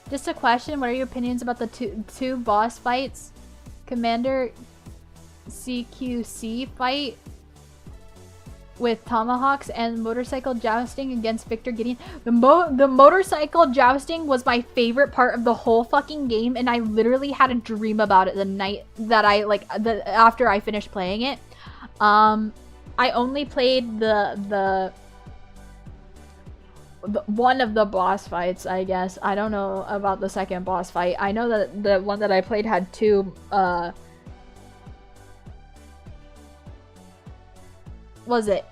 Just a question, what are your opinions about the two boss fights? Commander CQC fight with tomahawks and motorcycle jousting against Victor Gideon. The motorcycle jousting was my favorite part of the whole fucking game, and I literally had a dream about it the night that I after I finished playing it. I only played the one of the boss fights, I guess. I don't know about the second boss fight. I know that the one that I played had two, was it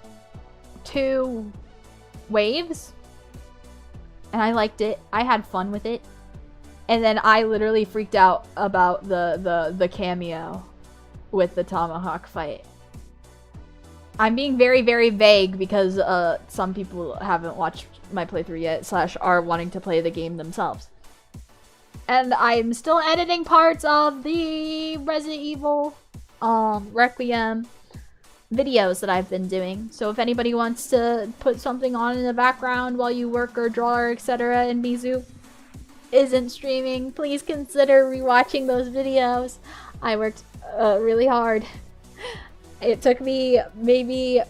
2 waves? And I liked it. I had fun with it. And then I literally freaked out about the cameo with the tomahawk fight. I'm being very, very vague because some people haven't watched my playthrough yet, / are wanting to play the game themselves. And I'm still editing parts of the Resident Evil Requiem videos that I've been doing. So if anybody wants to put something on in the background while you work or draw or etc. and Mizu isn't streaming, please consider rewatching those videos. I worked really hard. It took me maybe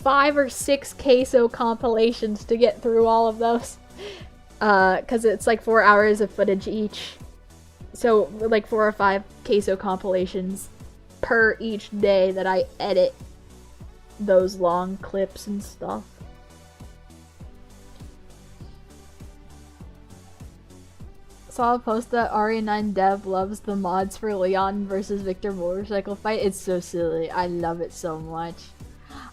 5 or 6 queso compilations to get through all of those. Because it's like 4 hours of footage each. So like 4 or 5 queso compilations per each day that I edit those long clips and stuff. Saw a post that RE9 Dev loves the mods for Leon versus Victor motorcycle fight. It's so silly. I love it so much.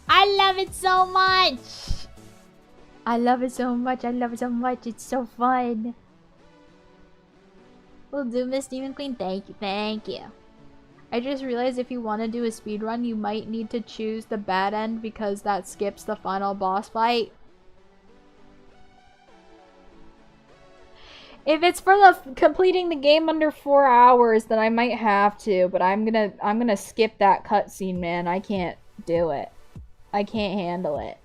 I love it so much! I love it so much. I love it so much. It's so fun. Will do, Miss Demon Queen. Thank you. Thank you. I just realized if you want to do a speedrun, you might need to choose the bad end because that skips the final boss fight. If it's for the completing the game under 4 hours, then I might have to, but I'm gonna skip that cutscene, man. I can't do it. I can't handle it.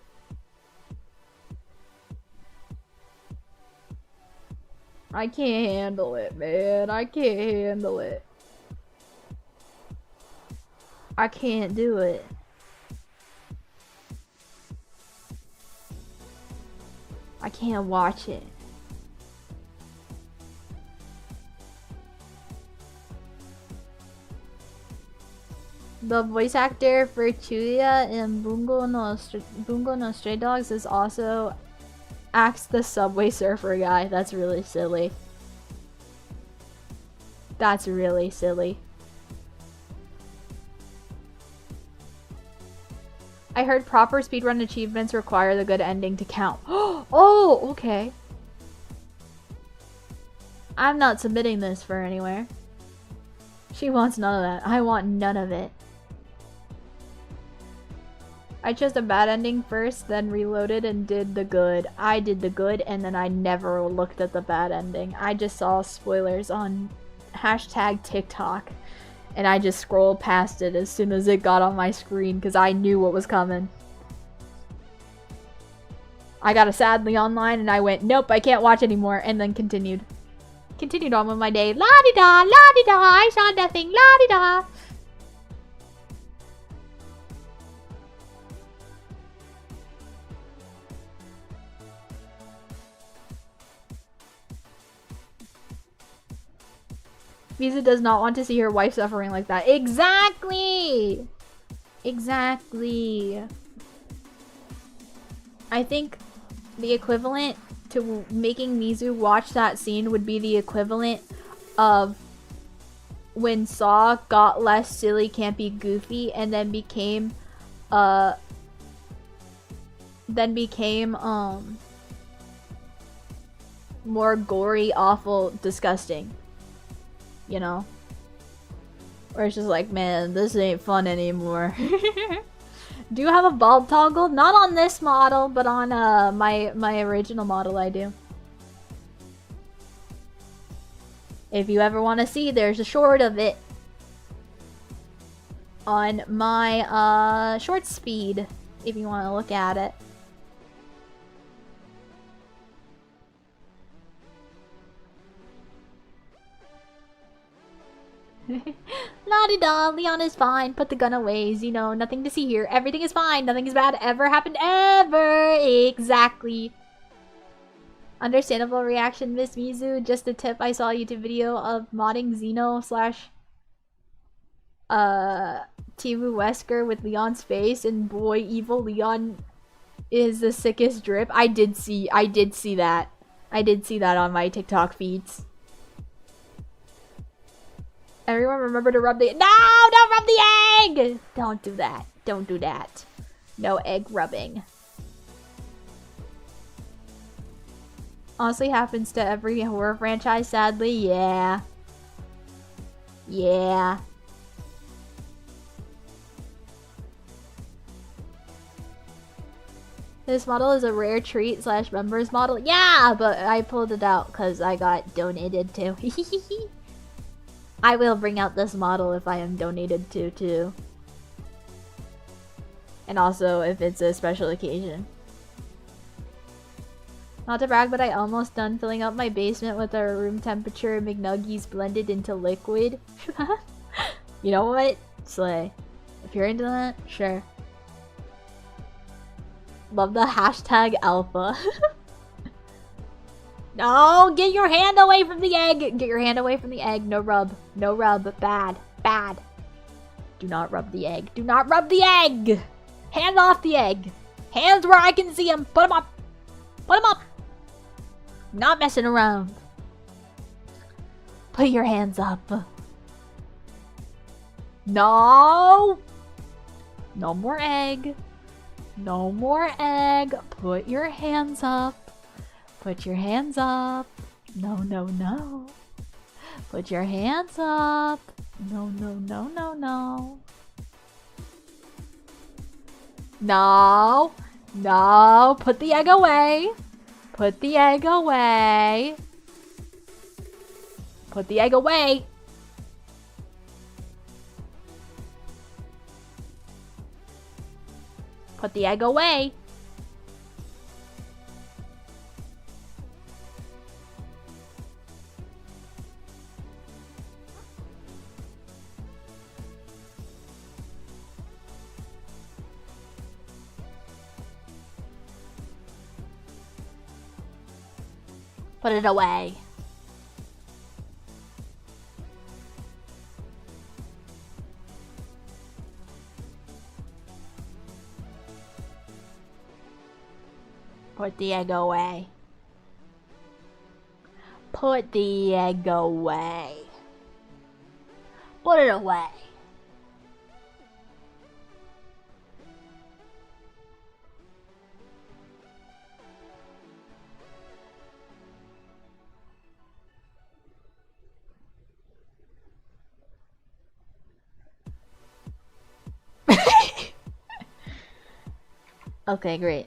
I can't handle it, man. I can't handle it. I can't do it. I can't watch it. The voice actor for Chuya in Bungo no Stray Dogs is also acts the Subway Surfer guy. That's really silly. That's really silly. I heard proper speedrun achievements require the good ending to count. Oh, okay. I'm not submitting this for anywhere. She wants none of that. I want none of it. I chose the bad ending first, then reloaded and did the good. I did the good and then I never looked at the bad ending. I just saw spoilers on #TikTok and I just scrolled past it as soon as it got on my screen because I knew what was coming. I got a sadly online and I went, nope, I can't watch anymore, and then continued. Continued on with my day. La-di-da, la-di-da, I saw nothing, la-di-da. Mizu does not want to see her wife suffering like that. Exactly! Exactly. I think the equivalent to making Mizu watch that scene would be the equivalent of when Saw got less silly, campy, goofy, and then became more gory, awful, disgusting. You know? Where it's just like, man, this ain't fun anymore. Do you have a bulb toggle? Not on this model, but on my original model I do. If you ever want to see, there's a short of it on my short speed, if you want to look at it. La la-di-da, Leon is fine. Put the gun away. Zeno, nothing to see here. Everything is fine. Nothing is bad ever happened ever. Exactly. Understandable reaction, Miss Mizu. Just a tip, I saw a YouTube video of modding Zeno slash Timu Wesker with Leon's face, and boy, evil Leon is the sickest drip. I did see that. I did see that on my TikTok feeds. Everyone remember to rub the— No! Don't rub the egg! Don't do that. Don't do that. No egg rubbing. Honestly happens to every horror franchise, sadly. Yeah. Yeah. This model is a rare treat slash members model. Yeah, but I pulled it out because I got donated to. I will bring out this model if I am donated to, too. And also if it's a special occasion. Not to brag, but I almost done filling up my basement with our room temperature McNuggies blended into liquid. You know what? Slay. If you're into that, sure. Love the hashtag alpha. No, get your hand away from the egg. Get your hand away from the egg. No rub. No rub. Bad. Bad. Do not rub the egg. Do not rub the egg. Hand off the egg. Hands where I can see them. Put them up. Put them up. Not messing around. Put your hands up. No. No more egg. No more egg. Put your hands up. Put your hands up. No, no, no. Put your hands up. No, no, no, no, no. No. No. Put the egg away. Put the egg away. Put the egg away. Put the egg away. Put it away. Put the egg away. Put the egg away. Put it away. Okay, great.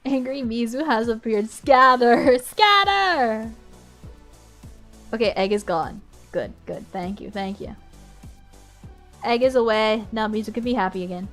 Angry Mizu has appeared. Scatter! Scatter! Okay, egg is gone. Good, good. Thank you, thank you. Egg is away. Now Mizu can be happy again.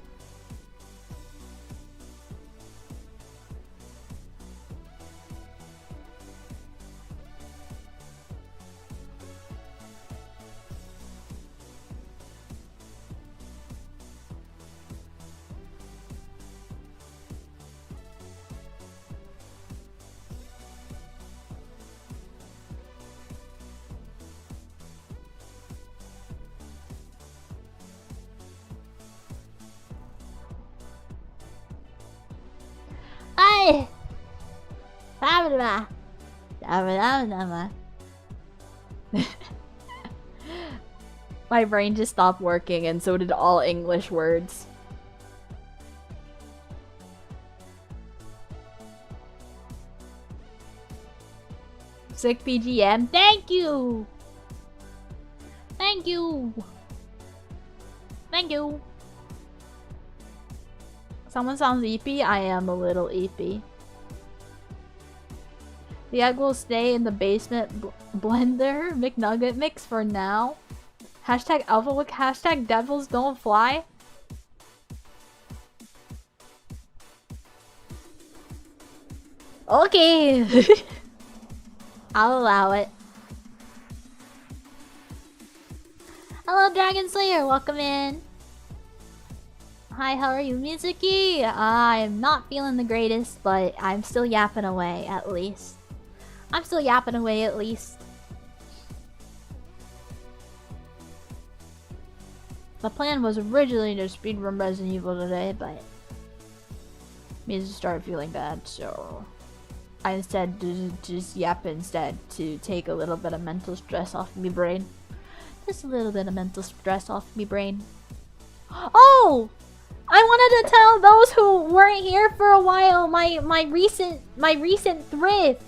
My brain just stopped working, and so did all English words. Sick BGM. Thank you! Thank you! Thank you! Someone sounds eepy? I am a little eepy. The egg will stay in the basement blender McNugget mix for now. Hashtag alpha look. Hashtag devils don't fly. Okay. I'll allow it. Hello, Dragon Slayer. Welcome in. Hi, how are you, Mizuki? I'm not feeling the greatest, but I'm still yapping away, at least. I'm still yapping away, at least. The plan was originally to speedrun Resident Evil today, but Mizu started feeling bad, so I instead just yap instead to take a little bit of mental stress off me brain. Just a little bit of mental stress off me brain. Oh! I wanted to tell those who weren't here for a while my recent thrift.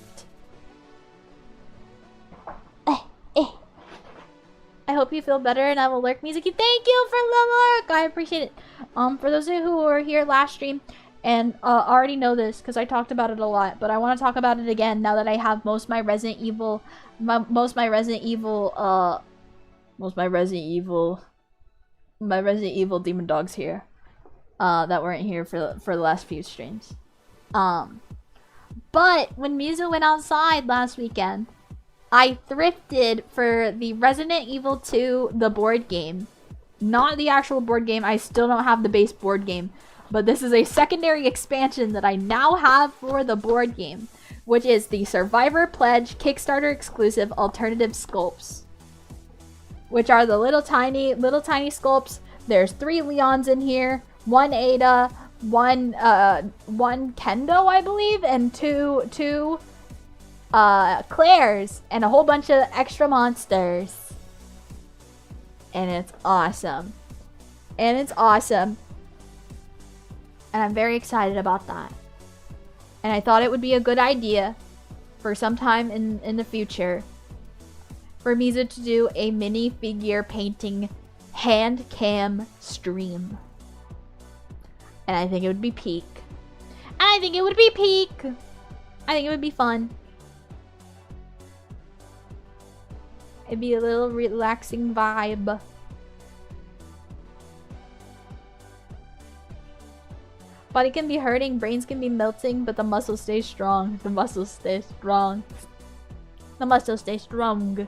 I hope you feel better and I will lurk, Mizuki. Thank you for the lurk. I appreciate it. For those of you who were here last stream and already know this because I talked about it a lot, but I want to talk about it again now that I have most of my Resident Evil demon dogs here. That weren't here for the last few streams. But when Mizu went outside last weekend, I thrifted for the Resident Evil 2, the board game. Not the actual board game. I still don't have the base board game. But this is a secondary expansion that I now have for the board game, which is the Survivor Pledge Kickstarter exclusive alternative sculpts, which are the little tiny sculpts. There's 3 Leons in here, 1 Ada, one Kendo, I believe, and two Claire's, and a whole bunch of extra monsters. And it's awesome. And I'm very excited about that. And I thought it would be a good idea for sometime in the future for Mizu to do a mini figure painting hand cam stream. And I think it would be peak. I think it would be fun. It'd be a little relaxing vibe. Body can be hurting, brains can be melting, but the muscles stay strong. The muscles stay strong. The muscles stay strong.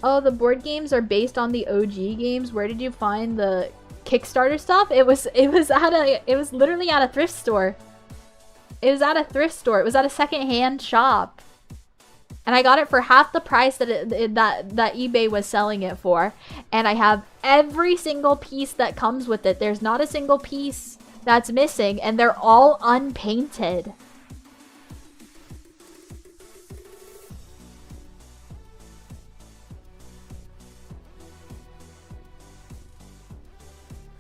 Oh, the board games are based on the OG games. Where did you find the Kickstarter stuff? It was literally at a thrift store. It was at a thrift store. It was at a secondhand shop. And I got it for half the price that that eBay was selling it for. And I have every single piece that comes with it. There's not a single piece that's missing, and they're all unpainted.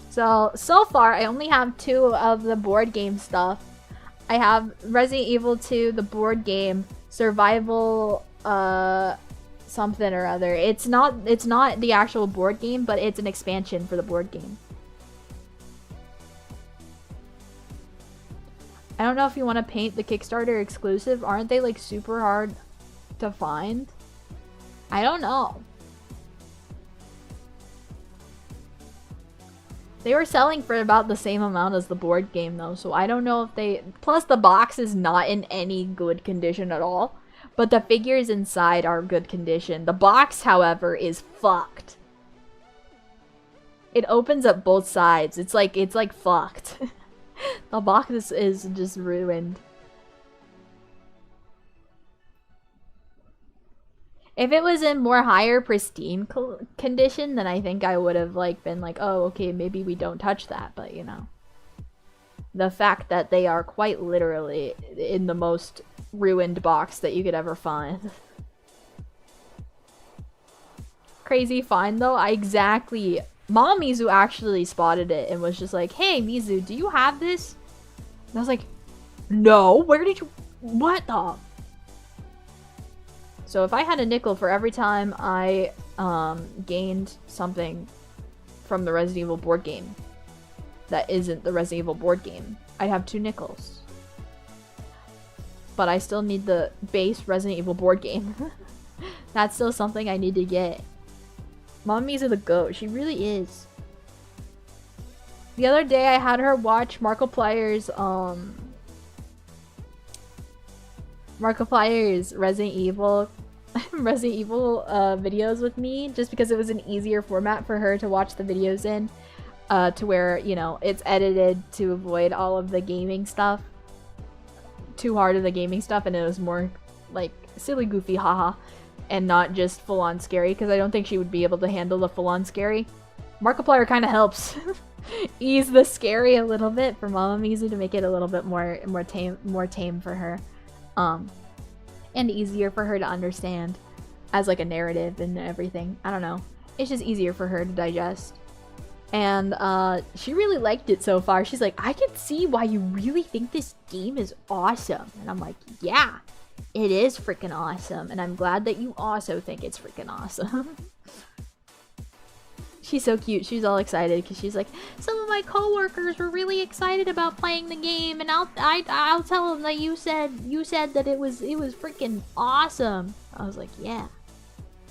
So far, I only have 2 of the board game stuff. I have Resident Evil 2, the board game, survival, something or other. It's not the actual board game, but it's an expansion for the board game. I don't know if you want to paint the Kickstarter exclusive. Aren't they like super hard to find? I don't know. They were selling for about the same amount as the board game though, so I don't know if they... Plus the box is not in any good condition at all, but the figures inside are good condition. The box, however, is fucked. It opens up both sides. It's like fucked. The box is just ruined. If it was in more higher pristine condition, then I think I would have like been like, oh, okay, maybe we don't touch that. But you know, the fact that they are quite literally in the most ruined box that you could ever find. Crazy find though. Mom Mizu actually spotted it and was just like, hey Mizu, do you have this? And I was like, no, where did you, what the? So if I had a nickel for every time I gained something from the Resident Evil board game that isn't the Resident Evil board game, I'd have 2 nickels. But I still need the base Resident Evil board game. That's still something I need to get. Mommy's are the goat. She really is. The other day I had her watch Markiplier's Resident Evil videos with me, just because it was an easier format for her to watch the videos in, to where, you know, it's edited to avoid all of the gaming stuff, too hard of the gaming stuff, and it was more like silly, goofy, haha, and not just full-on scary, because I don't think she would be able to handle the full-on scary. Markiplier kind of helps ease the scary a little bit for Mama Mizu to make it a little bit more tame for her, and easier for her to understand as like a narrative and everything. I don't know. It's just easier for her to digest. And she really liked it so far. She's like, I can see why you really think this game is awesome. And I'm like, yeah, it is freaking awesome. And I'm glad that you also think it's freaking awesome. She's so cute. She's all excited because she's like, some of my coworkers were really excited about playing the game, and I'll tell them that you said that it was freaking awesome. I was like, yeah,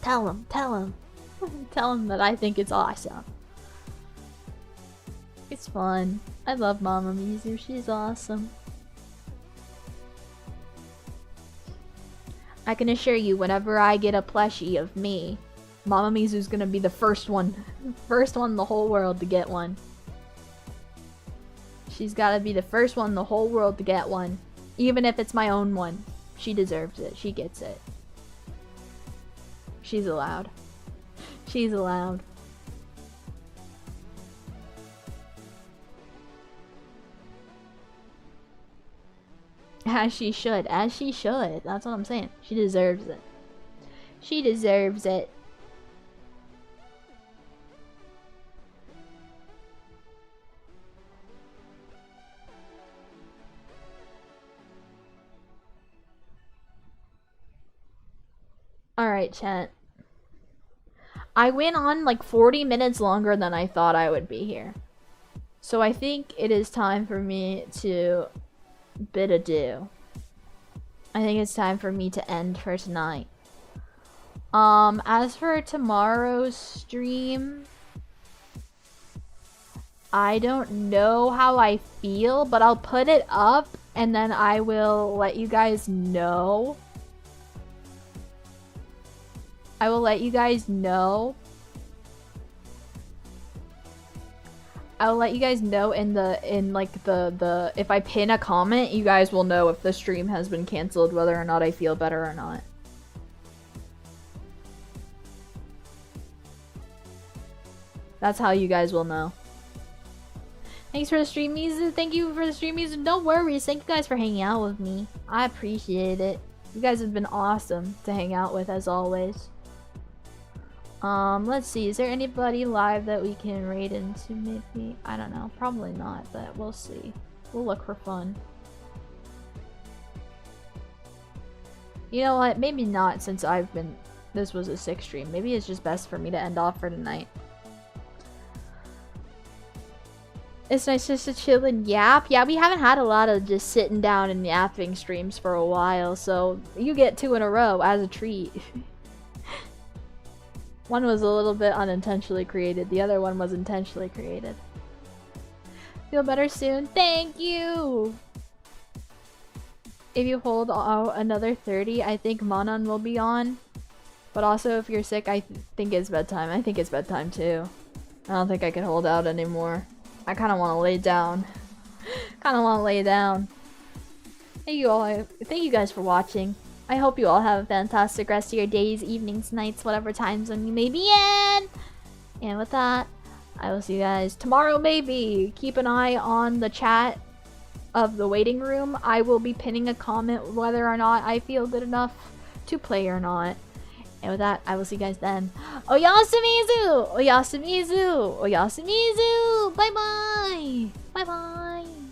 tell them tell them that I think it's awesome. It's fun. I love Mama Mizu. She's awesome. I can assure you, whenever I get a plushie of me, Mama Mizu's gonna be the first one in the whole world to get one. She's gotta be the first one in the whole world to get one. Even if it's my own one. She deserves it. She gets it. She's allowed. She's allowed. As she should. As she should. That's what I'm saying. She deserves it. She deserves it. Alright, chat. I went on like 40 minutes longer than I thought I would be here. So I think it is time for me to bid adieu. I think it's time for me to end for tonight. As for tomorrow's stream, I don't know how I feel, but I'll put it up and then I will let you guys know. I will let you guys know. I'll let you guys know in the if I pin a comment, you guys will know if the stream has been canceled, whether or not I feel better or not. That's how you guys will know. Thanks for the stream, Mizu. Thank you for the stream, Mizu. No worries. Thank you guys for hanging out with me. I appreciate it. You guys have been awesome to hang out with, as always. Let's see. Is there anybody live that we can raid into? Maybe? I don't know. Probably not, but we'll see. We'll look for fun. You know what? Maybe not, since this was a 6 stream. Maybe it's just best for me to end off for tonight. It's nice just to chill and yap. Yeah, we haven't had a lot of just sitting down and yapping streams for a while, so you get 2 in a row as a treat. One was a little bit unintentionally created. The other one was intentionally created. Feel better soon. Thank you! If you hold out another 30, I think Manon will be on. But also, if you're sick, I think it's bedtime. I think it's bedtime too. I don't think I can hold out anymore. I kind of want to lay down. Thank you all. Thank you guys for watching. I hope you all have a fantastic rest of your days, evenings, nights, whatever time zone you may be in. And with that, I will see you guys tomorrow maybe. Keep an eye on the chat of the waiting room. I will be pinning a comment whether or not I feel good enough to play or not. And with that, I will see you guys then. Oyasumi! Oyasumi! Oyasumi! Bye bye! Bye bye!